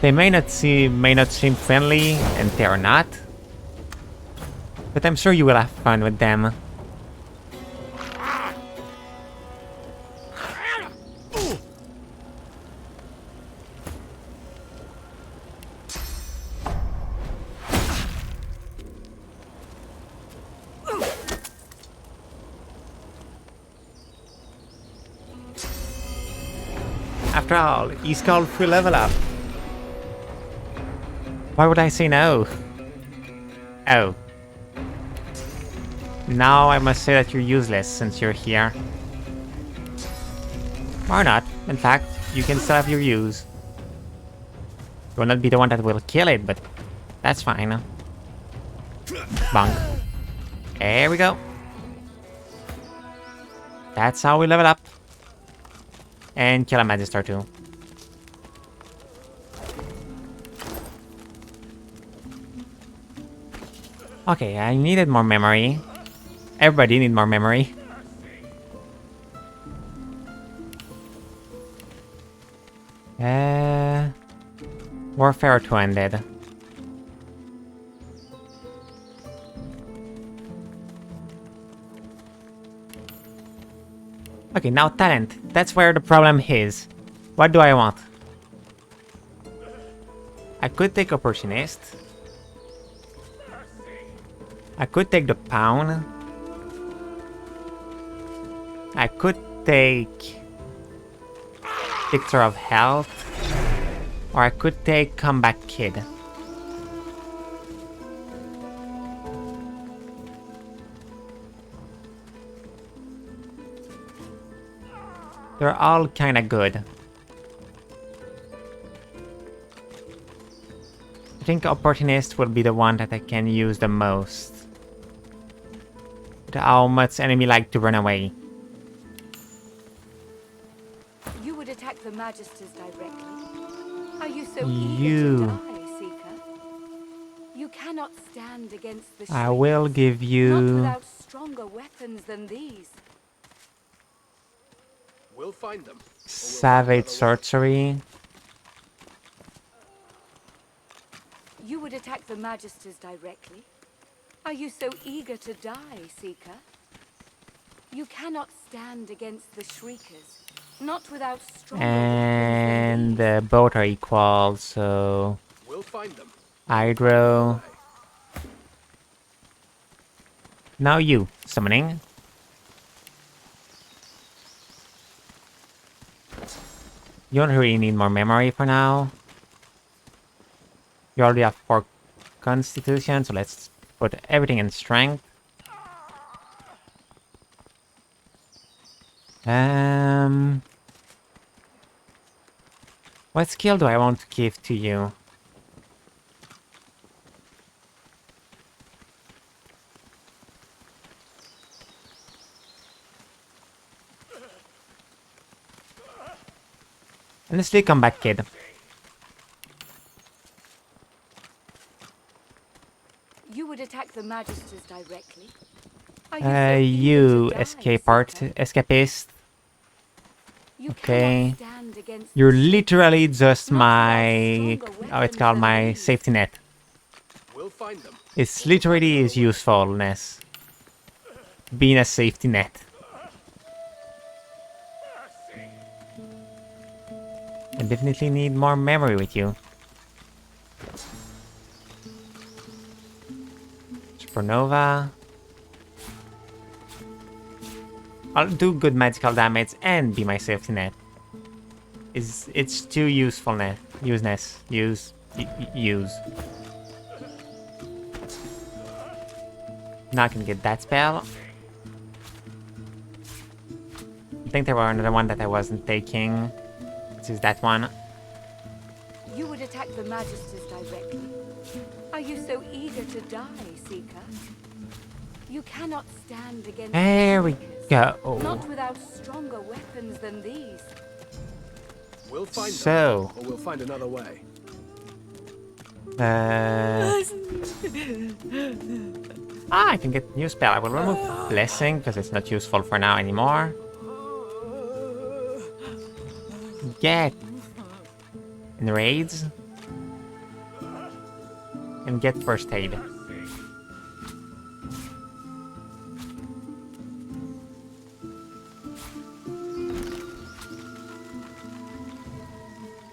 They may not seem friendly, and they are not. But I'm sure you will have fun with them. After all, he's called free level up. Why would I say no? Oh. Now I must say that you're useless since you're here. Or not. In fact, you can still have your use. You will not be the one that will kill it, but that's fine. Bonk. There we go. That's how we level up. And kill a Magister too. Okay, I needed more memory. Everybody need more memory. Warfare 2 ended. Okay, now talent. That's where the problem is. What do I want? I could take Opportunist. I could take the Pound. I could take Picture of Health. Or I could take Comeback Kid. They're all kinda good. I think Opportunist will be the one that I can use the most. But how much enemy like to run away? You would attack the Magisters directly. Are you so eager to die, Seeker? You cannot stand against the I will give you not without stronger weapons than these. We'll find them. Savage Sorcery. You would attack the Magisters directly. Are you so eager to die, Seeker? You cannot stand against the Shriekers, not without stronger And both are equal, so we'll find them. Hydro. Now you, summoning. You don't really need more memory for now. You already have 4 constitution, so let's put everything in strength. What skill do I want to give to you? Honestly, Comeback Kid. You would attack the Magisters directly. You escapist. Okay. You're literally just my, how it's called, my safety net. It's literally his usefulness. Being a safety net. I definitely need more memory with you. Supernova. I'll do good magical damage and be my safety net. It's too usefulness. Use. Now I can get that spell. I think there were another one that I wasn't taking. Which is that one. You would attack the Magisters directly. Are you so eager to die, Seeker? You cannot stand against There we go. not without stronger weapons than these. We'll find them, or we'll find another way. I can get new spell. I will remove Blessing because it's not useful for now anymore. Get in raids. and get first aid.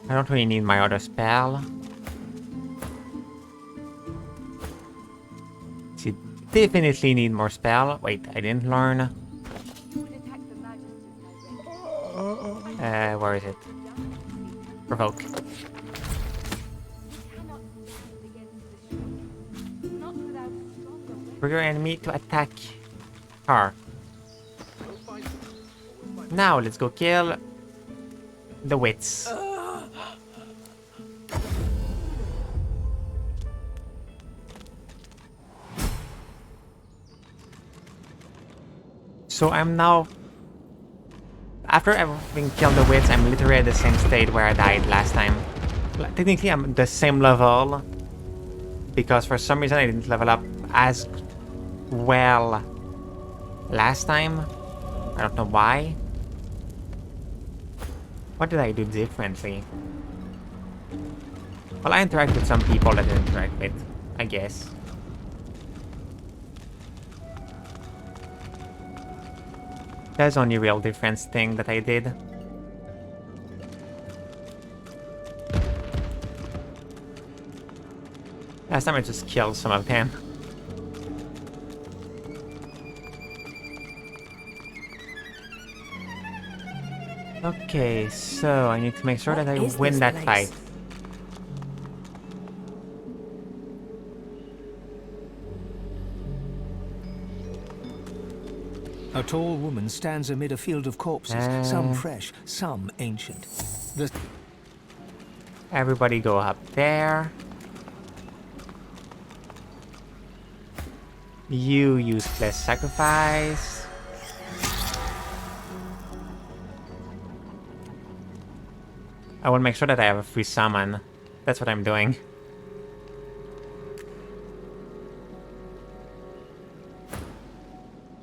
I don't really need my other spell. See, definitely need more spell. Wait, I didn't learn. Where is it? Provoke. Trigger enemy to attack her. Now let's go kill the wits. So I'm now, after having killed the wits, I'm literally at the same state where I died last time. Technically I'm the same level, because for some reason I didn't level up as well last time. I don't know why. What did I do differently? Well, I interact with some people that I didn't interact with, I guess. That's the only real difference thing that I did. Last time I just killed some of them. Okay, so I need to make sure that I win that fight. A tall woman stands amid a field of corpses, some fresh, some ancient. Everybody go up there. You use less sacrifice. I will make sure that I have a free summon. That's what I'm doing.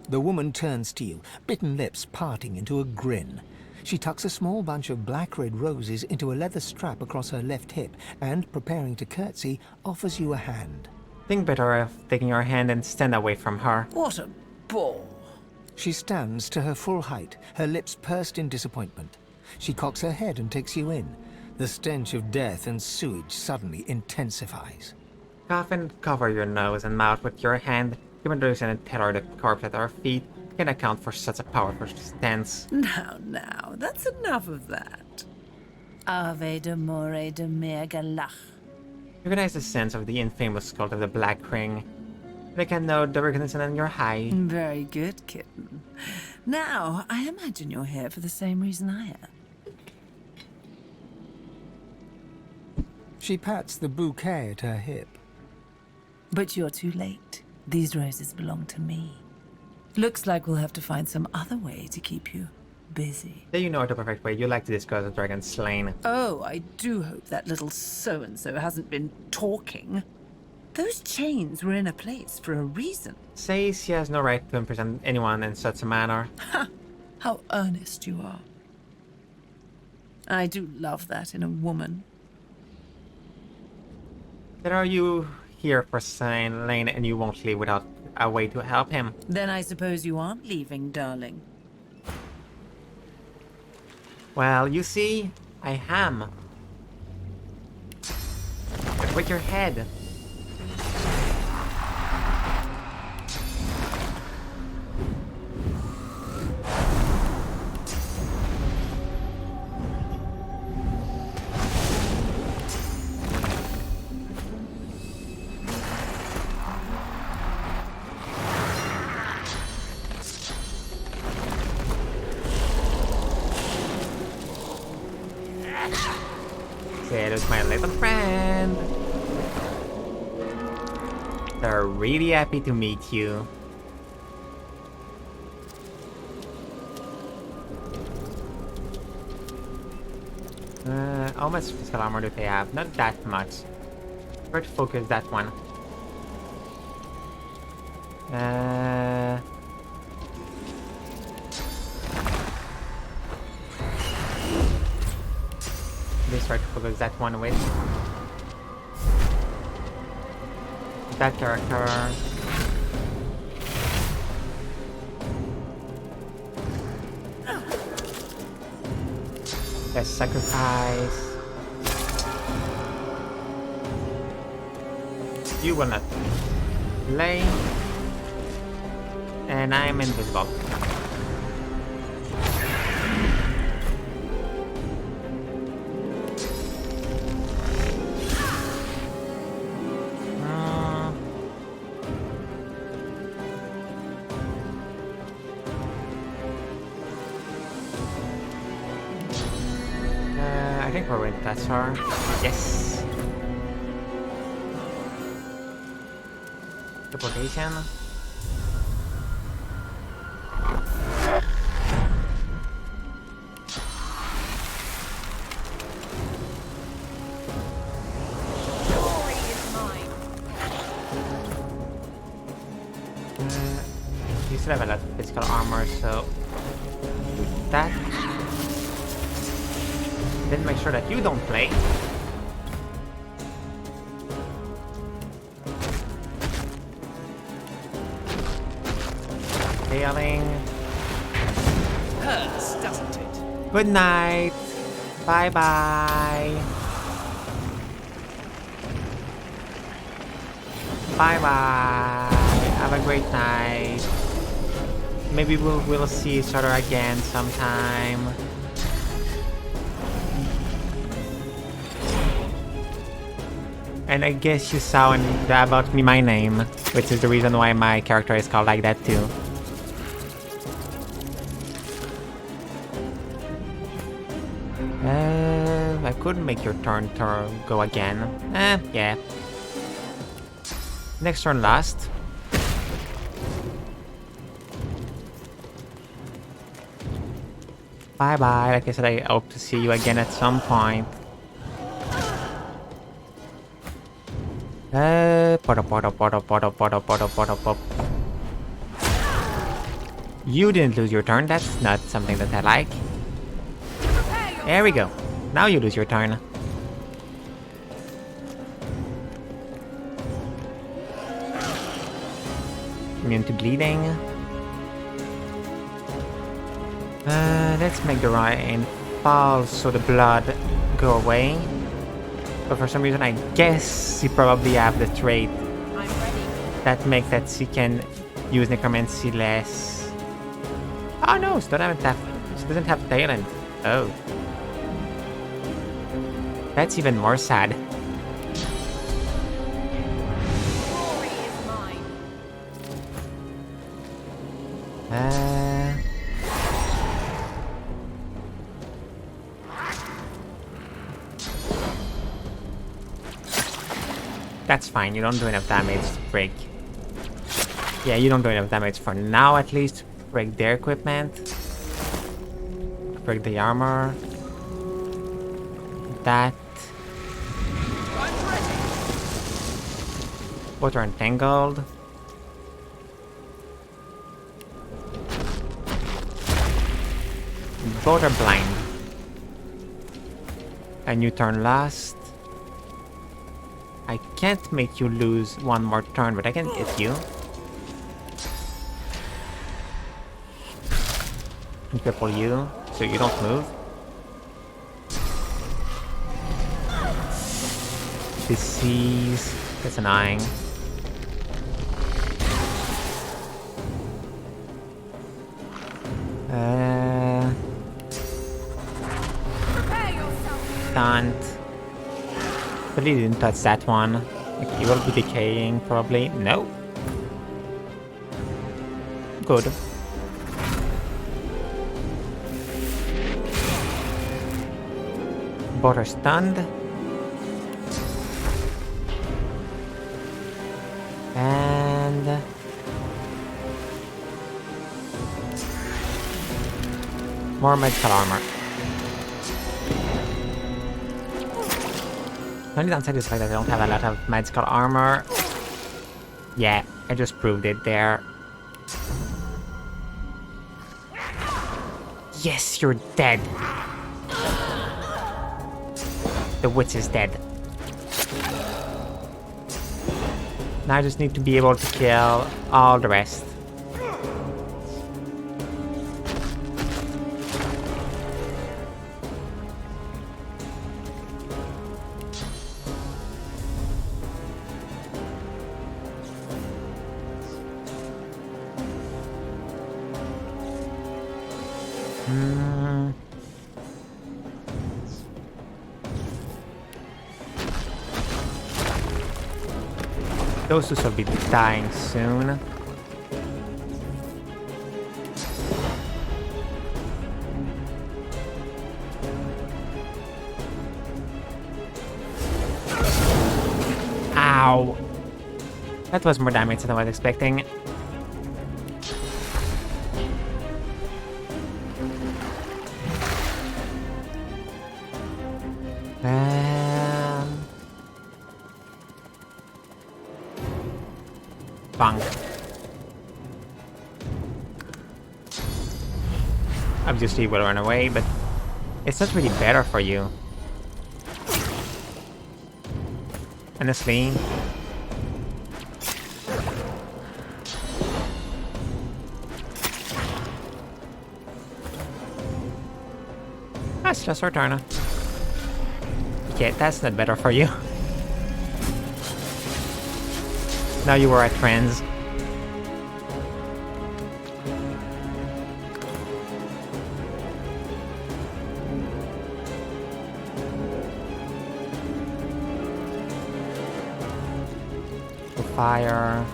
The woman turns to you, bitten lips parting into a grin. She tucks a small bunch of black-red roses into a leather strap across her left hip and, preparing to curtsy, offers you a hand. Think better of taking your hand and stand away from her. What a bore! She stands to her full height, her lips pursed in disappointment. She cocks her head and takes you in. The stench of death and sewage suddenly intensifies. Cough and cover your nose and mouth with your hand. Given there isn't terror the corpse at our feet, can account for such a powerful stance. Now, that's enough of that. Ave de more de mer galach. Recognize the sense of the infamous cult of the Black Ring. They can know the recognition in your high. Very good, kitten. Now, I imagine you're here for the same reason I am. She pats the bouquet at her hip. But you're too late. These roses belong to me. Looks like we'll have to find some other way to keep you busy. Do you know the perfect way you like to discuss a dragon slain? Oh, I do hope that little so-and-so hasn't been talking. Those chains were in a place for a reason. Says she has no right to imprison anyone in such a manner. Ha! How earnest you are. I do love that in a woman. Then are you here for Saint Lane and you won't leave without a way to help him? Then I suppose you aren't leaving, darling. Well, you see, I am. But with your head. There's my little friend. They're really happy to meet you. How much physical armor do they have? Not that much. Try to focus that one. Let's try to focus that one with. that character. Let's sacrifice. You will not play. And I'm invisible. I think we're with Tessar. Yes. Teleportation. You still have a lot of physical armor, so with that. Then make sure that you don't play. Failing. Hurts, doesn't it? Good night. Bye bye. Bye bye. Have a great night. Maybe we'll see each other again sometime. And I guess you saw about me my name, which is the reason why my character is called like that too. I could make your turn to go again. Yeah. Next turn last. Bye bye. Like I said, I hope to see you again at some point. You didn't lose your turn. That's not something that I like. There we go. Now you lose your turn. Immune to bleeding. Let's make the rain fall so the blood go away. But for some reason, I guess you probably have the trait that makes that she can use necromancy less. Oh no, she doesn't have talent. Oh. That's even more sad. That's fine, you don't do enough damage to break. Yeah, you don't do enough damage for now at least. Break their equipment. Break the armor. That. Both are entangled. Both are blind. And you turn last. I can't make you lose one more turn, but I can hit you. And cripple you, so you don't move. Disease. That's annoying. Stunt. But he didn't touch that one. Okay, he will be decaying, probably. No. Good. Both are stunned. And... more medical armor. The only downside is the fact that I don't have a lot of magical armor. Yeah, I just proved it there. Yes, you're dead. The witch is dead. Now I just need to be able to kill all the rest. Those two will be dying soon. Ow! That was more damage than I was expecting. Bonk. Obviously, you will run away, but it's not really better for you. Honestly. That's just Returner. Okay, that's not better for you. Now you are at trends. Fire.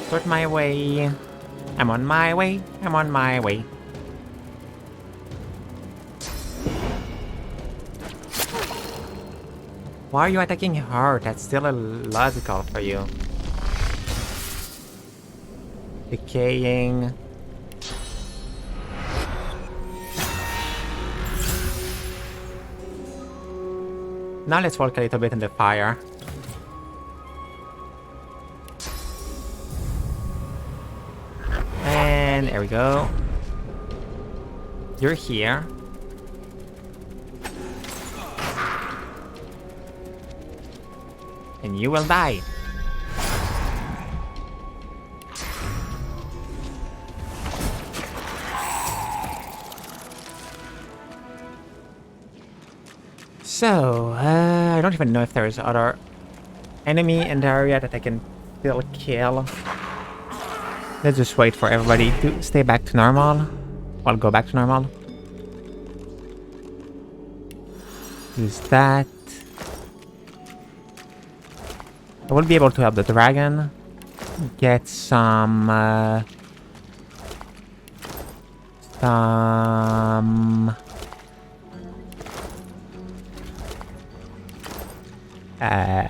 Start my way. I'm on my way. I'm on my way. Why are you attacking her? That's still illogical for you. Decaying. Now let's walk a little bit in the fire. And there we go. You're here. And you will die. So, I don't even know if there's other enemy in the area that I can still kill. Let's just wait for everybody to stay back to normal. I'll go back to normal. Use that. I will be able to help the dragon. Get some...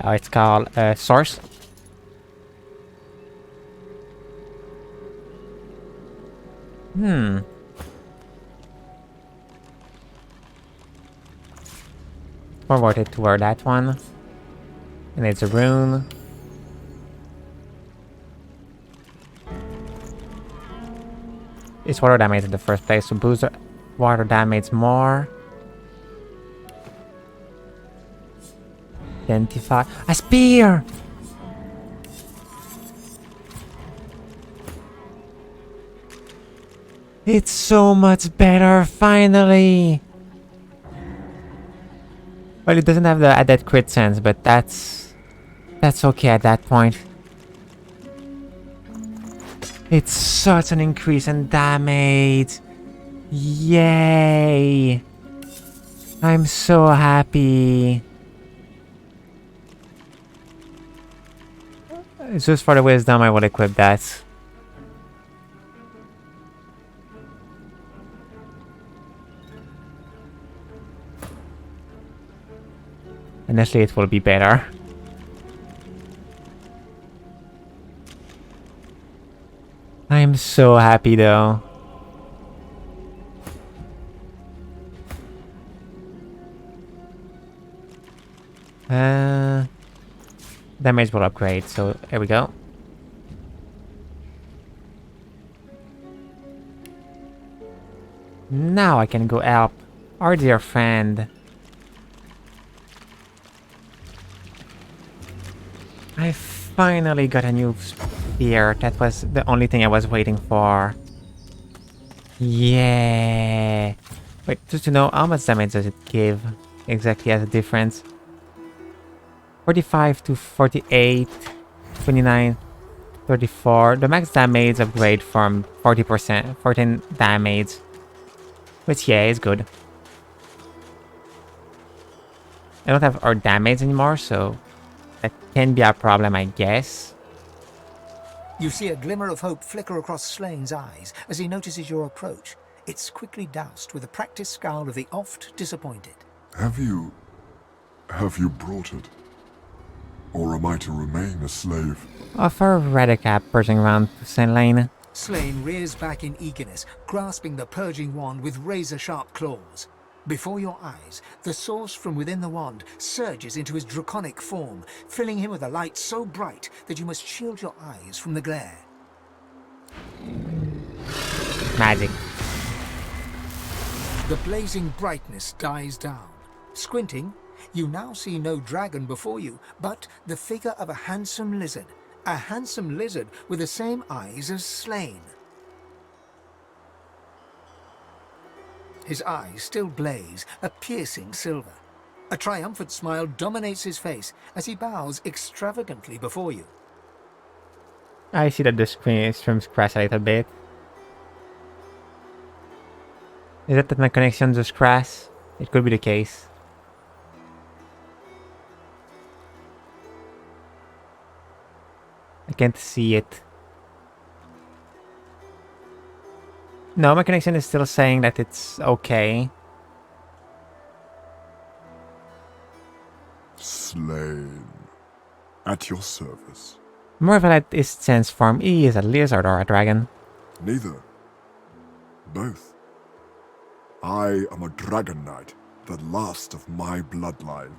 it's called source. More worth it to wear that one. And it's a rune. It's water damage in the first place, so boost water damage more. Identify a spear! It's so much better, finally! Well, it doesn't have the added crit sense, but that's okay at that point. It's such an increase in damage. Yay! I'm so happy. It's just for the wisdom, I will equip that. Honestly, it will be better. I'm so happy though. Damage will upgrade, so here we go. Now I can go help our dear friend. I finally got a new spear. That was the only thing I was waiting for. Yeah. Wait, just to know how much damage does it give exactly as a difference? 45 to 48, 29, 34. The max damage upgrade from 40%, 14 damage. Which, yeah, is good. I don't have our damage anymore, so that can be a problem, I guess. You see a glimmer of hope flicker across Slane's eyes as he notices your approach. It's quickly doused with a practiced scowl of the oft disappointed. Have you brought it? Or am I to remain a slave? Offer Radicap pushing around to St. Lane. Slane rears back in eagerness, grasping the purging wand with razor-sharp claws. Before your eyes, the source from within the wand surges into his draconic form, filling him with a light so bright that you must shield your eyes from the glare. Magic. The blazing brightness dies down. Squinting, you now see no dragon before you, but the figure of a handsome lizard. A handsome lizard with the same eyes as Slane. His eyes still blaze, a piercing silver. A triumphant smile dominates his face as he bows extravagantly before you. I see that the streams crash a little bit. Is it that my connection just crashed? It could be the case. I can't see it. No, my connection is still saying that it's okay. Slane. At your service. Morvalet is transformed. He is a lizard or a dragon. Neither. Both. I am a dragon knight, the last of my bloodline.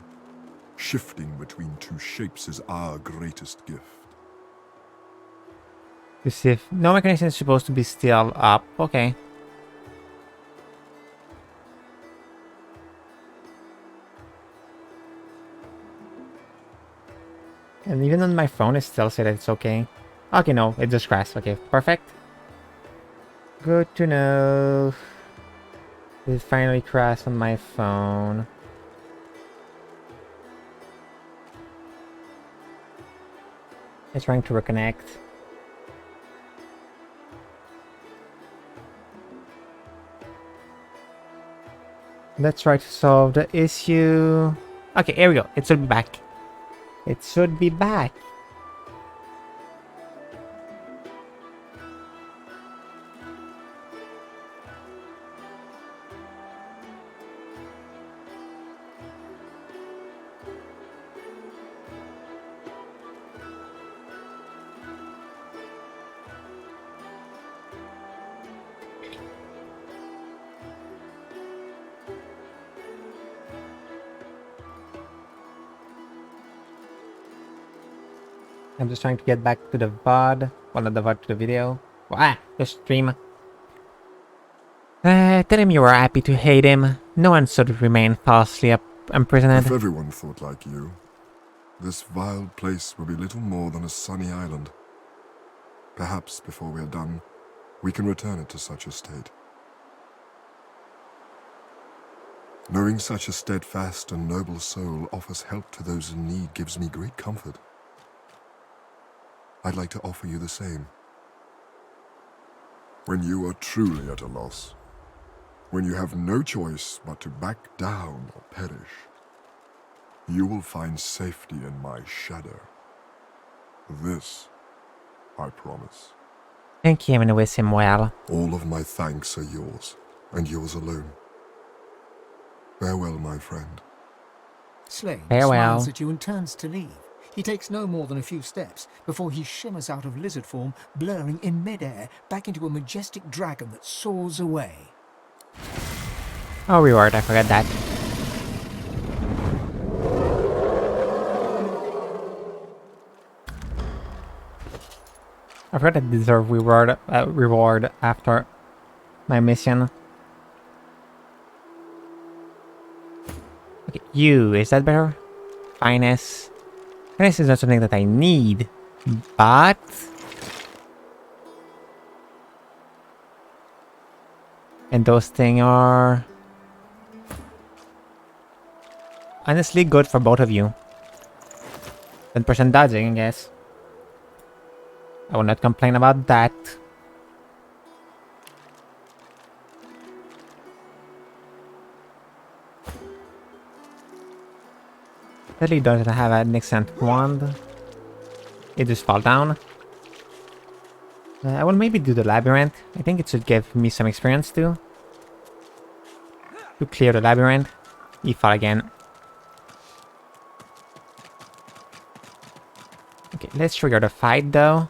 Shifting between two shapes is our greatest gift. To see if... No, my connection is supposed to be still up. Okay. And even on my phone, it still said that it's okay. Okay, no, it just crashed. Okay, perfect. Good to know. It finally crashed on my phone. It's trying to reconnect. Let's try to solve the issue. Okay, here we go. It should be back. It should be back. I'm just trying to get back to the VOD. Well, not the VOD, to the video. The stream. Tell him you were happy to hate him. No one should remain falsely imprisoned. If everyone thought like you, this vile place will be little more than a sunny island. Perhaps before we are done, we can return it to such a state. Knowing such a steadfast and noble soul offers help to those in need gives me great comfort. I'd like to offer you the same. When you are truly at a loss, when you have no choice but to back down or perish, you will find safety in my shadow. This, I promise. Thank you, and wish him well. All of my thanks are yours, and yours alone. Farewell, my friend. Slane Farewell. smiles at you and turns to leave. He takes no more than a few steps before he shimmers out of lizard form, blurring in midair back into a majestic dragon that soars away. Oh, reward, I forgot that. I forgot I deserve reward after my mission. You, is that better? Finest. Finest is not something that I need, but... And those things are... honestly good for both of you. 10% dodging, I guess. I will not complain about that. Sadly doesn't have an excellent wand. It just fall down. I will maybe do the labyrinth. I think it should give me some experience too. To clear the labyrinth. He fall again. Okay, let's trigger the fight though.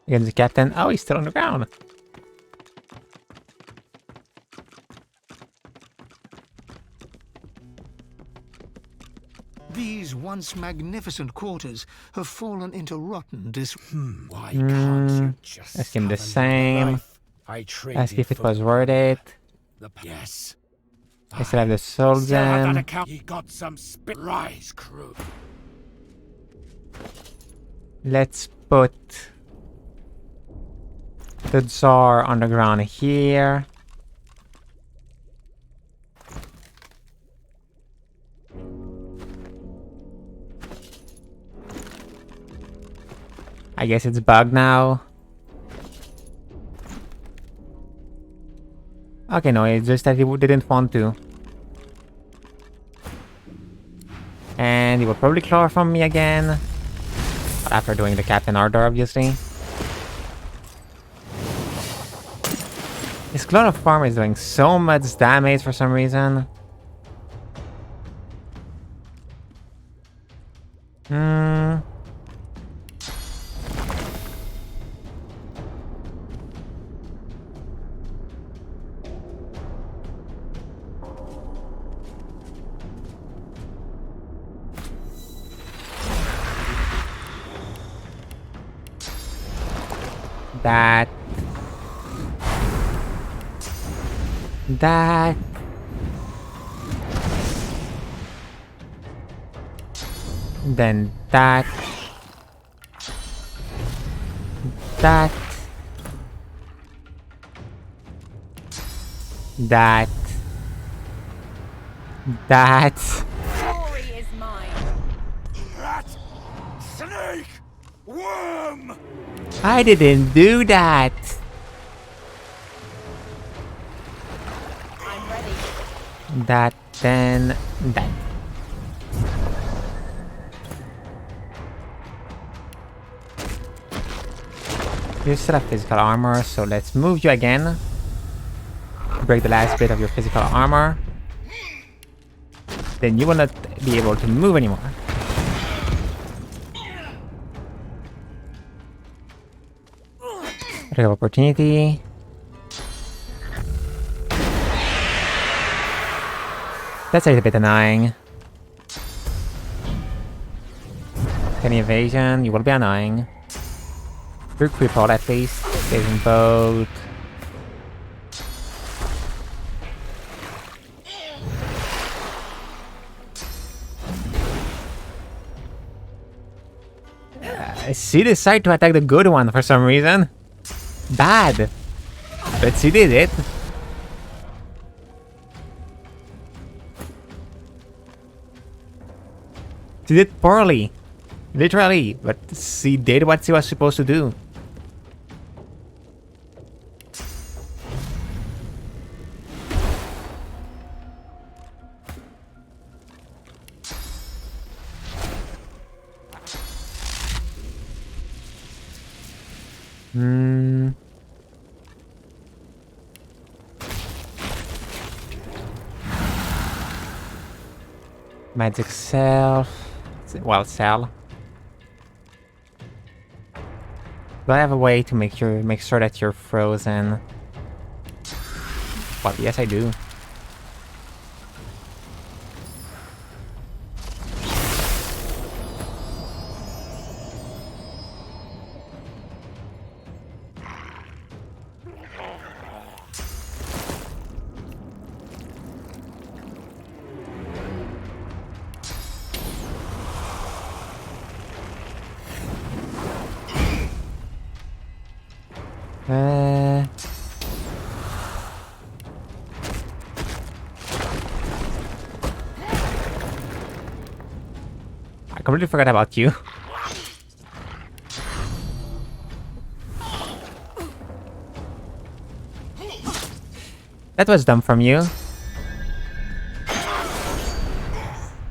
Against the captain. Oh, he's still on the ground. These once magnificent quarters have fallen into rotten Why can't you just Ask him the have another same. life? I traded Ask if it for was worth it. Yes. I still have the soul Still have that gem. account. He got some spit. Rise, crew. Let's put the jar on the ground here. I guess it's bugged now. Okay, no, it's just that he didn't want to. And he will probably claw from me again. But after doing the Captain Ardor, obviously. His chloroform is doing so much damage for some reason. That. Then that. That. Glory is mine. Rat! Snake! Worm! I didn't do that. I'm ready. That, then that. You still have physical armor, so let's move you again. Break the last bit of your physical armor. Then you will not be able to move anymore. Attack of opportunity. That's a little bit annoying. Any evasion, you will be annoying. You're crippled at least. Saving boat. She decided to attack the good one for some reason. Bad. But she did it. She did poorly. Literally. But she did what she was supposed to do. Magic cell. Well, cell. Do I have a way to make sure that you're frozen? Well, yes, I do. completely forgot about you. That was dumb from you.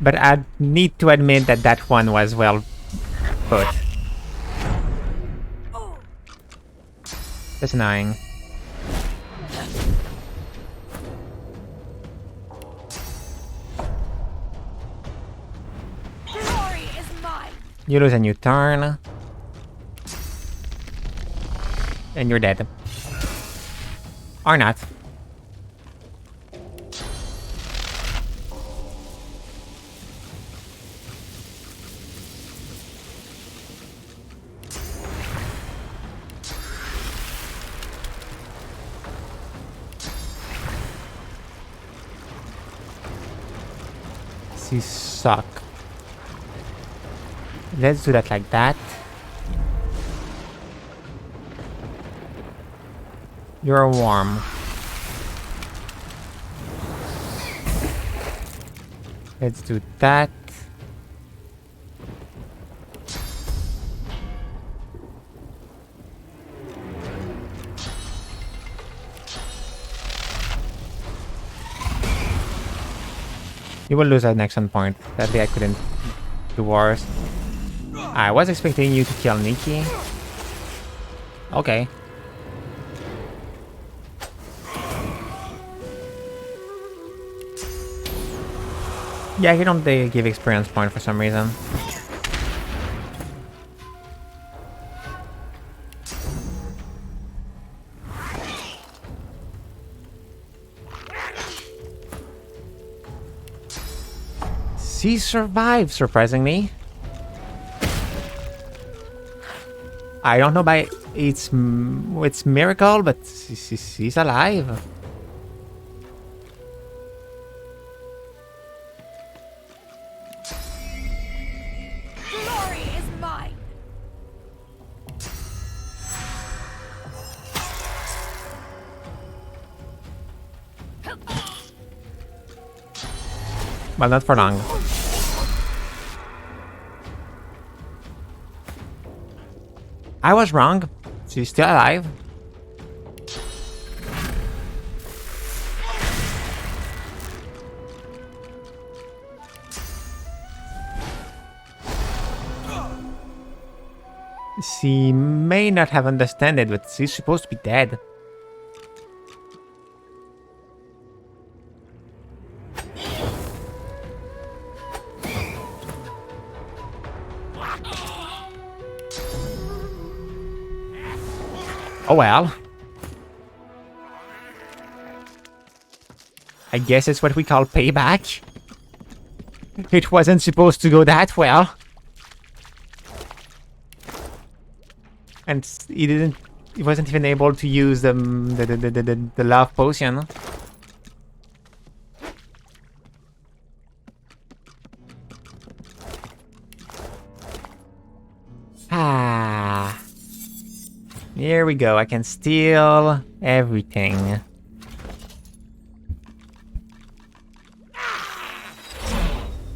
But I need to admit that that one was well put. That's annoying. Glory is mine. You lose a new turn. And you're dead. Or not. These suck. Let's do that like that. You're warm. Let's do that. You will lose an action point. Sadly, I couldn't do worse. I was expecting you to kill Nikki. Okay. Yeah, he don't give experience point for some reason. She survived, surprisingly. I don't know by its miracle, but she's alive. Glory is mine. Well, not for long. I was wrong. She's still alive. She may not have understood it, but she's supposed to be dead. Oh well. I guess it's what we call payback. It wasn't supposed to go that well. And he wasn't even able to use the love potion. Ah. Here we go. I can steal everything.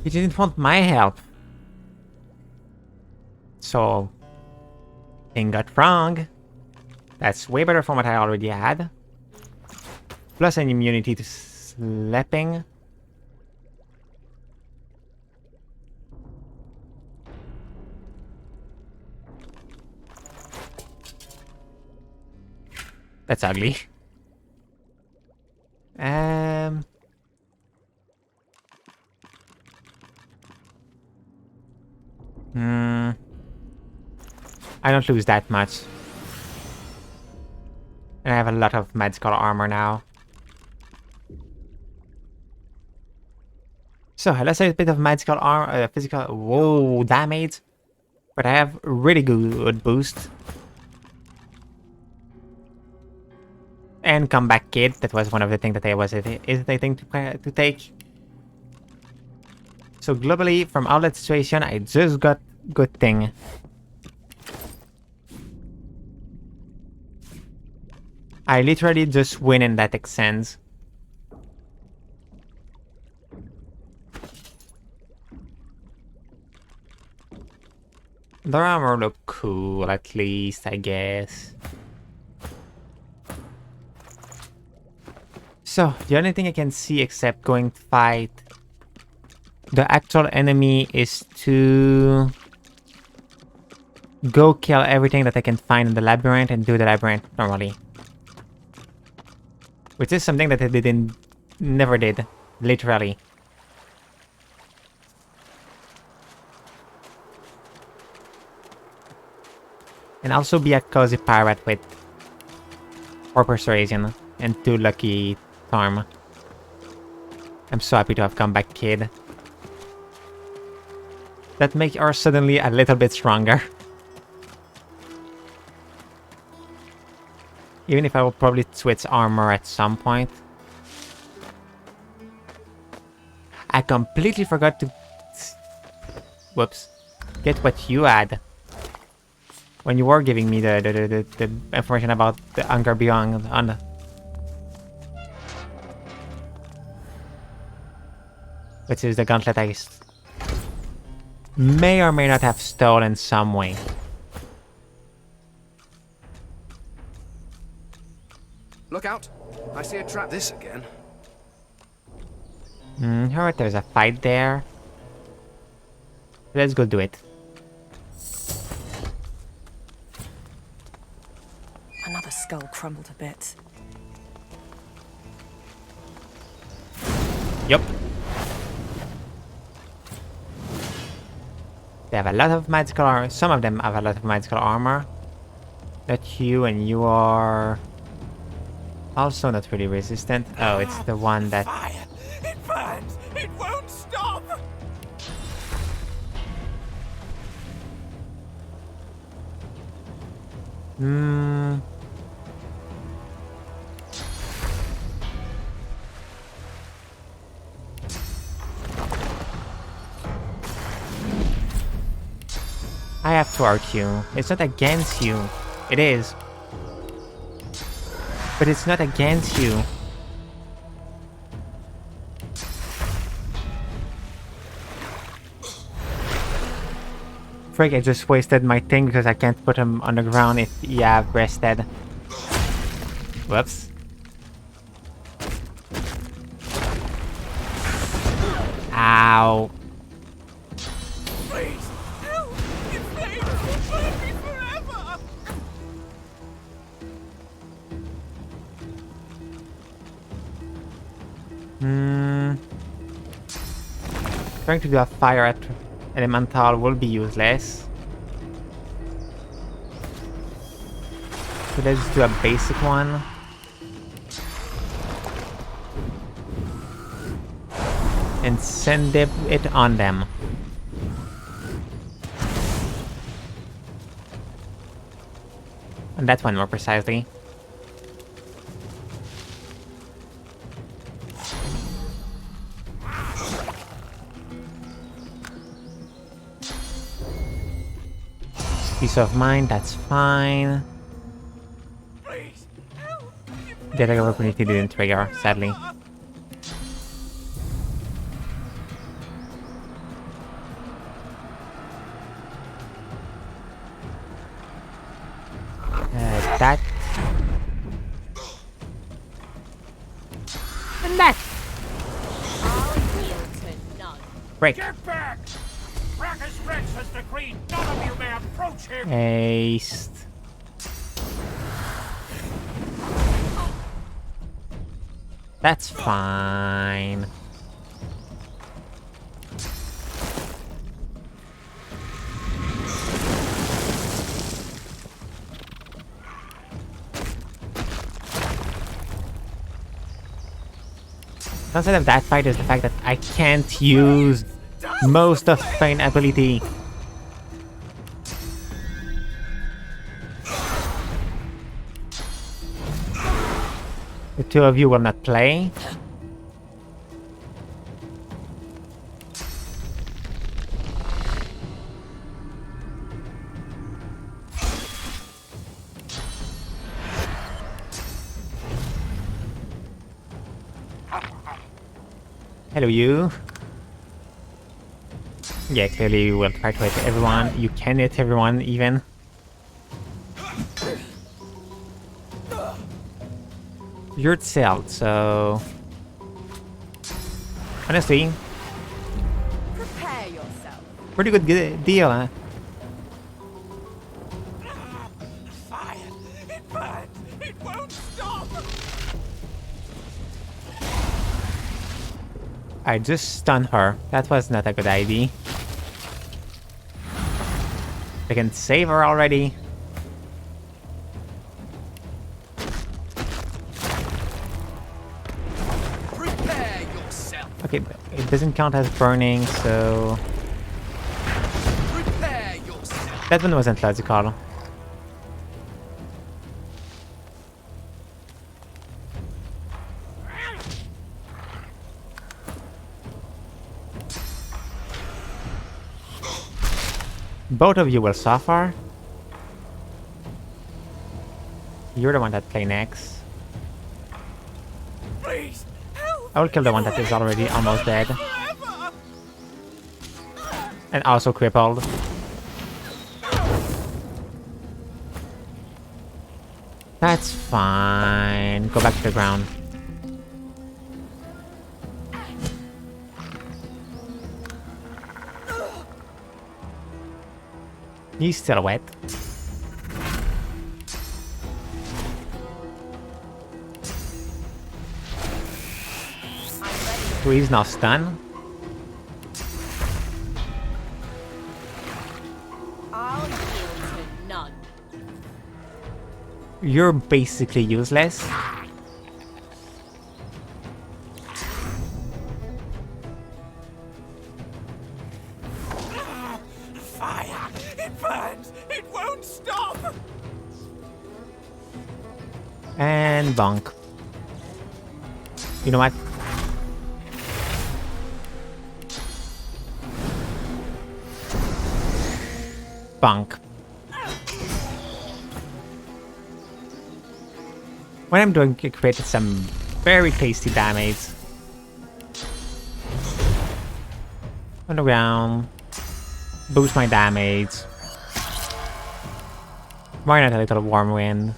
He didn't want my help. So, thing got wrong. That's way better from what I already had. Plus an immunity to slapping. That's ugly. I don't lose that much. And I have a lot of magical armor now. So let's say a bit of magical armor, physical, damage. But I have really good boost. And comeback kit, that was one of the things that I was hesitating to take. So globally, from all that situation, I just got good thing. I literally just win in that sense. Their armor look cool, at least, I guess. So, the only thing I can see except going to fight the actual enemy is to go kill everything that I can find in the labyrinth and do the labyrinth normally. Which is something that I never did, literally. And also be a cozy pirate with 4 persuasion and 2 lucky charm. I'm so happy to have come back, kid. That makes her suddenly a little bit stronger. Even if I will probably switch armor at some point. I completely forgot to... Whoops. Get what you had. When you were giving me the information about the Hunger Beyond on the... Which is the gauntlet I may or may not have stolen some way. Look out! I see a trap. This again. Alright, there's a fight there. Let's go do it. Another skull crumbled to bits. Yup. They have a lot of magical armor. Some of them have a lot of magical armor. Not you, and you are also not really resistant. Oh, it's the one that... Fire! It burns! It won't stop! I have to hurt you. It's not against you. It is. But it's not against you. Frick, I just wasted my thing because I can't put him on the ground if you have rested. Whoops. Ow. Please, help! Your flames will burn me forever! Trying to do a fire at elemental will be useless. So let's do a basic one. And send it on them. And that one more precisely. Peace of mind, that's fine. The attack of opportunity didn't trigger, sadly. That. And that! Break. Get back! Brackus Rex has decreed none of you may approach him! Haste. That's fine. Downside of that fight is the fact that I can't use most of Feign ability. The two of you will not play. Hello, you. Yeah, clearly you will try to hit everyone. You can hit everyone, even. You're sealed, so... Honestly, Prepare yourself. pretty good deal, huh? Fire! It burns! It won't stop! I just stunned her. That was not a good idea. I can save her already. Prepare yourself. Okay, it doesn't count as burning, so... Prepare yourself. That one wasn't logical. Both of you will suffer. You're the one that play next. Please, help! I will kill the one that is already almost dead. And also crippled. That's fine. Go back to the ground. He's still wet. So he's now stunned. I'll yield to none. You're basically useless. Fire! It burns! It won't stop! And bonk. You know what? Bonk. What I'm doing created some very tasty damage. On the ground. Boost my damage. Why not a little warm wind?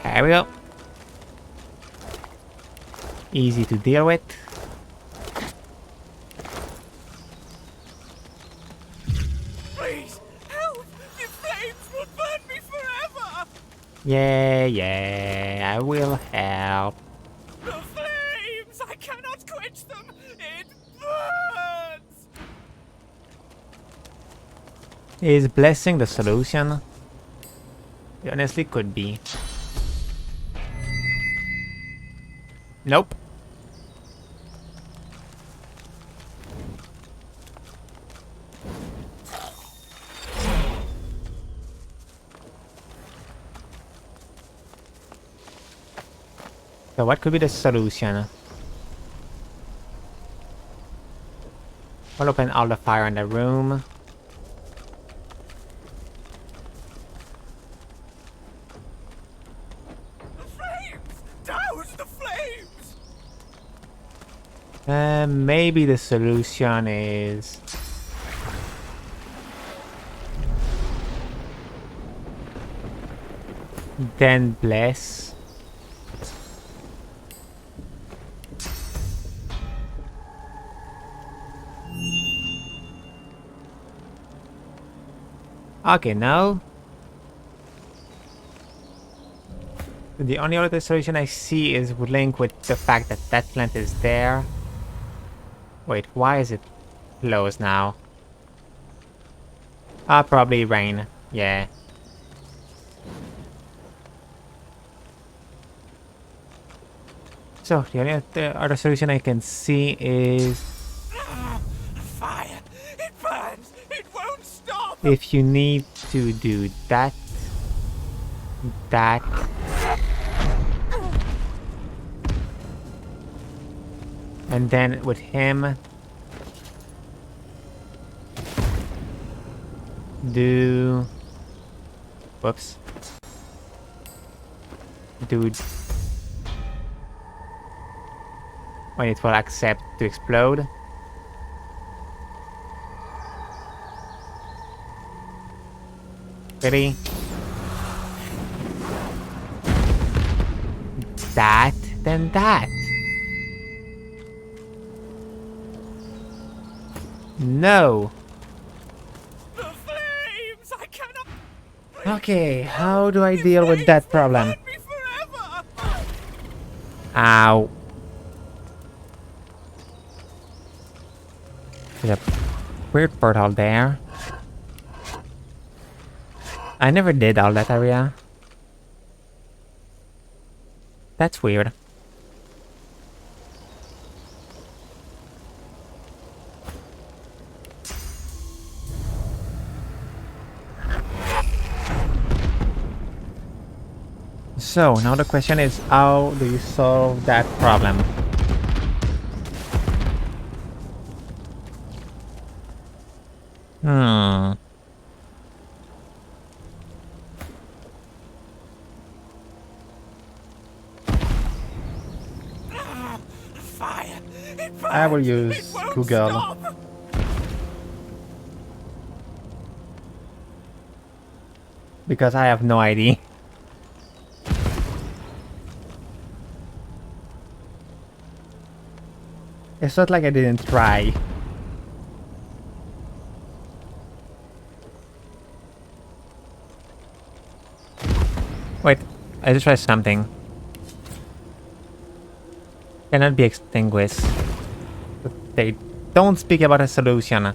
There we go. Easy to deal with. Please, help! The flames will burn me forever! Yeah, I will help. The flames! I cannot quench them! It burns! Is blessing the solution? It honestly could be. Nope. So what could be the solution? We'll open all the fire in the room. Douse the flames! Maybe the solution is... then bless. Okay, now the only other solution I see is would link with the fact that that plant is there. Wait, why is it closed now? Probably rain. Yeah. So the only other solution I can see is Fire! It burns! It won't stop! if you need to do that, and then with him do whoops do when it will accept to explode. Really? That, then that. No. The flames! I cannot. Okay, how do I deal with that problem? Ow. There's a weird portal there. I never did all that area. That's weird. So, now the question is, how do you solve that problem? Fire! It burns. I will use Google. Stop. Because I have no idea. It's not like I didn't try. Wait, I just tried something. Cannot be extinguished. But they don't speak about a solution.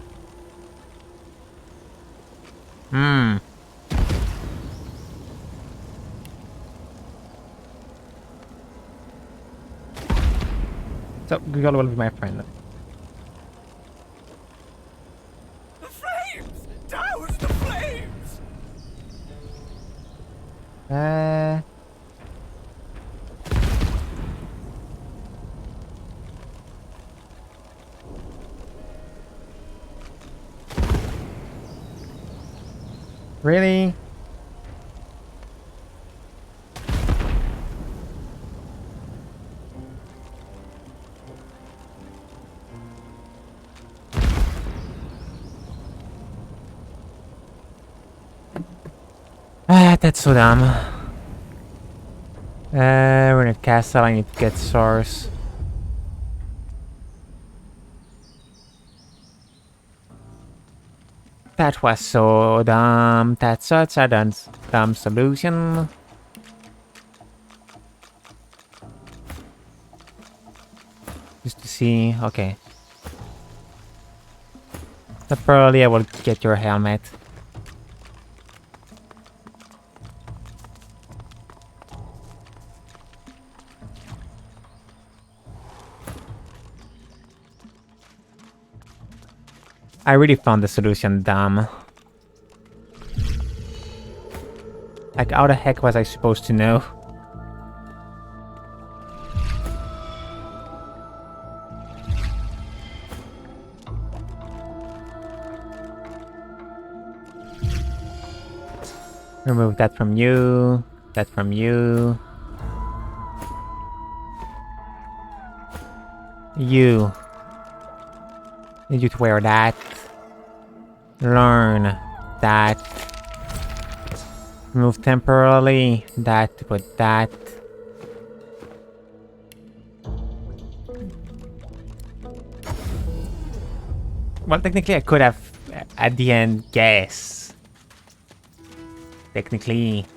So Google will be my friend. The flames! Douse the flames! Really? That's so dumb. We're in a castle, I need to get source. That was so dumb. That's such a dumb solution. Just to see, okay. So probably I will get your helmet. I really found the solution dumb. Like, how the heck was I supposed to know? Remove that from you. That from you. You. Need you to wear that. Learn that. Remove temporarily. That to put that. Well, technically I could have at the end guessed. Technically.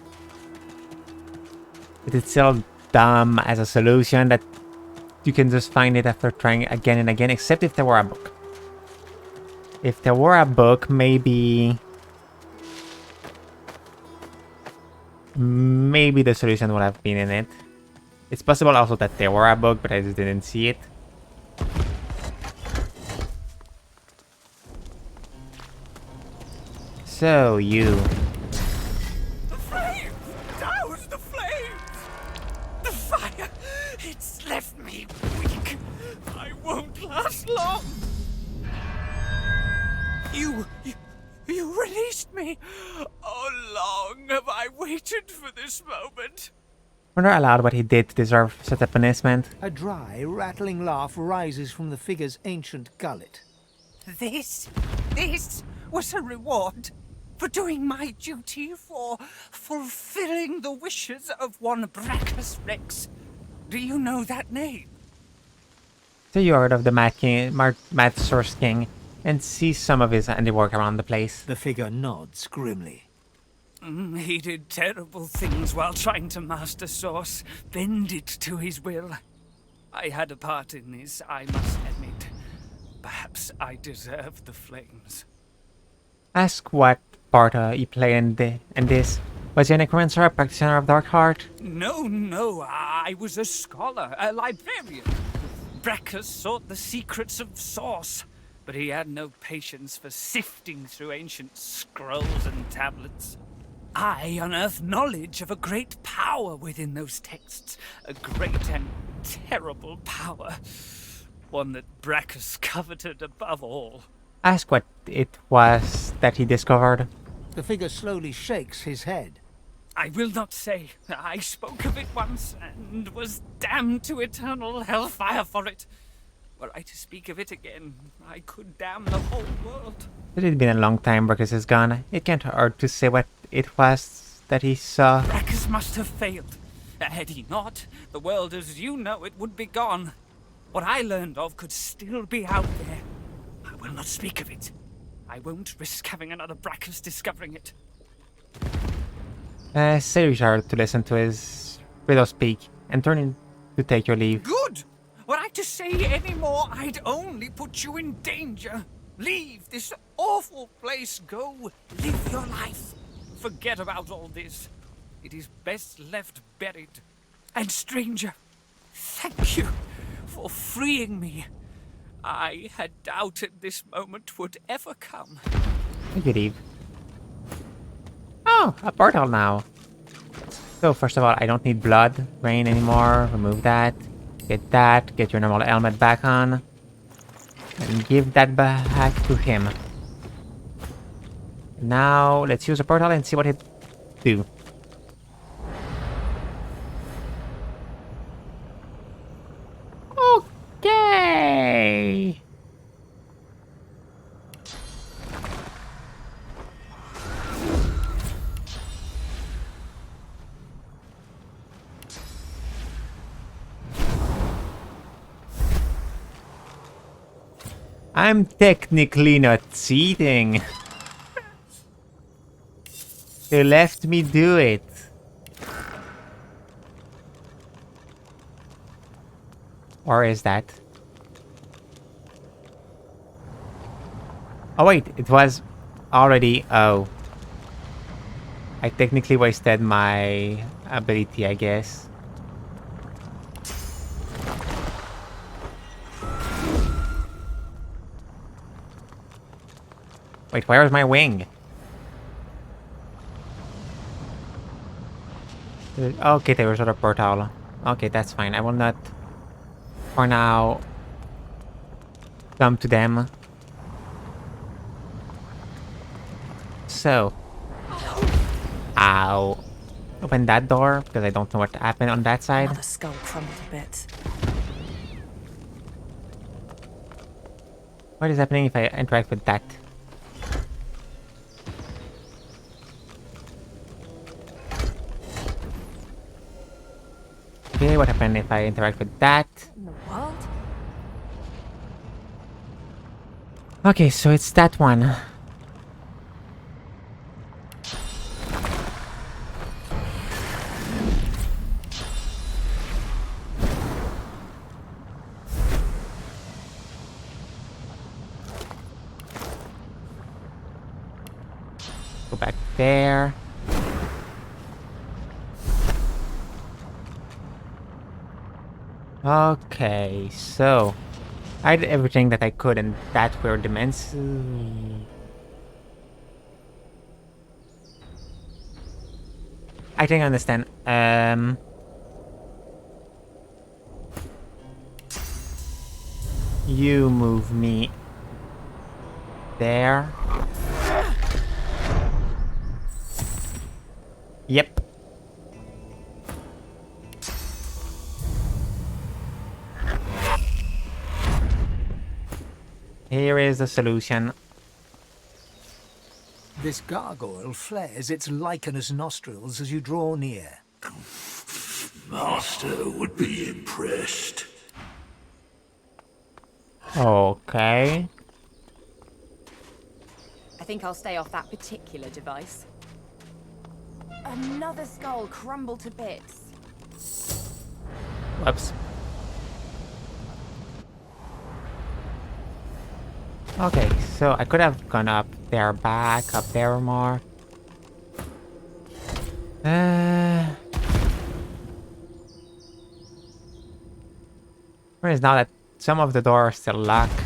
But it's still dumb as a solution that you can just find it after trying again and again, except if there were a book. If there were a book, maybe the solution would have been in it. It's possible also that there were a book, but I just didn't see it. So, you. The flames! Douse the flames! The fire! It's left me weak. I won't last long. You released me. How long have I waited for this moment? Wonder aloud what he did to deserve such a punishment. A dry, rattling laugh rises from the figure's ancient gullet. This was a reward for doing my duty, for fulfilling the wishes of one Brachus Rex. Do you know that name? So you heard of the Mad Source King and see some of his handiwork around the place. The figure nods grimly. He did terrible things while trying to master Source, bend it to his will. I had a part in this, I must admit. Perhaps I deserve the flames. Ask what part he played in this. Was he a necromancer, a practitioner of Dark Heart? No, I was a scholar, a librarian. Brachus sought the secrets of Source, but he had no patience for sifting through ancient scrolls and tablets. I unearthed knowledge of a great power within those texts, a great and terrible power, one that Brachus coveted above all. Ask what it was that he discovered. The figure slowly shakes his head. I will not say. I spoke of it once, and was damned to eternal hellfire for it. Were I to speak of it again, I could damn the whole world. It had been a long time Brachus is gone. It can't hurt to say what it was that he saw. Brachus must have failed. Had he not, the world as you know it would be gone. What I learned of could still be out there. I will not speak of it. I won't risk having another Brachus discovering it. Say Richard to listen to his widow speak and turn in to take your leave. Good! Were I to say any more, I'd only put you in danger. Leave this awful place. Go live your life. Forget about all this. It is best left buried. And stranger, thank you for freeing me. I had doubted this moment would ever come. Thank you, leave. Oh, a portal now. So first of all, I don't need blood rain anymore. Remove that. Get your normal helmet back on. And give that back to him. Now, let's use a portal and see what it do. Okay. I'm technically not cheating. They left me do it. Or is that? Oh wait, it was already... Oh. I technically wasted my ability, I guess. Wait, where is my wing? Okay, there was another portal. Okay, that's fine. I will not, for now, come to them. So. Ow. Open that door, because I don't know what happened on that side. Another skull crumbled a bit. What is happening if I interact with that? Okay, what happened if I interact with that? In the world? Okay, so it's that one. Go back there. Okay, so I did everything that I could in that weird dimension. I think I understand. You move me there. Yep. Here is the solution. This gargoyle flares its lichenous nostrils as you draw near. Master would be impressed. Okay. I think I'll stay off that particular device. Another skull crumbled to bits. Whoops. Okay, so I could have gone up there, back, up there more. Whereas now that some of the doors are still locked.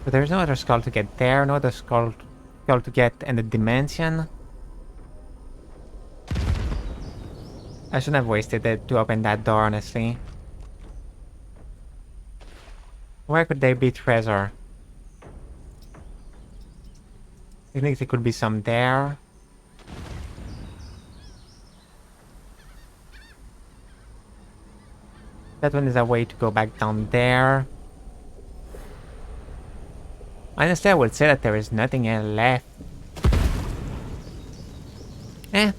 But there's no other skull to get there, no other skull to get in the dimension. I shouldn't have wasted it to open that door, honestly. Where could there be treasure? I think there could be some there. That one is a way to go back down there. Honestly, I would say that there is nothing else left. The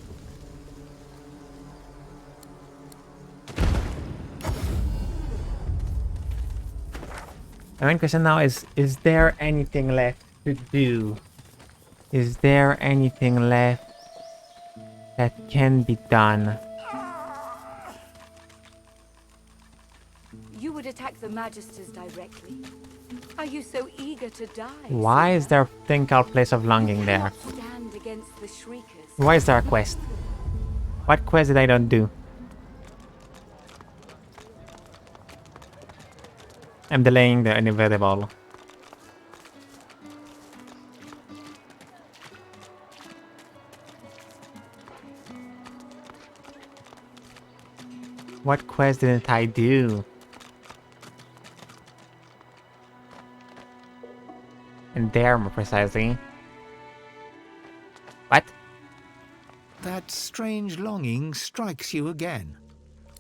main question now is there anything left to do? Is there anything left that can be done? You would attack the Magisters directly. Are you so eager to die? Why is there a thing called Place of Longing there? Stand against the Shriekers. Why is there a quest? What quest did I not do? I'm delaying the inevitable. What quest didn't I do? And there, more precisely. What? That strange longing strikes you again.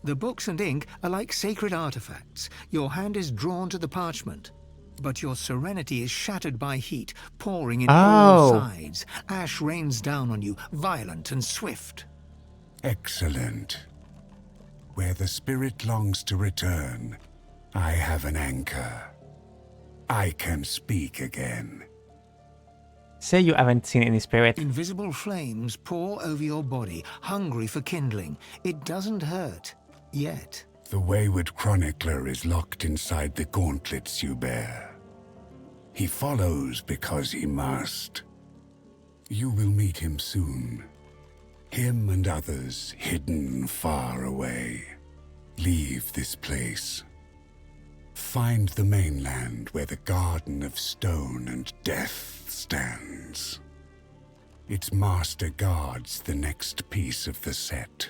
The books and ink are like sacred artifacts. Your hand is drawn to the parchment, but your serenity is shattered by heat, pouring in all sides. Ash rains down on you, violent and swift. Excellent. Where the spirit longs to return, I have an anchor. I can speak again. Say you haven't seen any spirit. Invisible flames pour over your body, hungry for kindling. It doesn't hurt. Yet. The wayward chronicler is locked inside the gauntlets you bear. He follows because he must. You will meet him soon. Him and others hidden far away. Leave this place. Find the mainland where the Garden of Stone and Death stands. Its master guards the next piece of the set.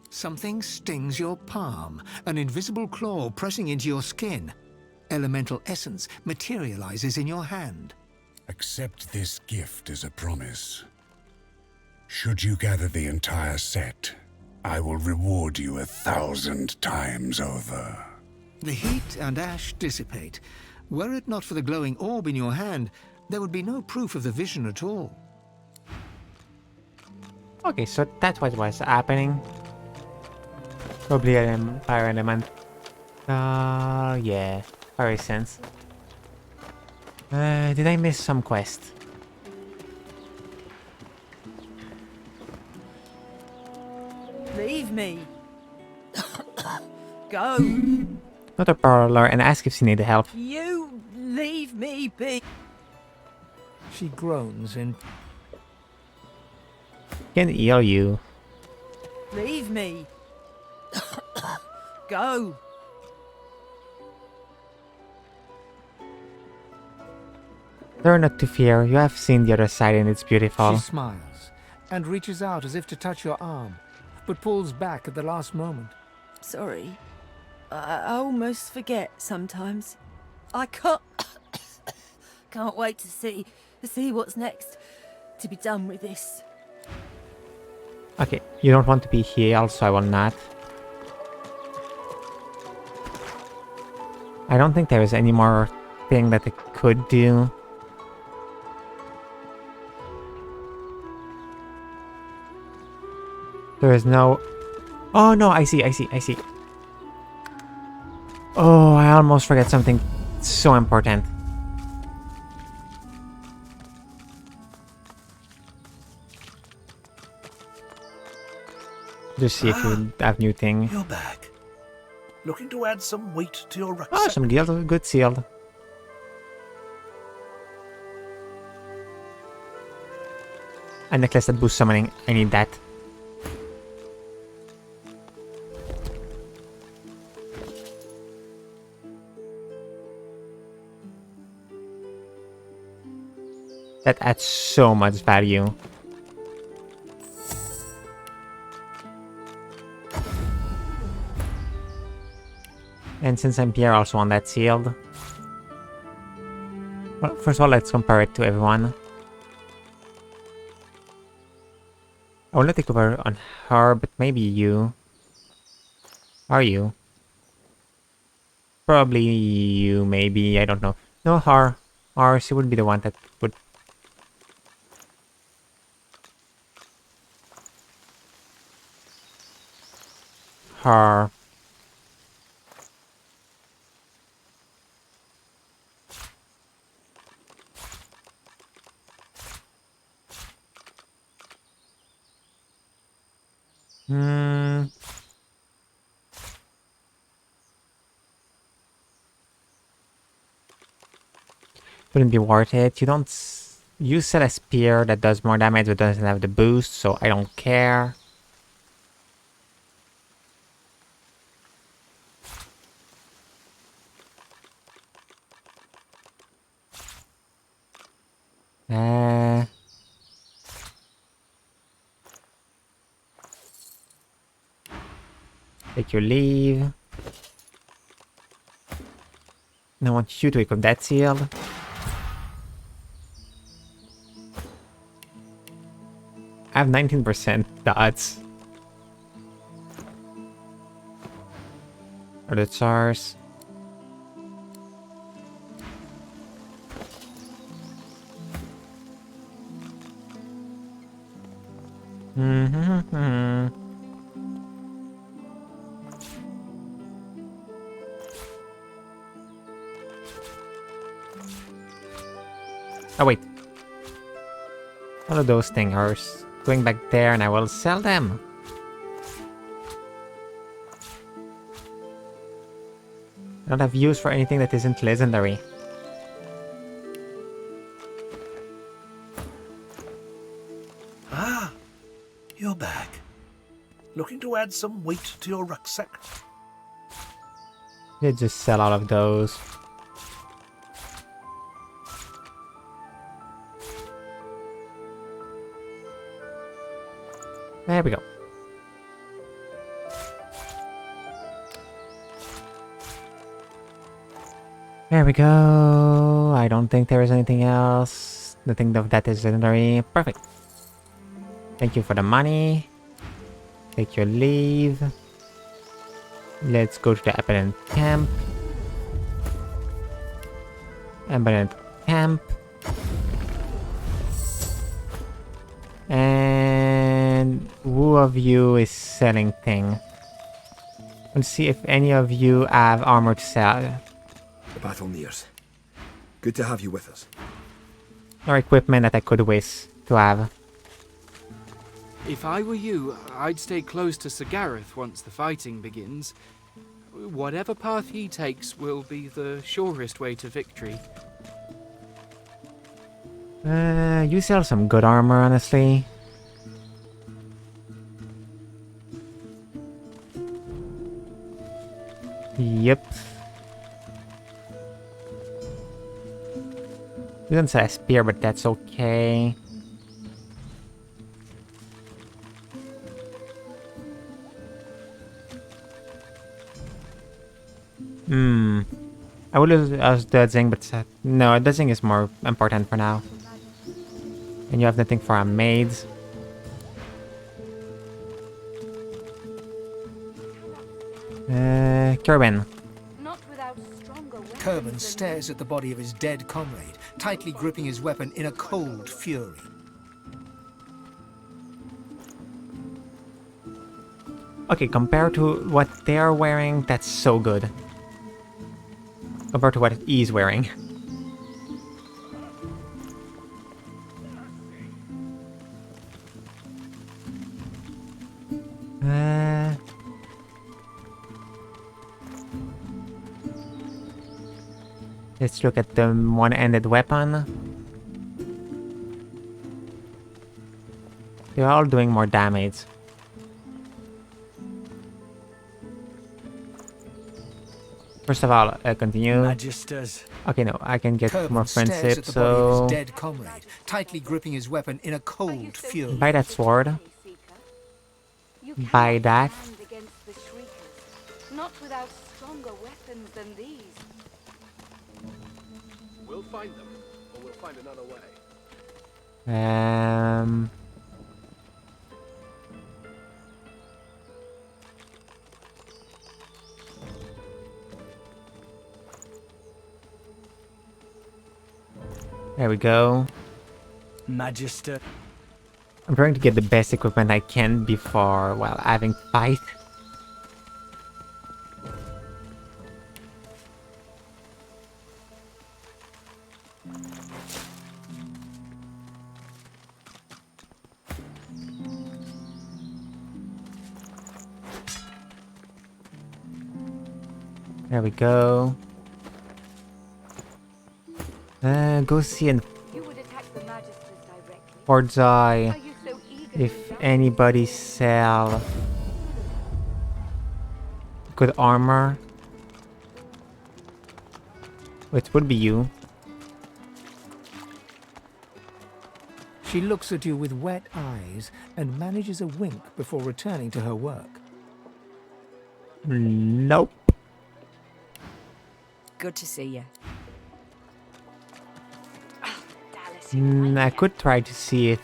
Something stings your palm, an invisible claw pressing into your skin. Elemental essence materializes in your hand. Accept this gift as a promise. Should you gather the entire set, I will reward you 1,000 times over. The heat and ash dissipate. Were it not for the glowing orb in your hand, there would be no proof of the vision at all. Okay, so that's what was happening. Probably an fire element. Yeah, fire sense. Did I miss some quest? Leave me. Go. Go to Parlor and ask if she needed help. You leave me be. She groans and Can heal you. Leave me. Go. Learn not to fear. You have seen the other side and it's beautiful. she smiles and reaches out as if to touch your arm, but pulls back at the last moment. Sorry. I almost forget sometimes. I Can't wait to see what's next. To be done with this. Okay, you don't want to be healed, so I will not. I don't think there is any more thing that it could do. There is no... Oh no, I see. Oh, I almost forget something so important. Just see if you have new thing. You're back. Looking to add some weight to your rucksack? Oh, some good sealed. A necklace that boosts summoning. I need that. That adds so much value. And since I'm here, I also want that sealed. Well, first of all, let's compare it to everyone. I will not take over on her, but maybe you. Are you? Probably you, maybe, I don't know. No, her. Or she would be the one that would... Her. Wouldn't be worth it. You don't... You sell a spear that does more damage but doesn't have the boost, so I don't care. Take your leave. I want you to equip that shield. I have 19% dodge. Or the SARS. Oh wait. All of those things are going back there and I will sell them. I don't have use for anything that isn't legendary. Ah, you're back. Looking to add some weight to your rucksack? Let's just sell all of those. There we go. There we go. I don't think there is anything else. Nothing of that is legendary. Perfect. Thank you for the money. Take your leave. Let's go to the abandoned camp. Abandoned camp. And who of you is selling thing? Let's see if any of you have armor to sell. The battle nears. Good to have you with us. Or equipment that I could wish to have. If I were you, I'd stay close to Sir Gareth once the fighting begins. Whatever path he takes will be the surest way to victory. You sell some good armor, honestly. Yep. You don't sell a spear, but that's okay. I would use dodging, but no, dodging is more important for now. And you have nothing for a maid. Kerbin. Kerbin stares at the body of his dead comrade, tightly gripping his weapon in a cold fury. Okay, compared to what they're wearing, that's so good. Compared to what he's wearing. Let's look at the one-handed weapon. They're all doing more damage. First of all, continue. Magisters. Okay, no, I can get Kerbin more stares friendship, at the body of so... his dead comrade, tightly gripping his weapon in a cold fury. Buy that sword. Buy that. Not without stronger weapons than these. We'll find them, or we'll find another way. There we go. Magister. I'm trying to get the best equipment I can before, well, having fight. There we go. Go see and Ford's Eye if anybody sell good armor. It would be you. She looks at you with wet eyes and manages a wink before returning to her work. Nope. Good to see you. I could try to see if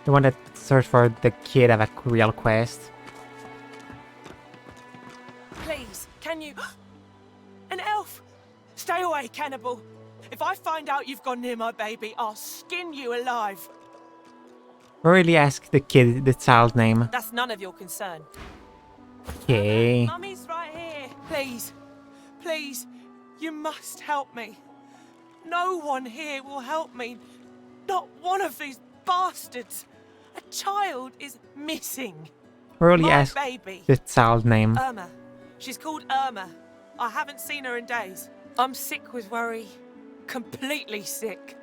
the one that searched for the kid have a real quest. Please, can you... An elf! Stay away, cannibal! If I find out you've gone near my baby, I'll skin you alive! Really ask the kid the child's name. That's none of your concern. Okay. Mummy's right here! Please, please, you must help me. No one here will help me. Not one of these bastards. A child is missing. Really My ask baby. the child's name. Irma. She's called Irma. I haven't seen her in days. I'm sick with worry. Completely sick.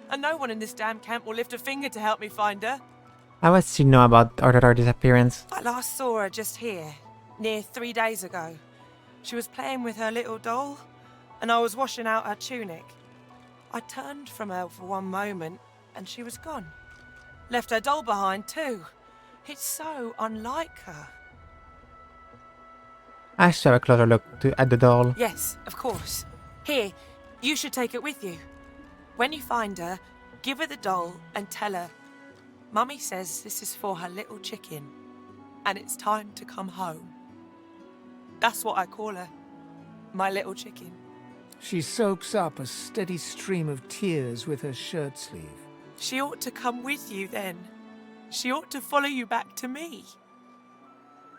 And no one in this damn camp will lift a finger to help me find her. How does she know about our disappearance? I last saw her just here, near 3 days ago. She was playing with her little doll, and I was washing out her tunic. I turned from her for one moment, and she was gone. Left her doll behind, too. It's so unlike her. I should have a closer look at the doll. Yes, of course. Here, you should take it with you. When you find her, give her the doll and tell her, Mummy says this is for her little chicken, and it's time to come home. That's what I call her, my little chicken. She soaks up a steady stream of tears with her shirt sleeve. She ought to come with you then. She ought to follow you back to me.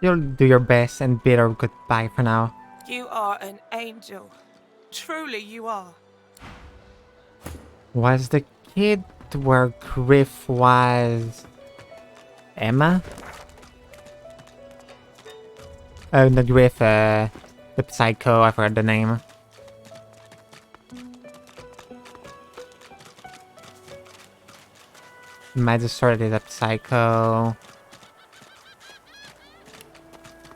You'll do your best and bid her goodbye for now. You are an angel. Truly you are. Was the kid where Griff was... Emma? Oh, not Griff, the psycho, I forgot the name. Magistrate is a psycho.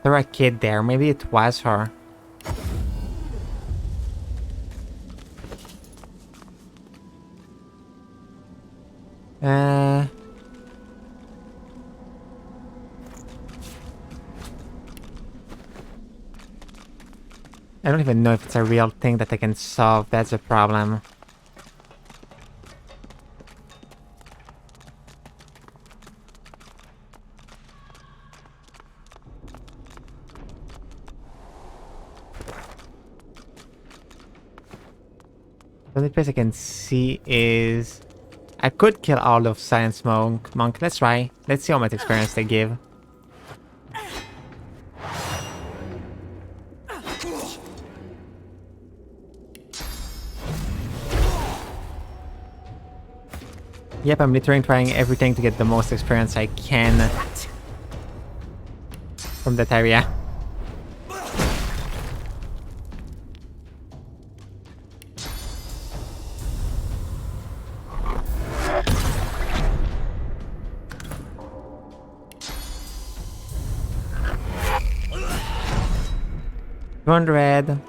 There's a kid there, maybe it was her. I don't even know if it's a real thing that I can solve. That's a problem. The only place I can see is... I could kill all of Science Monk. Let's try. Let's see how much experience they give. Yep, I'm literally trying everything to get the most experience I can from that area. $200.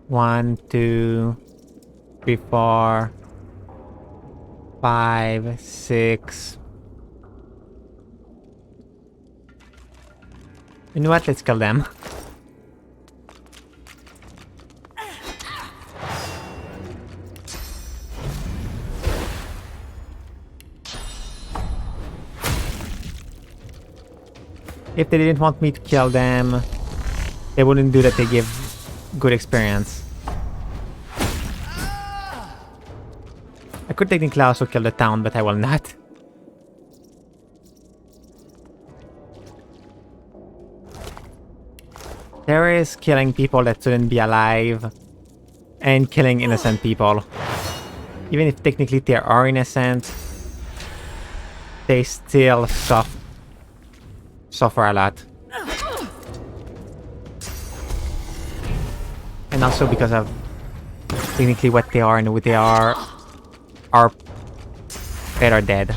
1, 2, 3, 4, 5, 6. You know what? Let's kill them. If they didn't want me to kill them, they wouldn't do that. They give good experience. I could technically also kill the town, but I will not. There is killing people that shouldn't be alive, and killing innocent people. Even if technically they are innocent, they still suffer a lot. And also because of technically what they are and who they are better dead.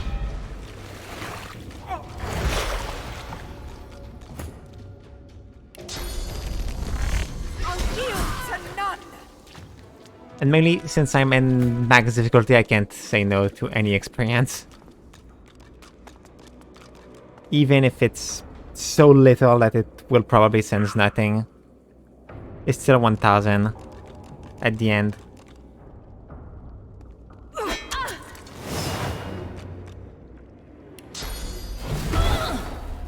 And mainly since I'm in max difficulty, I can't say no to any experience. Even if it's so little that it will probably sense nothing. It's still 1000 at the end.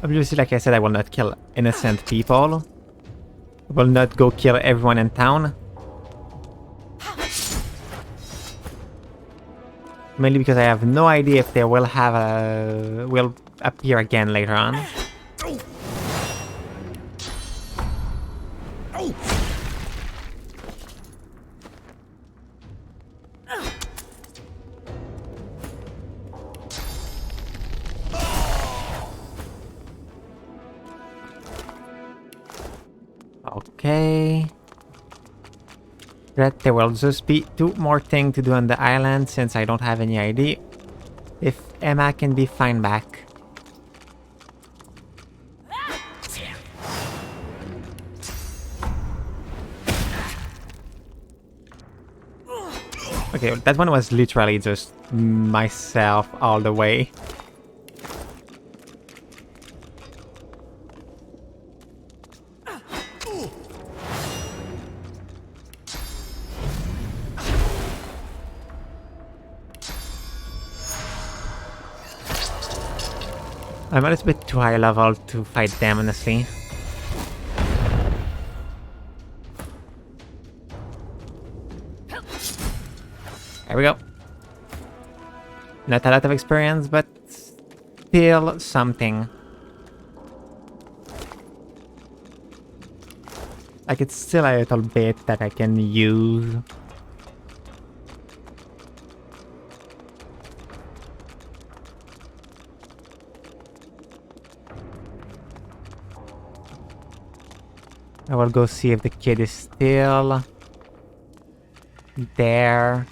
Obviously, like I said, I will not kill innocent people. I will not go kill everyone in town. Mainly because I have no idea if they will appear again later on. Okay. That there will just be 2 more things to do on the island since I don't have any idea if Emma can be fine back. Okay, that one was literally just myself all the way. I'm a little bit too high level to fight them, honestly. There we go. Not a lot of experience, but still something. Like, it's still a little bit that I can use. I will go see if the kid is still there.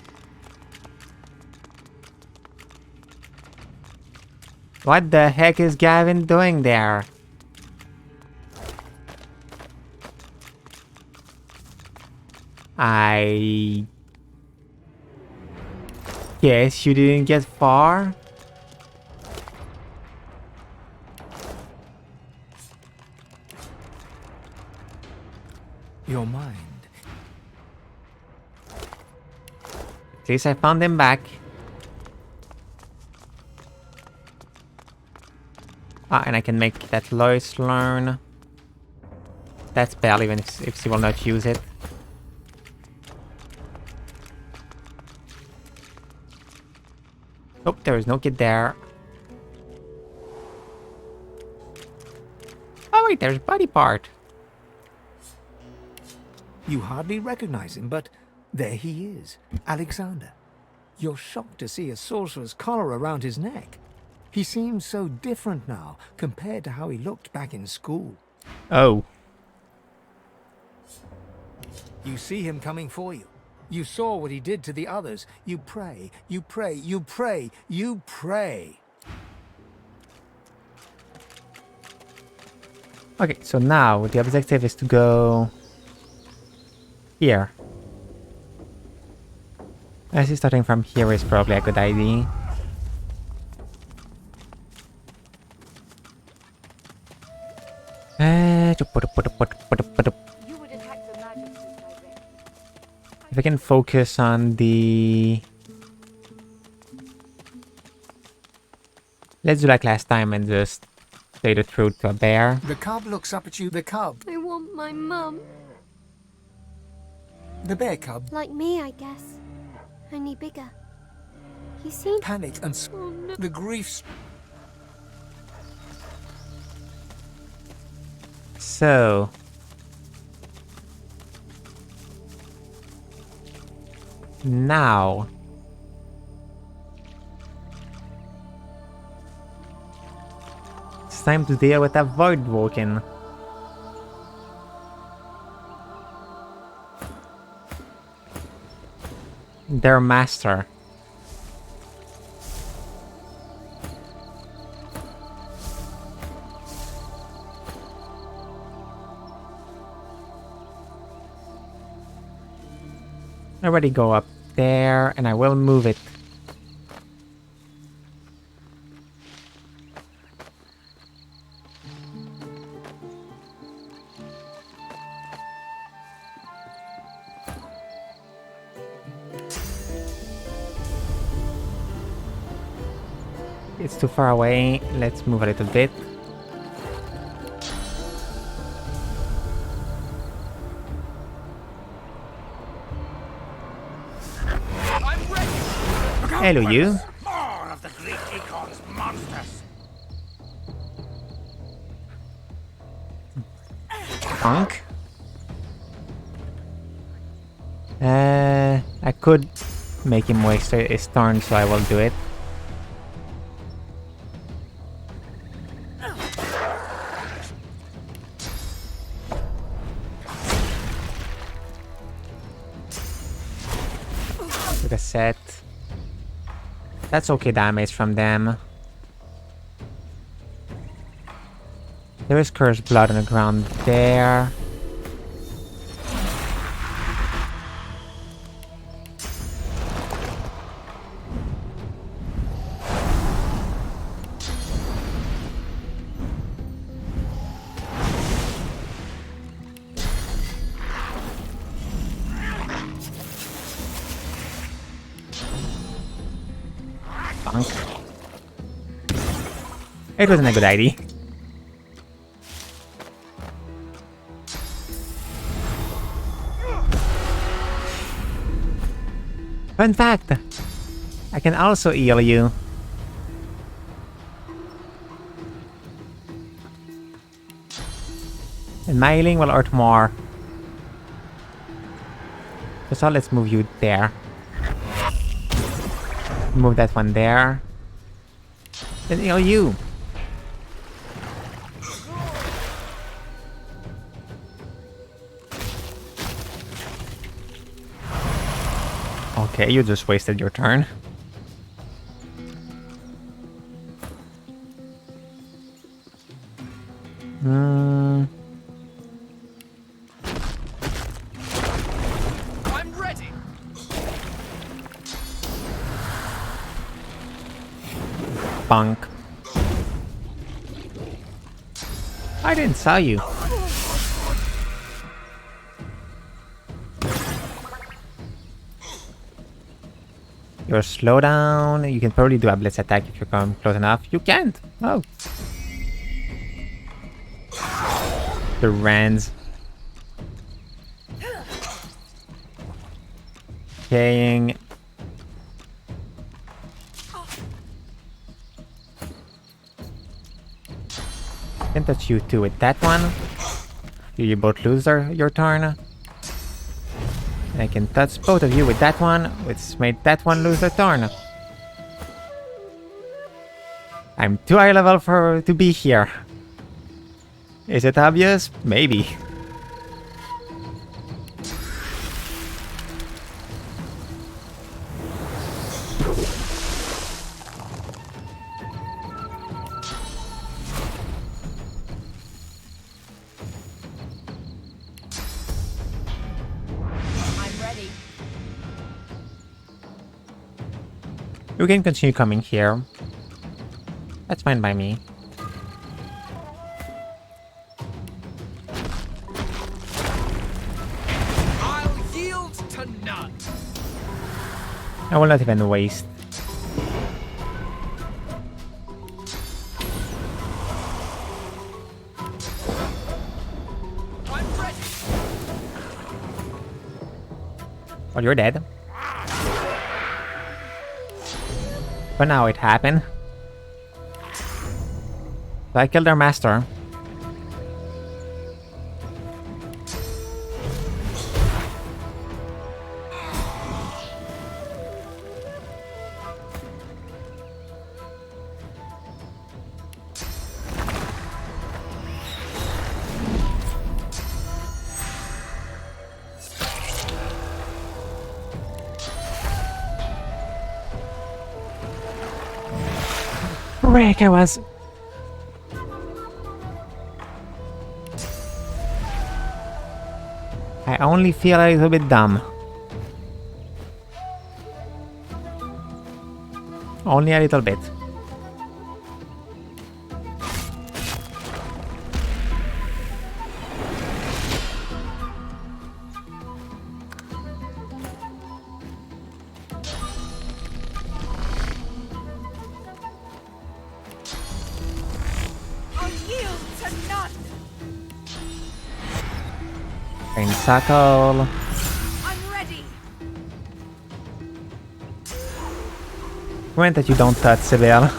What the heck is Gavin doing there? I guess you didn't get far. your mind. At least I found them back. Ah, and I can make that Lois learn that spell even if she will not use it. Oh, there is no kid there. Oh wait, there's body part. You hardly recognize him, but there he is, Alexander. You're shocked to see a sorcerer's collar around his neck. He seems so different now compared to how he looked back in school. Oh. You see him coming for you. You saw what he did to the others. You pray, you pray, you pray, you pray. Okay, so now the objective is to go here. I see starting from here is probably a good idea. If I can focus on the... Let's do like last time and just say the truth to a bear. The cub looks up at you, the cub. I want my mum. The bear cub. Like me, I guess. Only bigger. You seem... Panic and Oh, no. the grief. So... Now... It's time to deal with that void walking. Their master. I already go up there and I will move it. It's too far away. Let's move a little bit. Hello, you. More of the Greek Econ's monsters. Punk. I could make him waste his turn, so I will do it. With a set. That's okay damage from them. There is cursed blood on the ground there. Punk. It wasn't a good idea. Fun fact, I can also heal you. And my healing will hurt more. So let's move you there. Move that one there. Then heal you. Okay, you just wasted your turn. I'm ready. Punk. I didn't saw you. Your slowdown. You can probably do a blitz attack if you come close enough. You can't. Oh. The Rands. Decaying. Can touch you two with that one. You both lose your turn. I can touch both of you with that one, which made that one lose their turn. I'm too high level to be here. Is it obvious? Maybe. You can continue coming here. That's fine by me. I'll yield to none. I will not even waste. I'm ready. Well, you're dead. But now it happened. So I killed our master. Frick, I was... I only feel a little bit dumb. Only a little bit. Tackle. I'm ready. Granted, you don't touch Sibyl.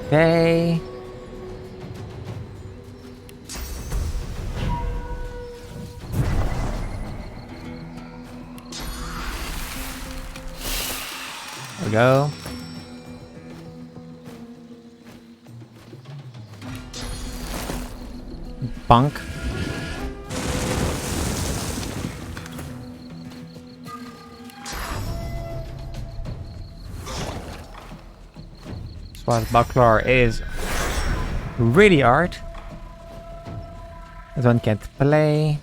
Okay. There we go. Bunk. Swashbuckler is really hard. This one can't play.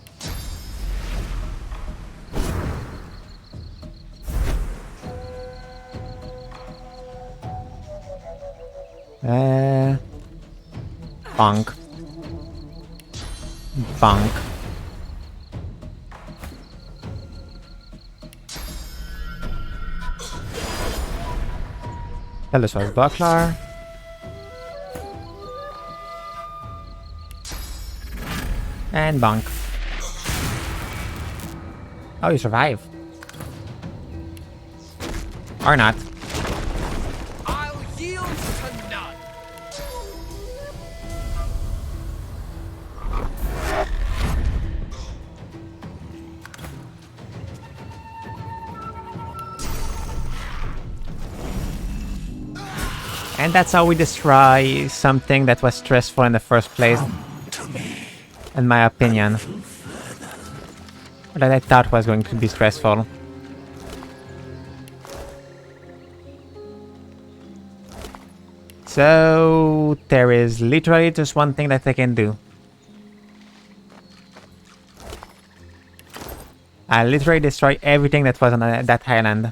Bunk. Bunk. This was Buckler. And bunk. Oh, you survive. Or not. I'll yield to none. And that's how we destroy something that was stressful in the first place. In my opinion. Or that I thought was going to be stressful. So there is literally just one thing that I can do. I literally destroyed everything that was on that island.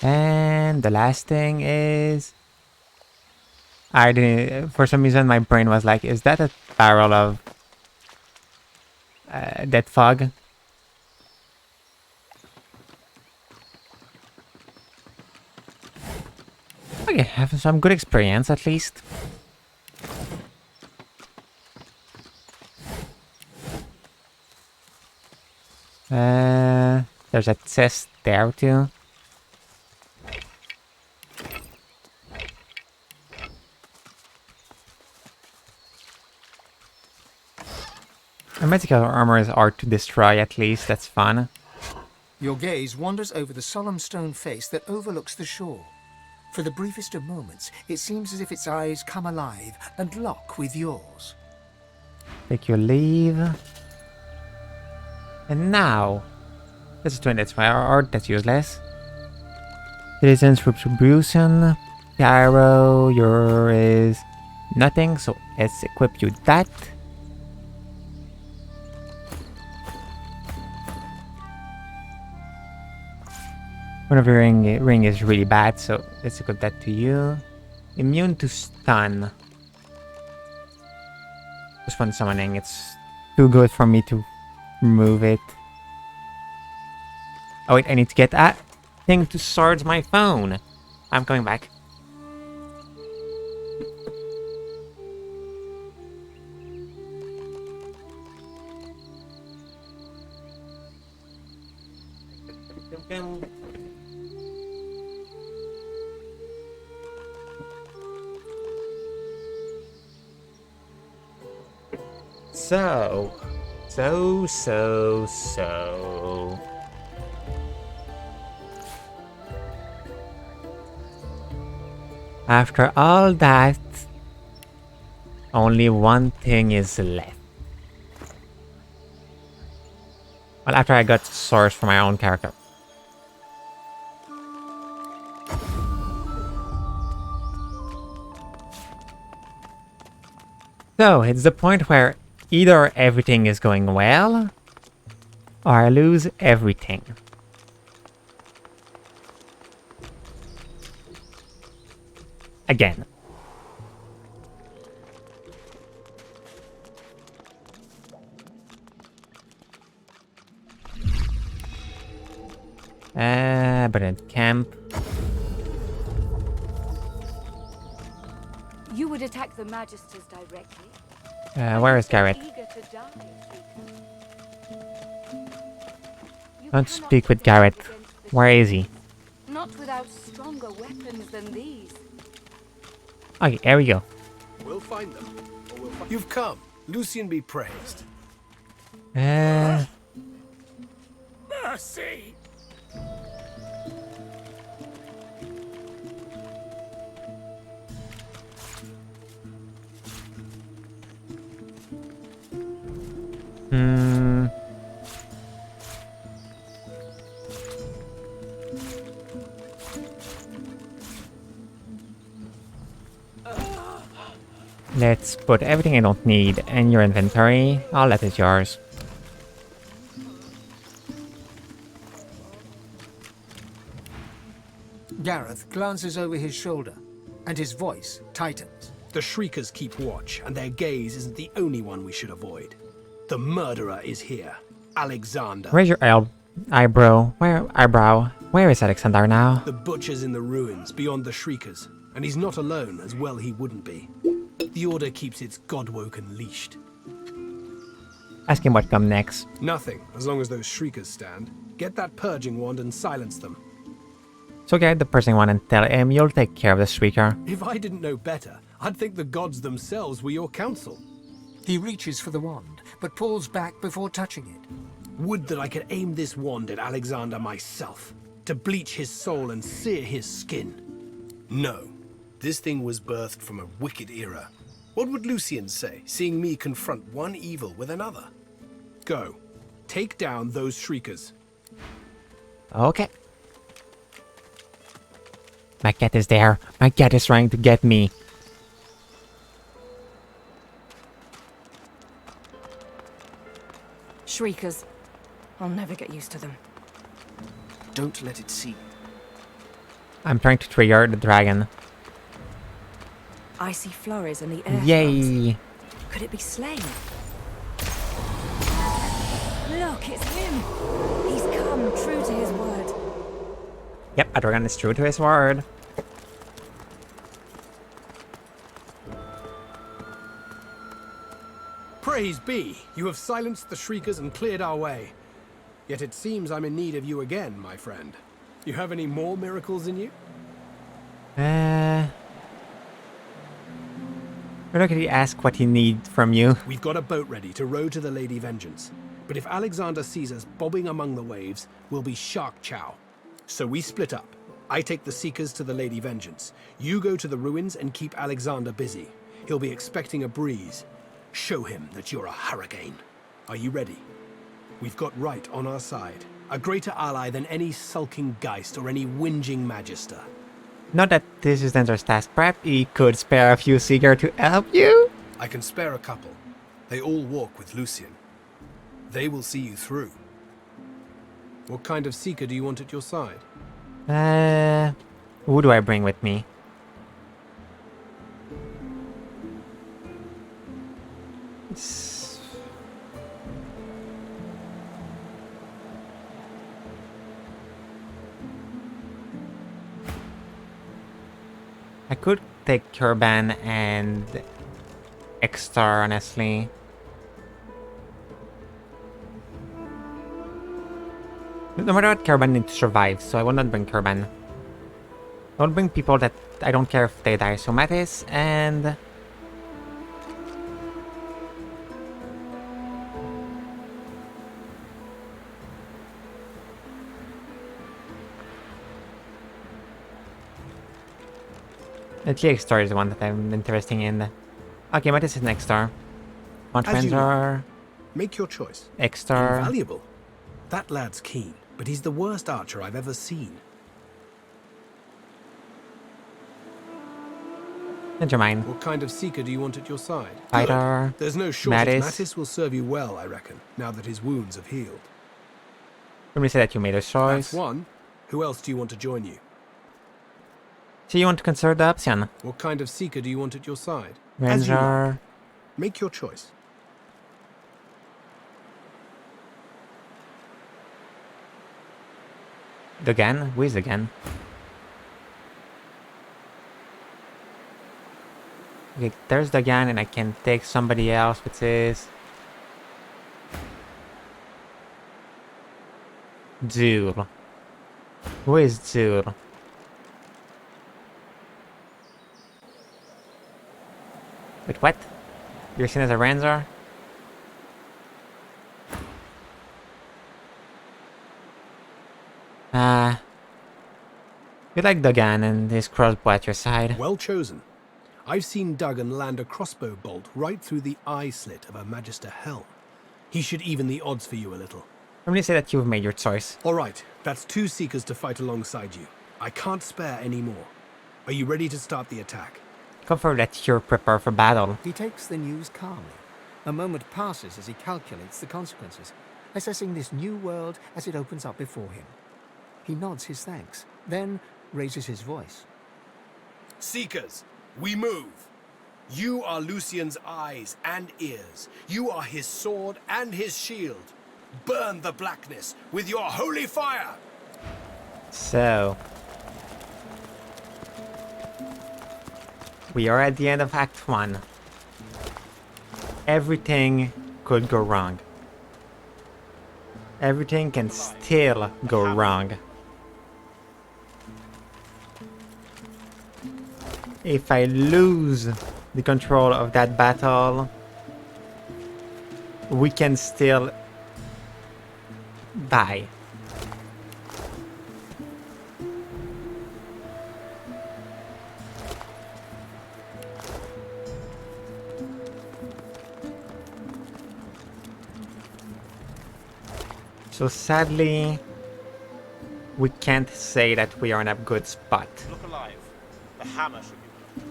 And the last thing is... I didn't... For some reason, my brain was like, is that a barrel of... dead fog? Okay, have some good experience at least. There's a chest there too. And magical armor is hard to destroy, at least. That's fun. Your gaze wanders over the solemn stone face that overlooks the shore. For the briefest of moments, it seems as if its eyes come alive and lock with yours. Take your leave. And now... This is 20 art, that's useless. Citizens Retribution. The arrow, your is nothing, so let's equip you that. One of your ring is really bad, so let's equip that to you. Immune to stun. Just one summoning, it's too good for me to remove it. Oh wait, I need to get that thing to charge my phone. I'm coming back. So. After all that, only one thing is left. Well, after I got source for my own character. So, it's the point where either everything is going well, or I lose everything. Again. But in camp. You would attack the Magisters directly. Where is Garrett? Don't speak with Garrett. Where is he? Not without stronger weapons than these. Okay, here we go. We'll find them. You've come. Lucian be praised. Mercy! Let's put everything I don't need in your inventory. All that is yours. Gareth glances over his shoulder, and his voice tightens. The Shriekers keep watch, and their gaze isn't the only one we should avoid. The murderer is here, Alexander. Where's your eyebrow? Where is Alexander now? The butcher's in the ruins, beyond the Shriekers. And he's not alone, as well he wouldn't be. The Order keeps its godwoken leashed. Ask him what come next. Nothing, as long as those Shriekers stand. Get that purging wand and silence them. So get the person one and tell him you'll take care of the Shrieker. If I didn't know better, I'd think the gods themselves were your counsel. He reaches for the wand, but pulls back before touching it. Would that I could aim this wand at Alexander myself, to bleach his soul and sear his skin. No, this thing was birthed from a wicked era. What would Lucian say, seeing me confront one evil with another? Go. Take down those shriekers. Okay. My cat is there. My cat is trying to get me. Shriekers. I'll never get used to them. Don't let it see. I'm trying to trigger the dragon. I see flurries in the air. Yay! Could it be slain? Look, it's him. He's come true to his word. Yep, a dragon is true to his word. Praise be! You have silenced the shriekers and cleared our way. Yet it seems I'm in need of you again, my friend. You have any more miracles in you? We're not going to ask what he needs from you. We've got a boat ready to row to the Lady Vengeance. But if Alexander sees us bobbing among the waves, we'll be shark chow. So we split up. I take the Seekers to the Lady Vengeance. You go to the ruins and keep Alexander busy. He'll be expecting a breeze. Show him that you're a hurricane. Are you ready? We've got right on our side. A greater ally than any sulking Geist or any whinging Magister. Not that this is Densor's task prep, he could spare a few Seeker to help you. I can spare a couple. They all walk with Lucian. They will see you through. What kind of Seeker do you want at your side? Who do I bring with me? I could take Turban and X-Star, honestly. No matter what, Turban needs to survive, so I will not bring Turban. I will bring people that I don't care if they die. So Mattis and... The X-Star is the one that I'm interested in. Okay, Mattis is an X-Star. Montrenzor. Make your choice. X-Star. Invaluable. That lad's keen, but he's the worst archer I've ever seen. Never mind. What kind of Seeker do you want at your side? Fighter. There's no shortage. Mattis. Mattis will serve you well, I reckon, now that his wounds have healed. Let me say that you made a choice. That's one. Who else do you want to join you? So you want to consider the option? What kind of Seeker do you want at your side? Ranger. Make your choice. Dagan? Who is Dagan? Okay, there's Dagan, and I can take somebody else, which is... Zul. Who is Zul? Wait, what? You're seen as a Ranger? You like Dagan and his crossbow at your side. Well chosen. I've seen Duggan land a crossbow bolt right through the eye slit of a Magister helm. He should even the odds for you a little. I'm gonna say that you've made your choice. All right, that's 2 Seekers to fight alongside you. I can't spare any more. Are you ready to start the attack? Confirm that you're prepared for battle. He takes the news calmly. A moment passes as he calculates the consequences, assessing this new world as it opens up before him. He nods his thanks, then raises his voice. Seekers, we move. You are Lucian's eyes and ears. You are his sword and his shield. Burn the blackness with your holy fire! So... we are at the end of Act 1. Everything could go wrong. Everything can still go wrong. If I lose the control of that battle, we can still die. So sadly, we can't say that we are in a good spot. Look alive. The hammer should be.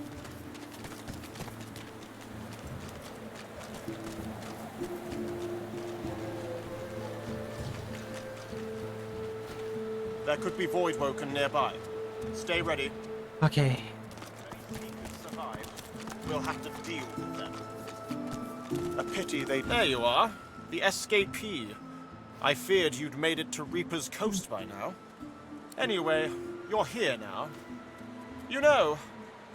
There could be Voidwoken nearby. Stay ready. Okay. If we can survive, we'll have to deal with them. A pity they... There you are. The escapee. I feared you'd made it to Reaper's Coast by now. Anyway, you're here now. You know,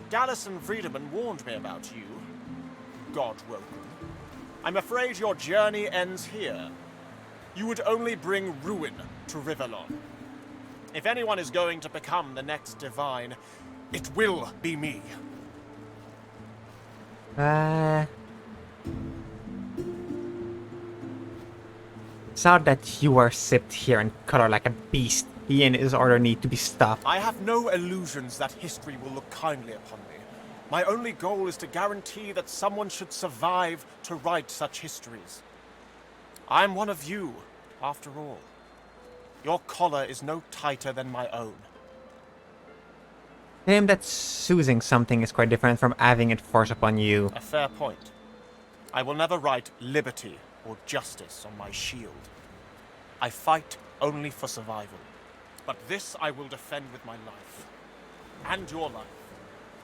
Dallas and Friedemann warned me about you. Godwoken. I'm afraid your journey ends here. You would only bring ruin to Rivellon. If anyone is going to become the next Divine, it will be me. It's not that you are sipped here and color like a beast. He and his order need to be stopped. I have no illusions that history will look kindly upon me. My only goal is to guarantee that someone should survive to write such histories. I'm one of you, after all. Your collar is no tighter than my own. Claim that choosing something is quite different from having it forced upon you. A fair point. I will never write liberty or justice on my shield. I fight only for survival. But this I will defend with my life. And your life.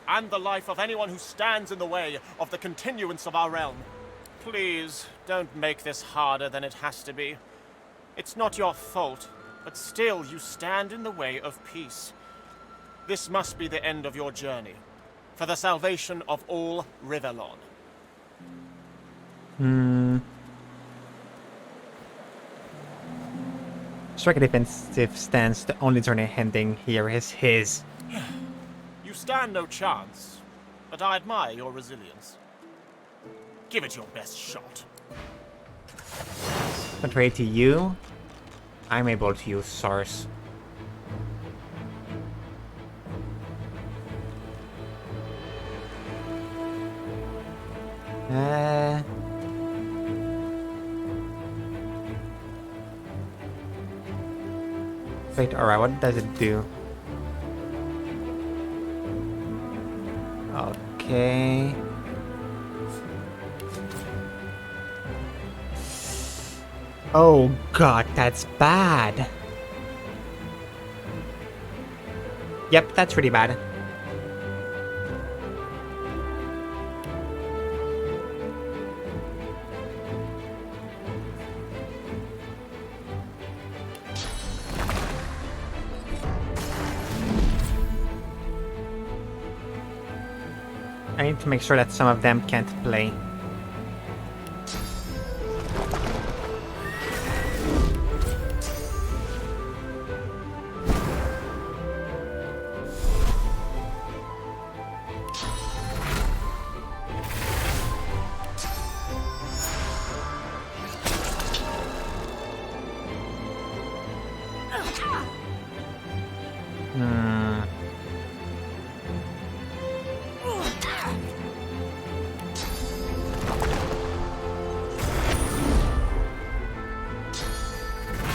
And the life of anyone who stands in the way of the continuance of our realm. Please, don't make this harder than it has to be. It's not your fault. But still, you stand in the way of peace. This must be the end of your journey, for the salvation of all Rivellon. Strike a defensive stance. The only turn ending here is his. You stand no chance, but I admire your resilience. Give it your best shot. Contrary to you, I'm able to use Source. Wait, alright, what does it do? Okay. Oh god, that's bad. Yep, that's really bad. I need to make sure that some of them can't play.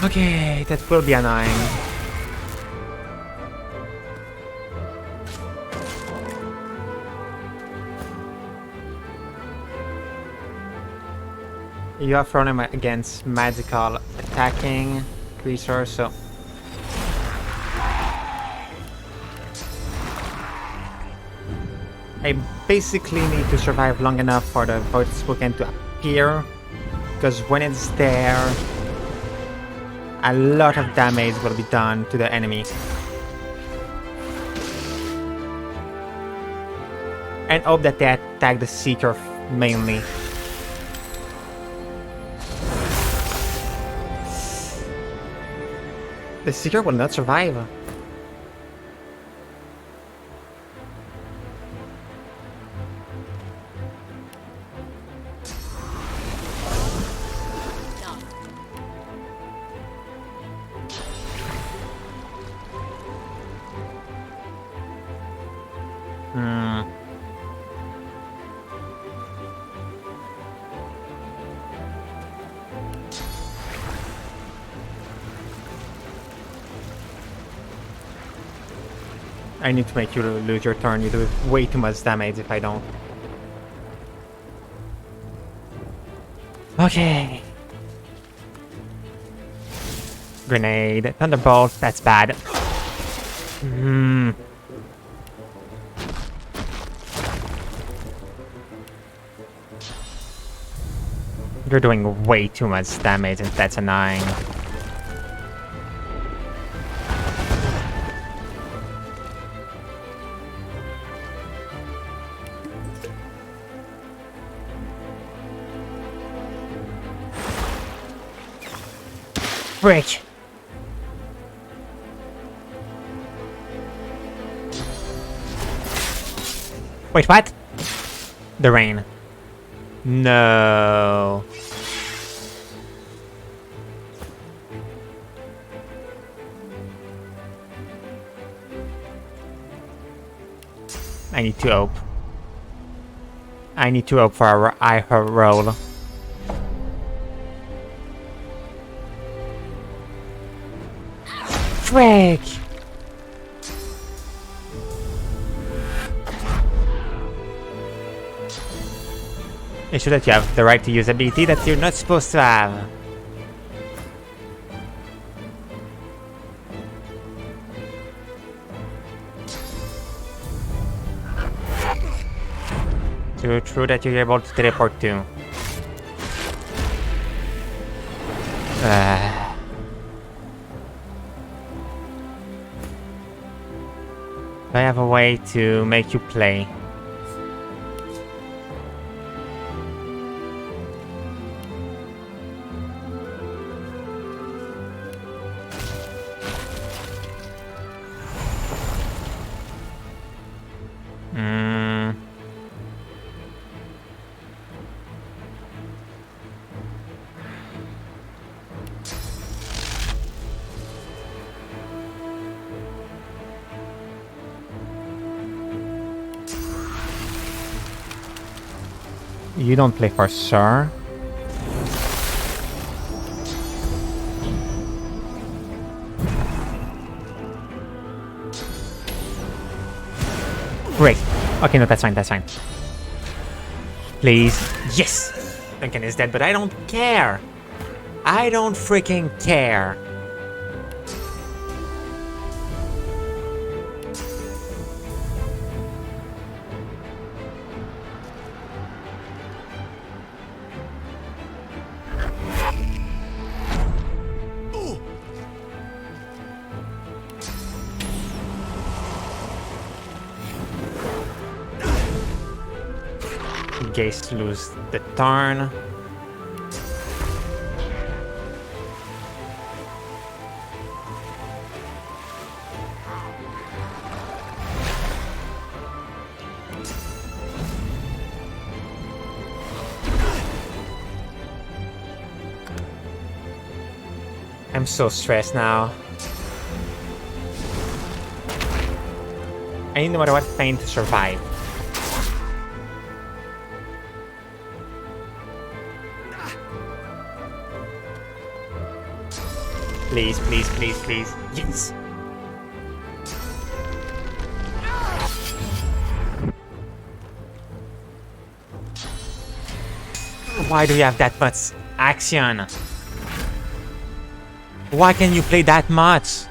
Okay, that will be annoying. You have thrown him against magical attacking creatures, so I basically need to survive long enough for the Void Spoken to appear, because when it's there, a lot of damage will be done to the enemy. And hope that they attack the Seeker mainly. The Seeker will not survive. I need to make you lose your turn. You do way too much damage if I don't. Okay. Grenade. Thunderbolt. That's bad. You're doing way too much damage and that's annoying. Frick! Wait, what? The rain. No. I need to ope. I need to ope for our eye roll. Frick! It should that you have the right to use ability that you're not supposed to have. So true that you're able to teleport too. I have a way to make you play. You don't play for sure. Great. Okay, no, that's fine, that's fine. Please. Yes! Duncan is dead, but I don't care. I don't freaking care. Gaze lose the turn. I'm so stressed now. I need no matter what pain to survive. Please, please, please, please. Yes! Why do you have that much action? Why can you play that much?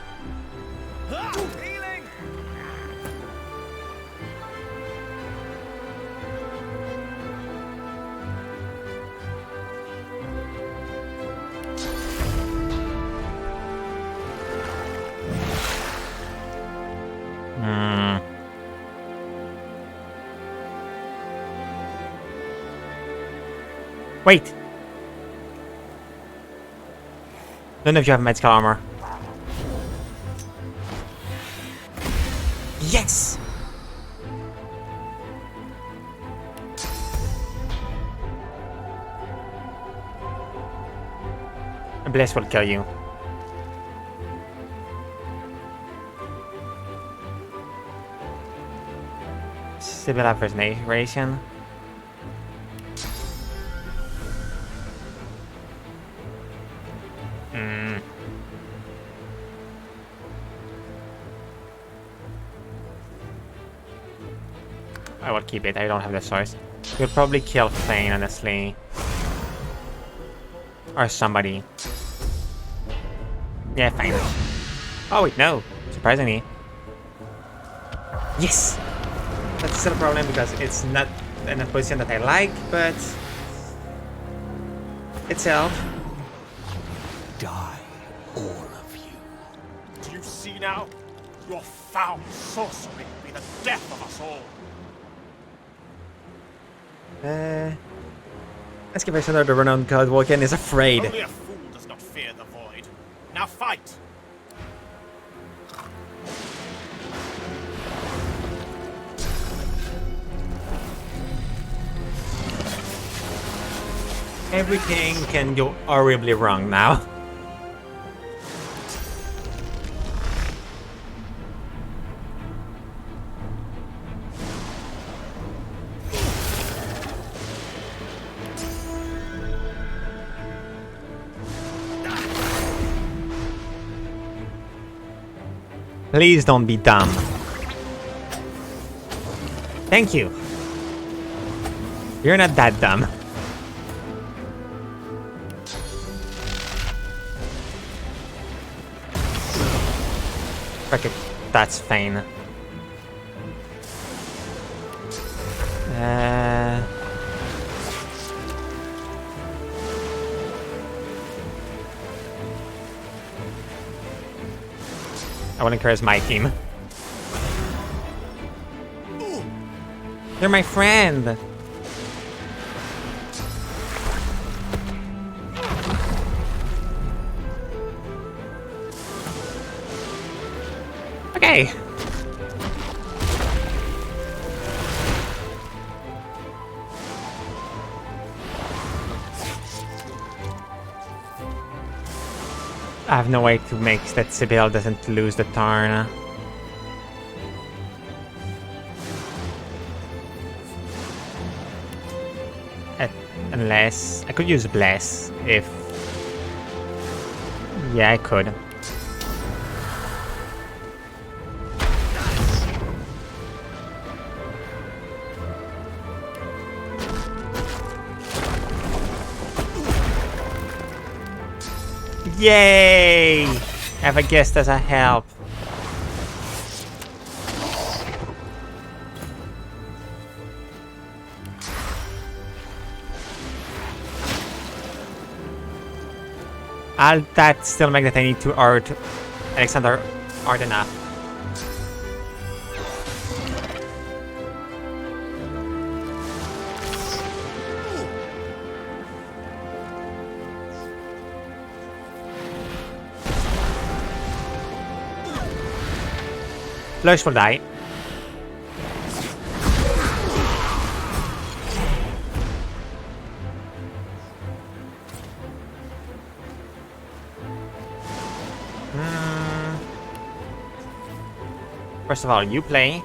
Wait! None of you have magical armor. Yes! A bless will kill you. Civil affairs narration. I will keep it. I don't have the choice. We'll probably kill Thane, honestly. Or somebody. Yeah, fine. Oh wait, no. Surprisingly. Yes! That's still a problem because it's not in a position that I like, but... itself. Die, all of you. Do you see now? Your foul sorcery will be the death of us all. Let's give us another renowned god. Vulcan is afraid. Only a fool does not fear the void. Now fight! Everything can go horribly wrong now. Please don't be dumb. Thank you. You're not that dumb. Fuck it. That's fine. I want to encourage my team. You're my friend. Okay. I have no way to make that Sibyl doesn't lose the turn. Unless... I could use Bless if... Yeah, I could. Yay! I have a guest as a help. I'll that still make that I need to art Alexander art enough. Flush will die. First of all, you play.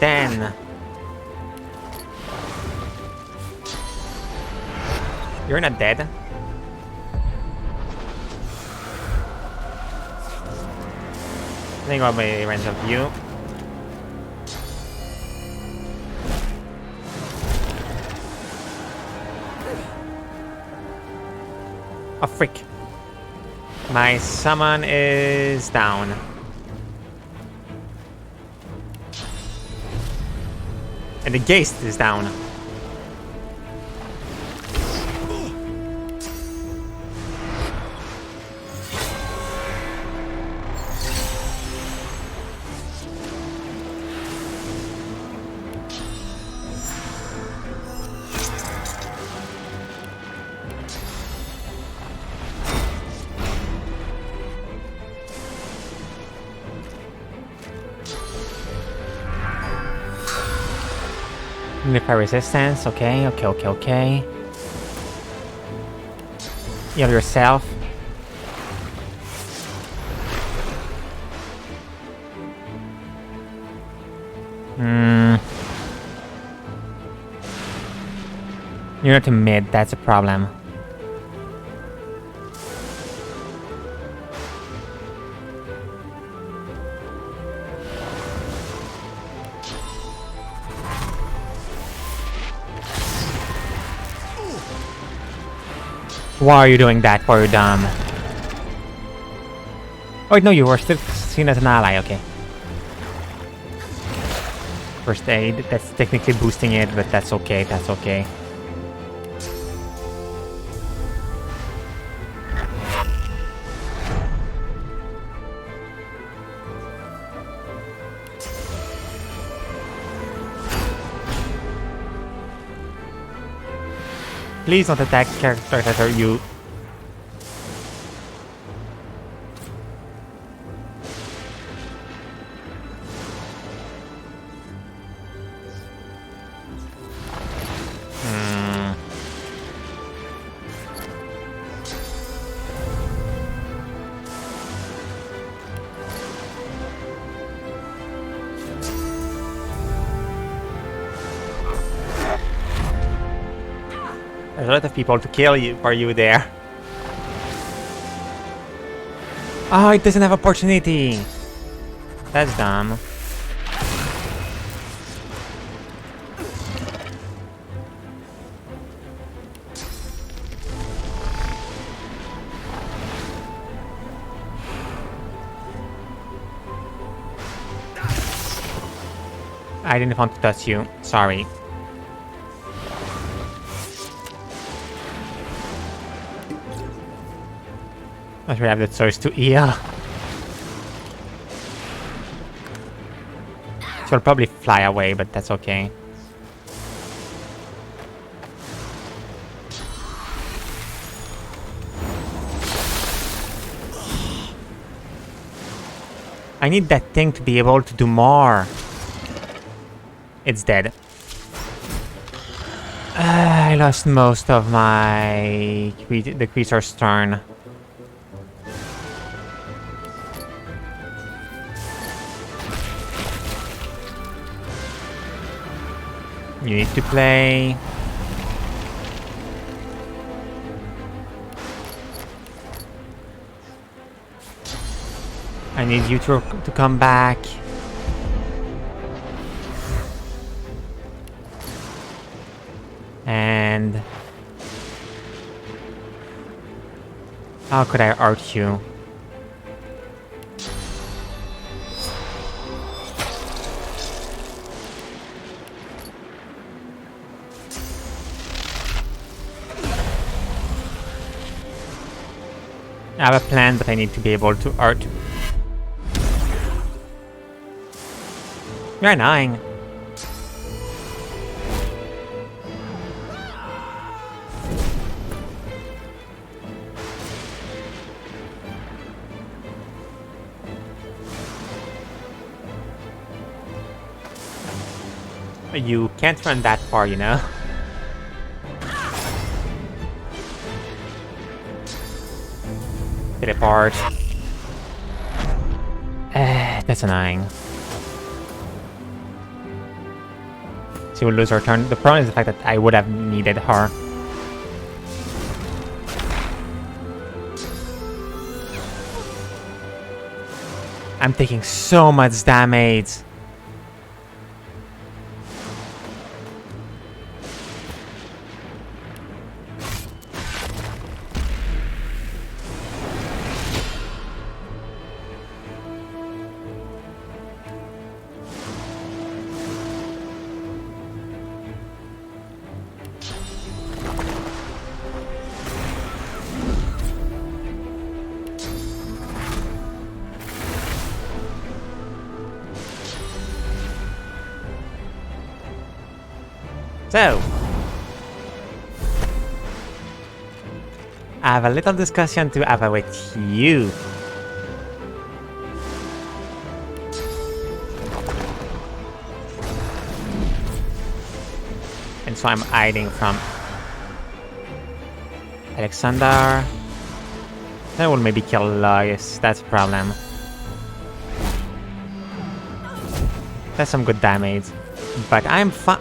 Then... You're not dead. I think I'll be range of you. Oh, freak. My summon is down. And the Geist is down. Nuclear resistance, okay. Heal yourself. You're not in mid, that's a problem. Why are you doing that? Why are you dumb? Oh wait, no, you were still seen as an ally, okay. First aid, that's technically boosting it, but that's okay, that's okay. Please don't attack characters that are you. There's a lot of people to kill you for you there. Oh, it doesn't have opportunity. That's dumb. I didn't want to touch you. Sorry. I should have the choice to heal. She'll probably fly away, but that's okay. I need that thing to be able to do more. It's dead. I lost most of my the creature's turn. You need to play. I need you to come back. And how could I hurt you? I have a plan, but I need to be able to hurt. You're annoying. You can't run that far, you know? Teleport. That's annoying. She will lose her turn. The problem is the fact that I would have needed her. I'm taking so much damage. So, I have a little discussion to have with you. And so I'm hiding from Alexander. That will maybe kill Lois, that's a problem. That's some good damage. But I'm fine.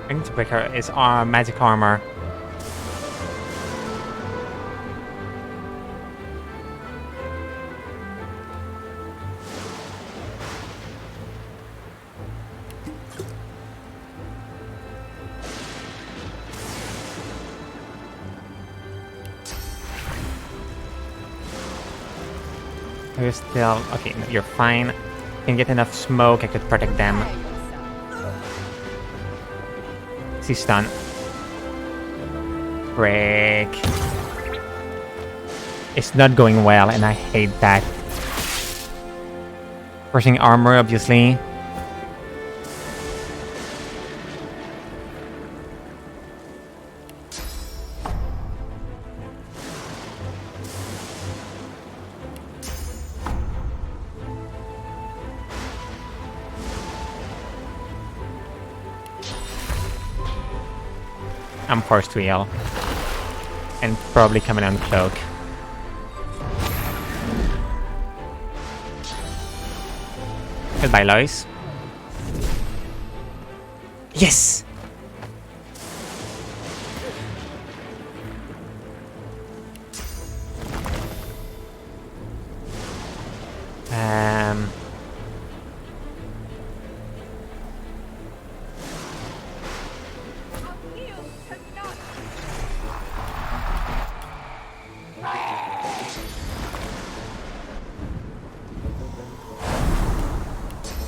I need to break her his magic armor. Are you still... Okay, no, you're fine. Can get enough smoke, I could protect them. She's stunned. Break. It's not going well, and I hate that. Pushing armor, obviously. I'm forced to heal. And probably coming on cloak. Goodbye, Lois. Yes!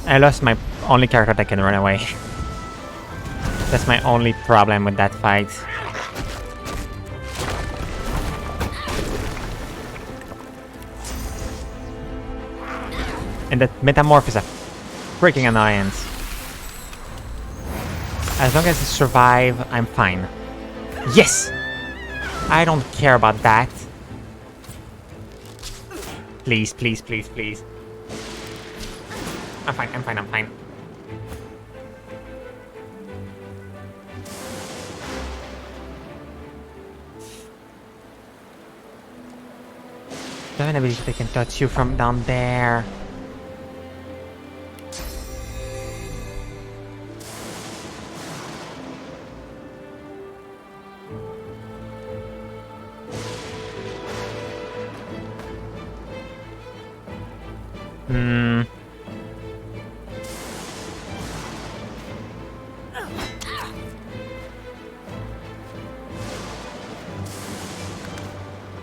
I lost my only character that can run away. That's my only problem with that fight. And that metamorph is a freaking annoyance. As long as I survive, I'm fine. Yes! I don't care about that. Please, please, please, please. I'm fine, I'm fine, I'm fine. Don't believe they can touch you from down there.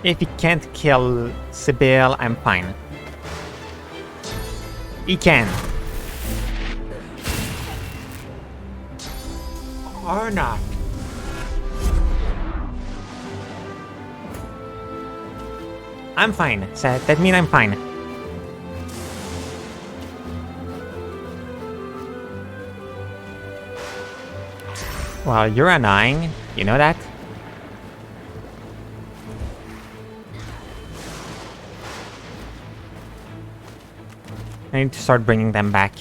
If he can't kill Sibyl, I'm fine. He can. Or not. I'm fine, so that means I'm fine. Well, you're annoying, you know that? I need to start bringing them back.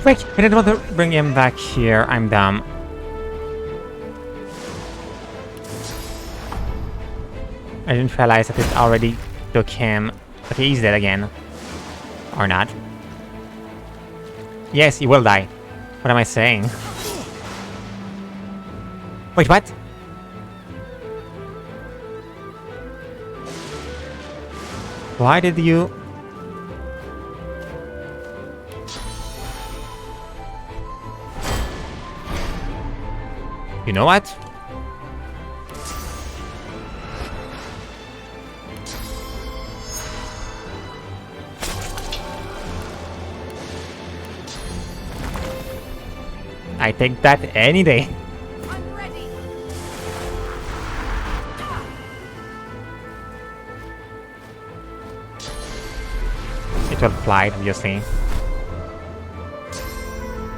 Wait, I didn't want to bring him back here. I'm dumb. I didn't realize that it already took him. Okay, he's dead again. Or not. Yes, he will die. What am I saying? Wait, what? Why did you... You know what? I take that any day. I'm ready. It will fly, obviously.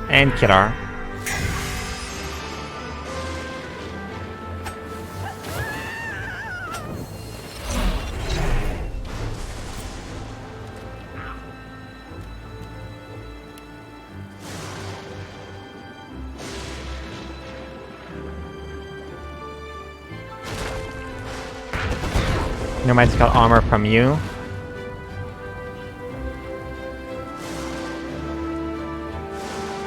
And kill her. No magical armor from you.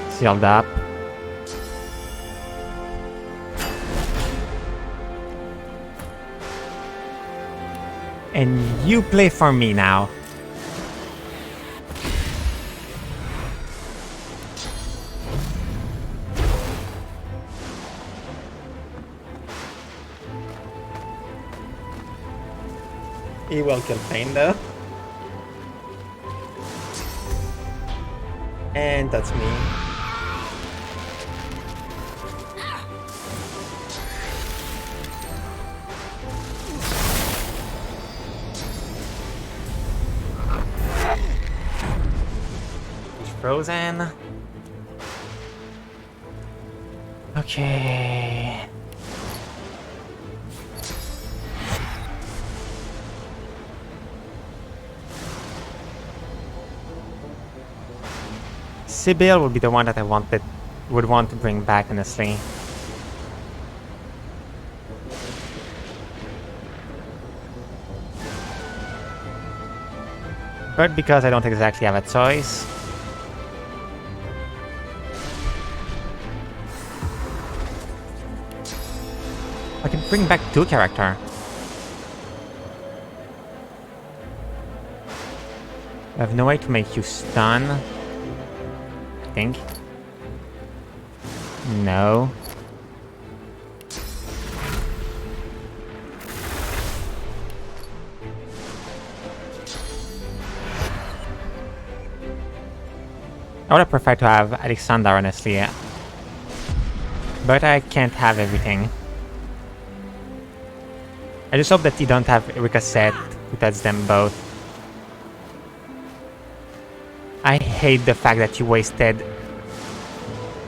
Sealed up. And you play for me now. He will kill Pain though. And that's me. He's frozen. Okay. Sibyl would be the one that I would want to bring back, honestly. But because I don't exactly have a choice. I can bring back 2 characters. I have no way to make you stun. I think. No. I would have preferred to have Alexander, honestly. But I can't have everything. I just hope that you don't have Erika set who touch them both. I hate the fact that you wasted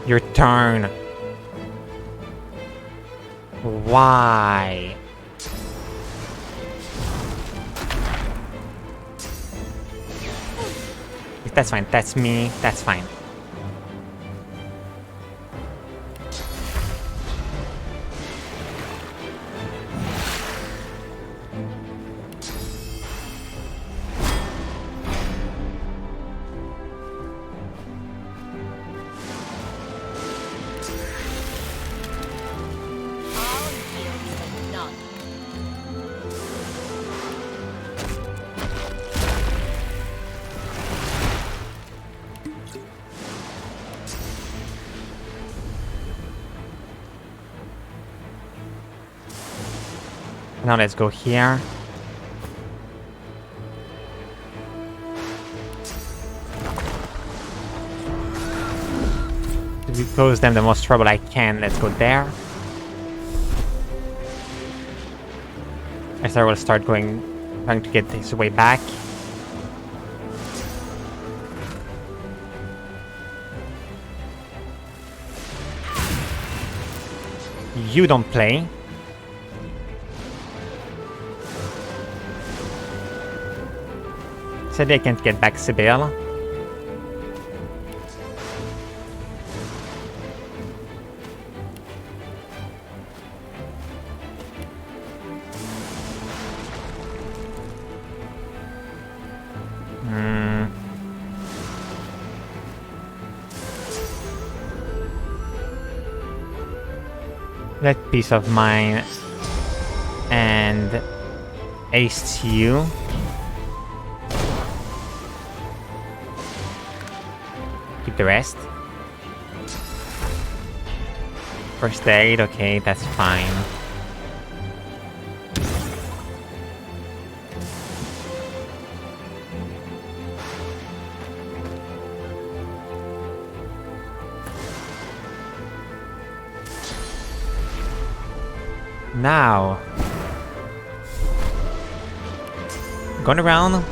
your turn. Why? That's fine, that's me, that's fine. Now let's go here. We cause them the most trouble I can. Let's go there. Esther will start trying to get his way back. You don't play. Said I can't get back Sibyl. That piece of mine and ace you. Keep the rest. First aid, okay, that's fine. Now, going around.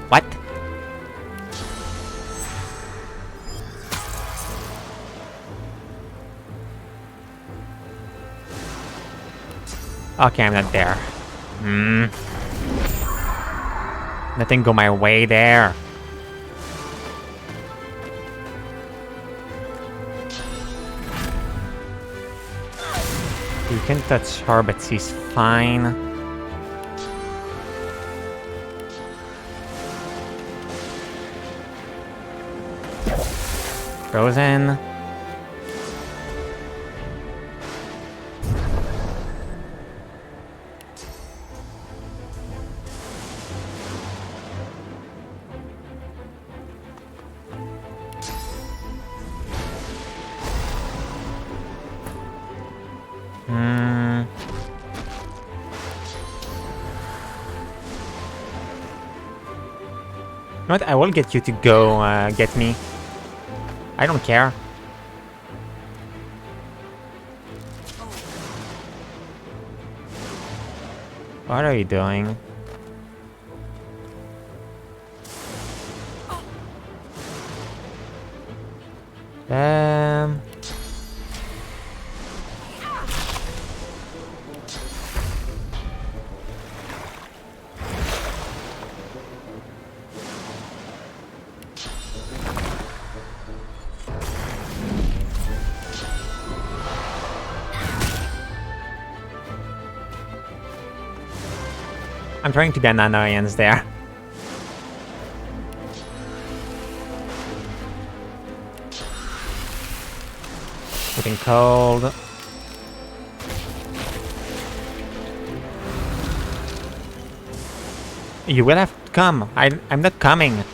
What? Okay, I'm not there. Nothing go my way there. You can touch her, but she's fine. Frozen. What? I will get you to go get me. I don't care. What are you doing? I'm trying to be an annoyance there. Getting cold. You will have to come. I'm not coming.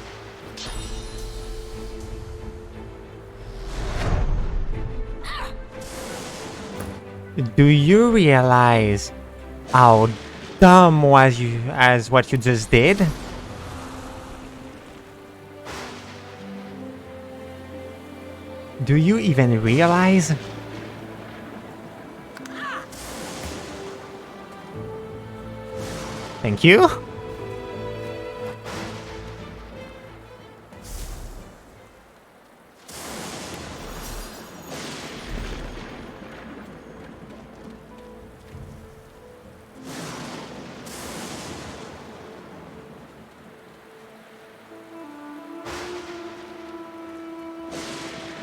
Do you realize how dumb was you as what you just did? Do you even realize? Thank you.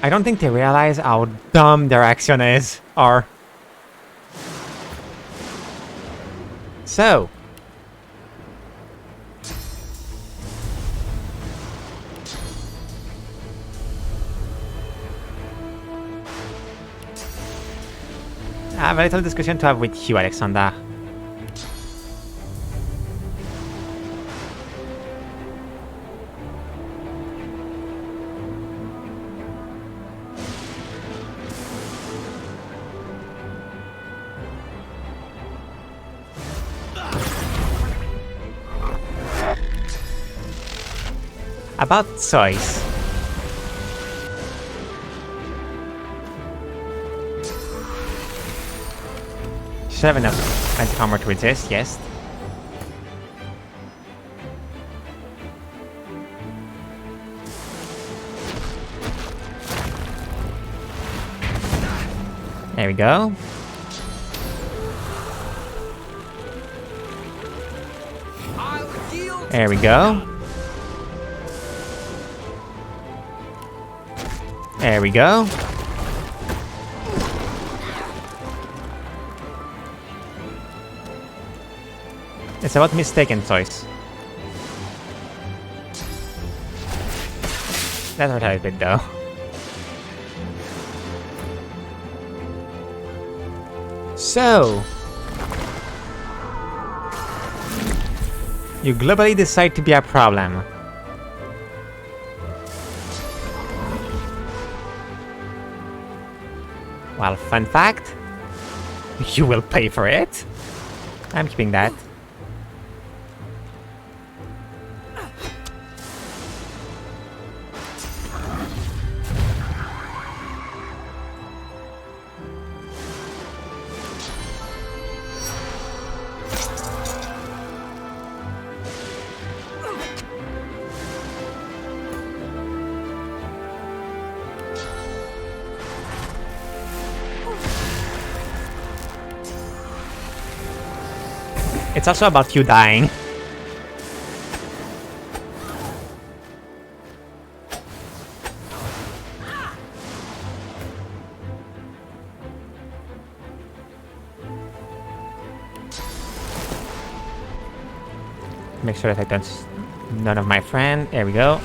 I don't think they realize how dumb their action are. So. I have a little discussion to have with you, Alexander. About choice. Should have enough anti-armor to resist, yes. There we go. There we go. There we go. It's about mistaken choice. That's what I did though. So you globally decide to be a problem. Well, fun fact, you will pay for it. I'm keeping that. It's also about you dying. Make sure that I don't... None of my friend. There we go.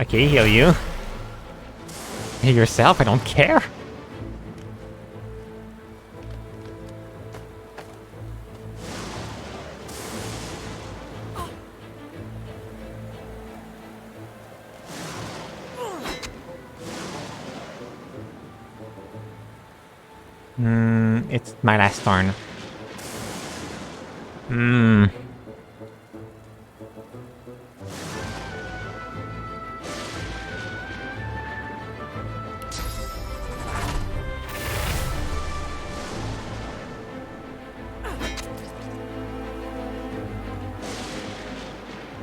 Okay, heal you. Heal yourself, I don't care. It's my last turn.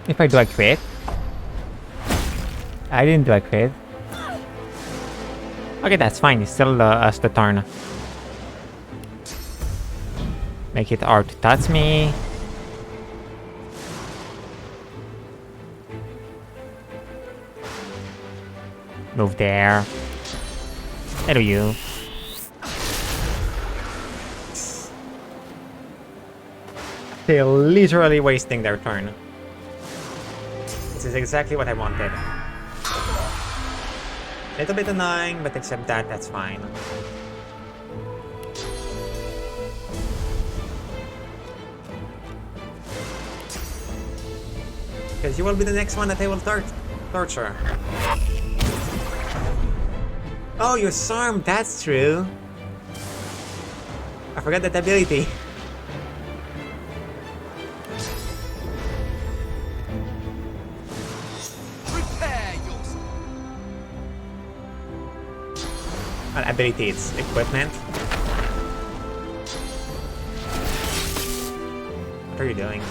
If I do a crit. I didn't do a crit. Okay, that's fine. It's still us the turn. Make it hard to touch me. Move there. Hello, you. They're literally wasting their turn. This is exactly what I wanted. Little bit annoying, but except that, that's fine. Because you will be the next one that I will torture. Oh, you're Sarm, that's true. I forgot that ability. Well, ability, it's equipment. What are you doing?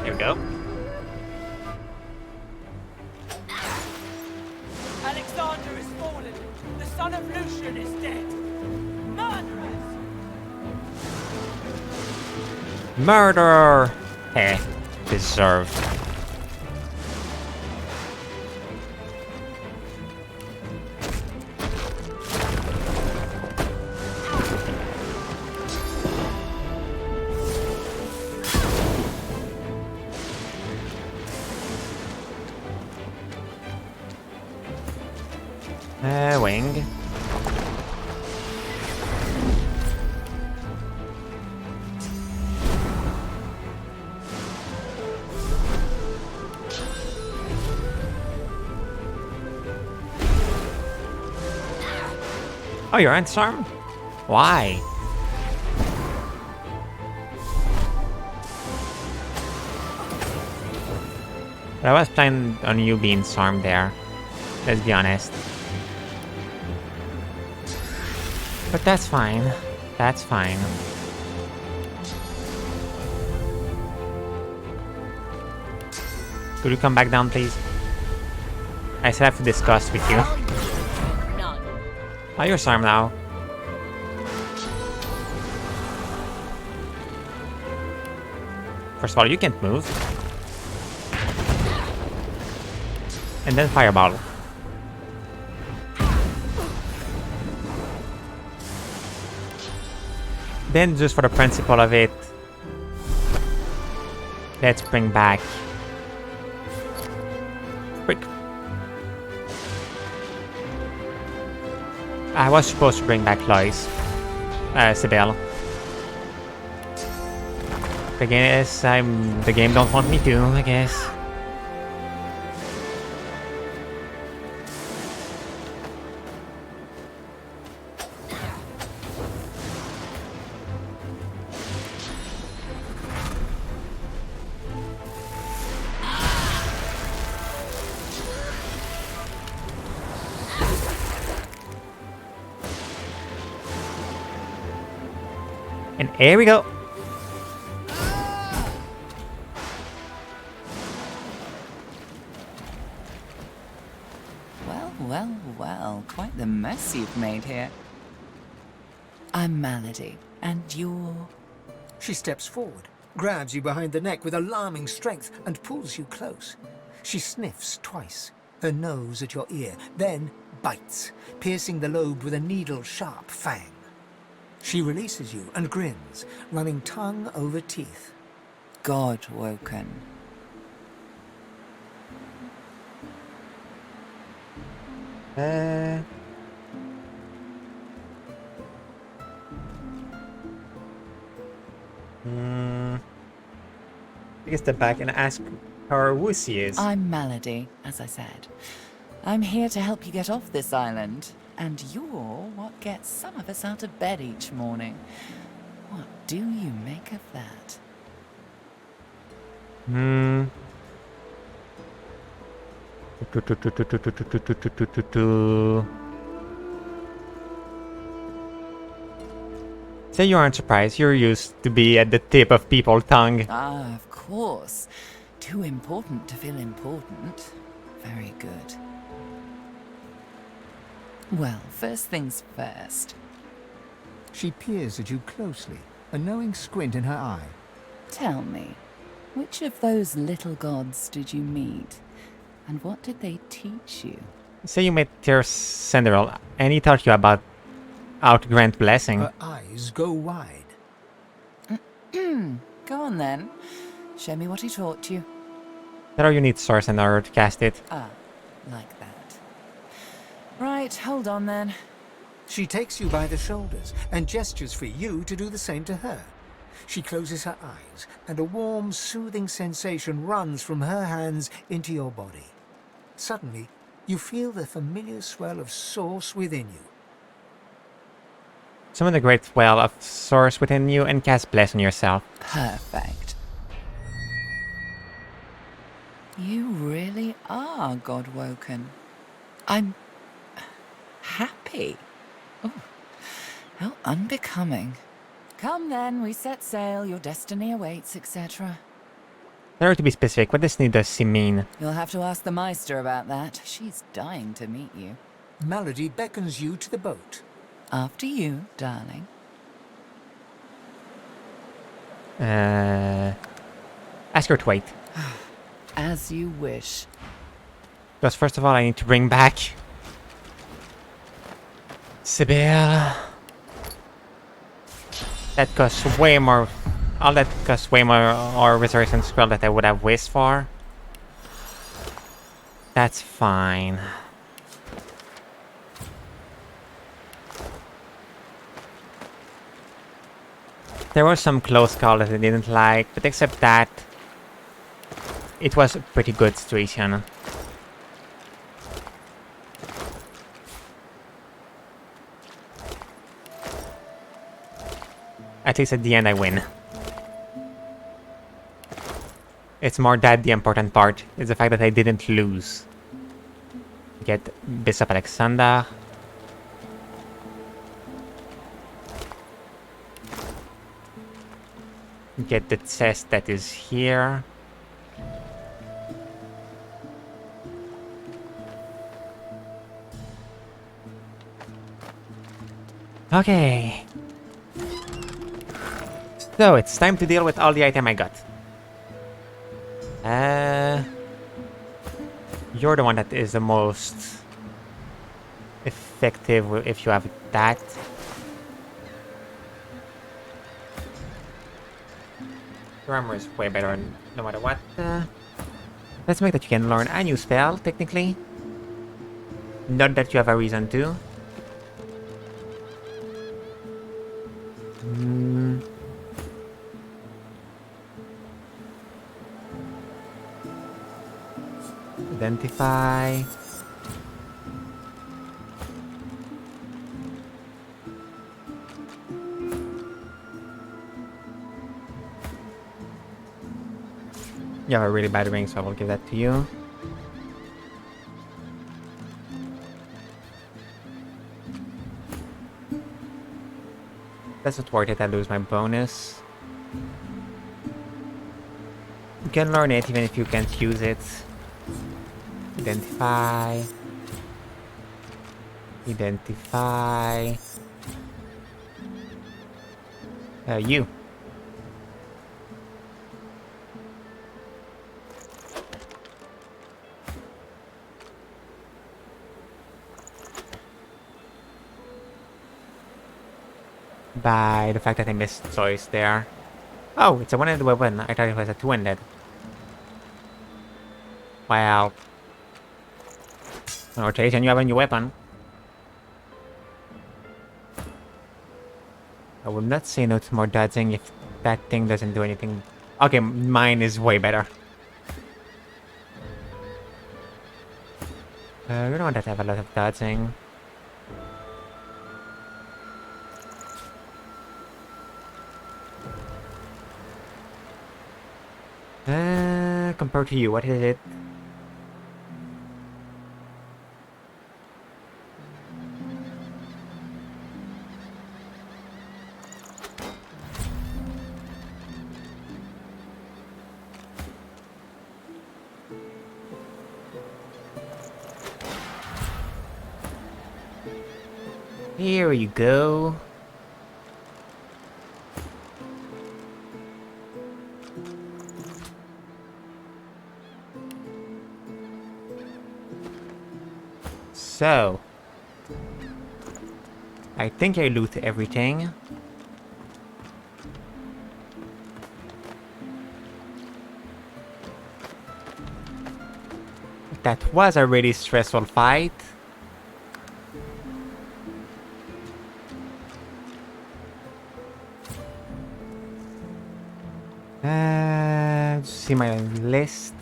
There we go. Alexander is fallen. The son of Lucian is dead. Murderers! Murderer! Deserved. Wing. Oh, you're Ansarm? Why? I was planning on you being Sarm there. Let's be honest. But that's fine. That's fine. Could you come back down, please? I still have to discuss with you. Oh, you're Sarm now. First of all, you can't move. And then Fireball. Then, just for the principle of it, let's bring back... Frick. I was supposed to bring back Lois. Sibel. The game don't want me to, I guess. And here we go. Well, well, well, quite the mess you've made here. I'm Malady, and you're... She steps forward, grabs you behind the neck with alarming strength, and pulls you close. She sniffs twice, her nose at your ear, then bites, piercing the lobe with a needle-sharp fang. She releases you and grins, running tongue over teeth. God woken. Take a step back and ask her who she is. I'm Malady, as I said. I'm here to help you get off this island, and you're what gets some of us out of bed each morning. What do you make of that? Say you aren't surprised, you're used to be at the tip of people's tongue. Ah, of course. Too important to feel important. Very good. Well, first things first. She peers at you closely, a knowing squint in her eye. Tell me, which of those little gods did you meet? And what did they teach you? Say you met your Cinderella, and he taught you about how to grant blessing. Her eyes go wide. Go on then. Show me what he taught you. There are you need source in order to cast it. Ah, like that. Right, hold on then. She takes you by the shoulders and gestures for you to do the same to her. She closes her eyes, and a warm, soothing sensation runs from her hands into your body. Suddenly, you feel the familiar swell of source within you. Summon the great well of source within you and cast bless on yourself. Perfect. You really are God-woken. I'm happy. Oh, how unbecoming. Come then, we set sail, your destiny awaits, etc. In order to be specific, what does she mean? You'll have to ask the Meister about that. She's dying to meet you. Malady beckons you to the boat. After you, darling. Ask her to wait. As you wish. Because first of all, I need to bring back Sibyl. That costs way more. All that costs way more resources scroll that I would have wished for. That's fine. There was some close call that I didn't like, but except that, it was a pretty good situation. At least at the end I win. It's more that the important part is the fact that I didn't lose. Get Bishop Alexander. Get the chest that is here. Okay. So it's time to deal with all the item I got. You're the one that is the most effective if you have that. Your armor is way better no matter what. Let's make that you can learn a new spell, technically. Not that you have a reason to. Identify. You have a really bad ring, so I will give that to you. That's not worth it, I lose my bonus. You can learn it even if you can't use it. Identify. You. By the fact that I missed choice there. Oh, it's a one-handed weapon. I thought it was a two-handed. Wow. Rotation, you have a new weapon. I will not say no to more dodging if that thing doesn't do anything. Okay, mine is way better. We don't want to have a lot of dodging. Compared to you, what is it? Here you go. So, I think I loot everything. That was a really stressful fight. See my list.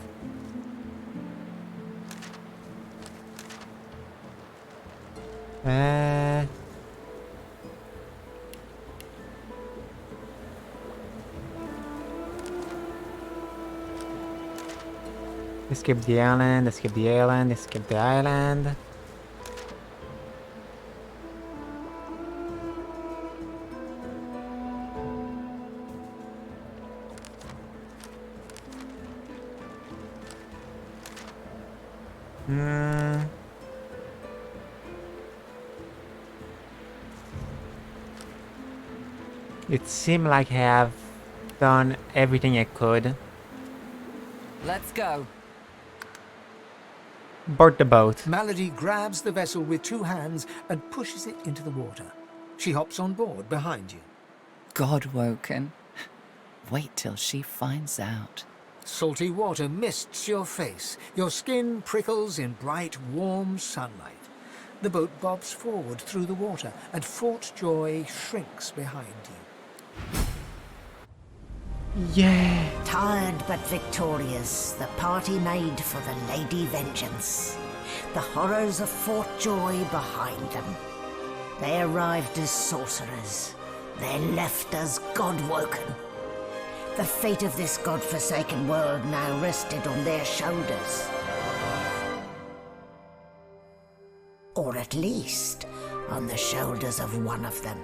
Escape the island, escape the island, escape the island. It seemed like I have done everything I could. Let's go. Board the boat. Malady grabs the vessel with two hands and pushes it into the water. She hops on board behind you. God-woken. Wait till she finds out. Salty water mists your face. Your skin prickles in bright, warm sunlight. The boat bobs forward through the water, and Fort Joy shrinks behind you. Yeah. Tired but victorious, the party made for the Lady Vengeance. The horrors of Fort Joy behind them. They arrived as sorcerers. They left as God-woken. The fate of this God-forsaken world now rested on their shoulders. Or at least, on the shoulders of one of them.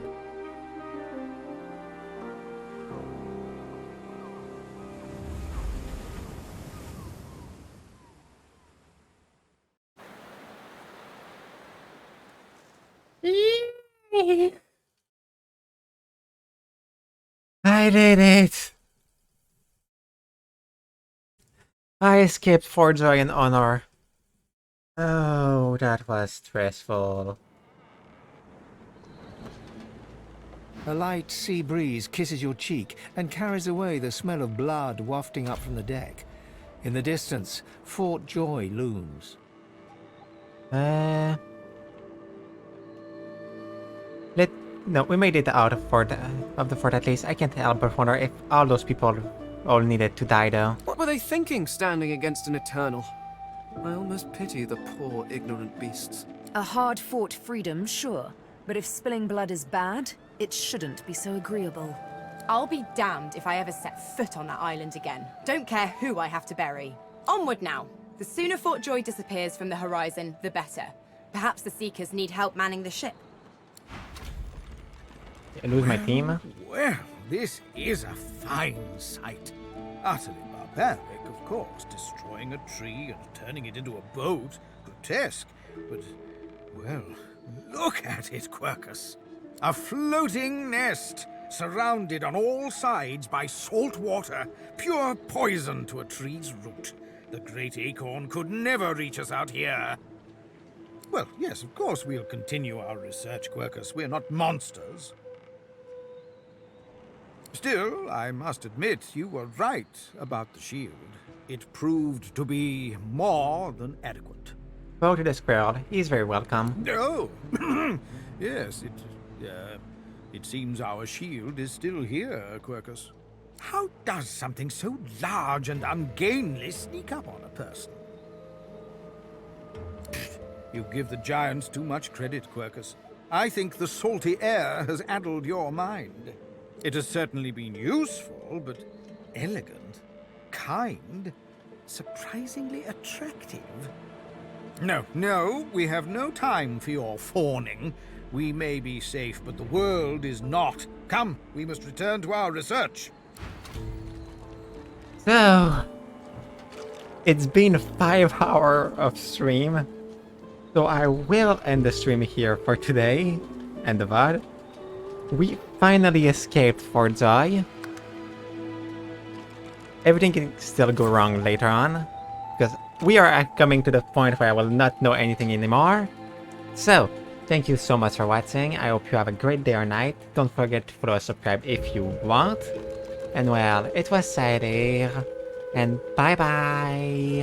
I did it! I escaped for joy and honor. Oh, that was stressful. A light sea breeze kisses your cheek and carries away the smell of blood wafting up from the deck. In the distance, Fort Joy looms. No, we made it out of the fort at least. I can't help but wonder if all those people all needed to die though. What were they thinking standing against an Eternal? I almost pity the poor, ignorant beasts. A hard-fought freedom, sure. But if spilling blood is bad, it shouldn't be so agreeable. I'll be damned if I ever set foot on that island again. Don't care who I have to bury. Onward now. The sooner Fort Joy disappears from the horizon, the better. Perhaps the Seekers need help manning the ship. I lose my team. Well, this is a fine sight. Utterly barbaric, of course, destroying a tree and turning it into a boat. Grotesque, but, well, look at it, Quercus. A floating nest, surrounded on all sides by salt water, pure poison to a tree's root. The great acorn could never reach us out here. Well, yes, of course we'll continue our research, Quercus. We're not monsters. Still, I must admit, you were right about the shield. It proved to be more than adequate. Go to the squirrel. He's very welcome. Oh, yes, it seems our shield is still here, Quercus. How does something so large and ungainly sneak up on a person? You give the giants too much credit, Quercus. I think the salty air has addled your mind. It has certainly been useful, but elegant, kind, surprisingly attractive. No, we have no time for your fawning. We may be safe, but the world is not. Come, we must return to our research. So, it's been 5 hours of stream, so I will end the stream here for today, and the VOD. We finally escaped Fort Joy. Everything can still go wrong later on, because we are coming to the point where I will not know anything anymore. So, thank you so much for watching. I hope you have a great day or night. Don't forget to follow and subscribe if you want. And well, it was Side here, and bye bye!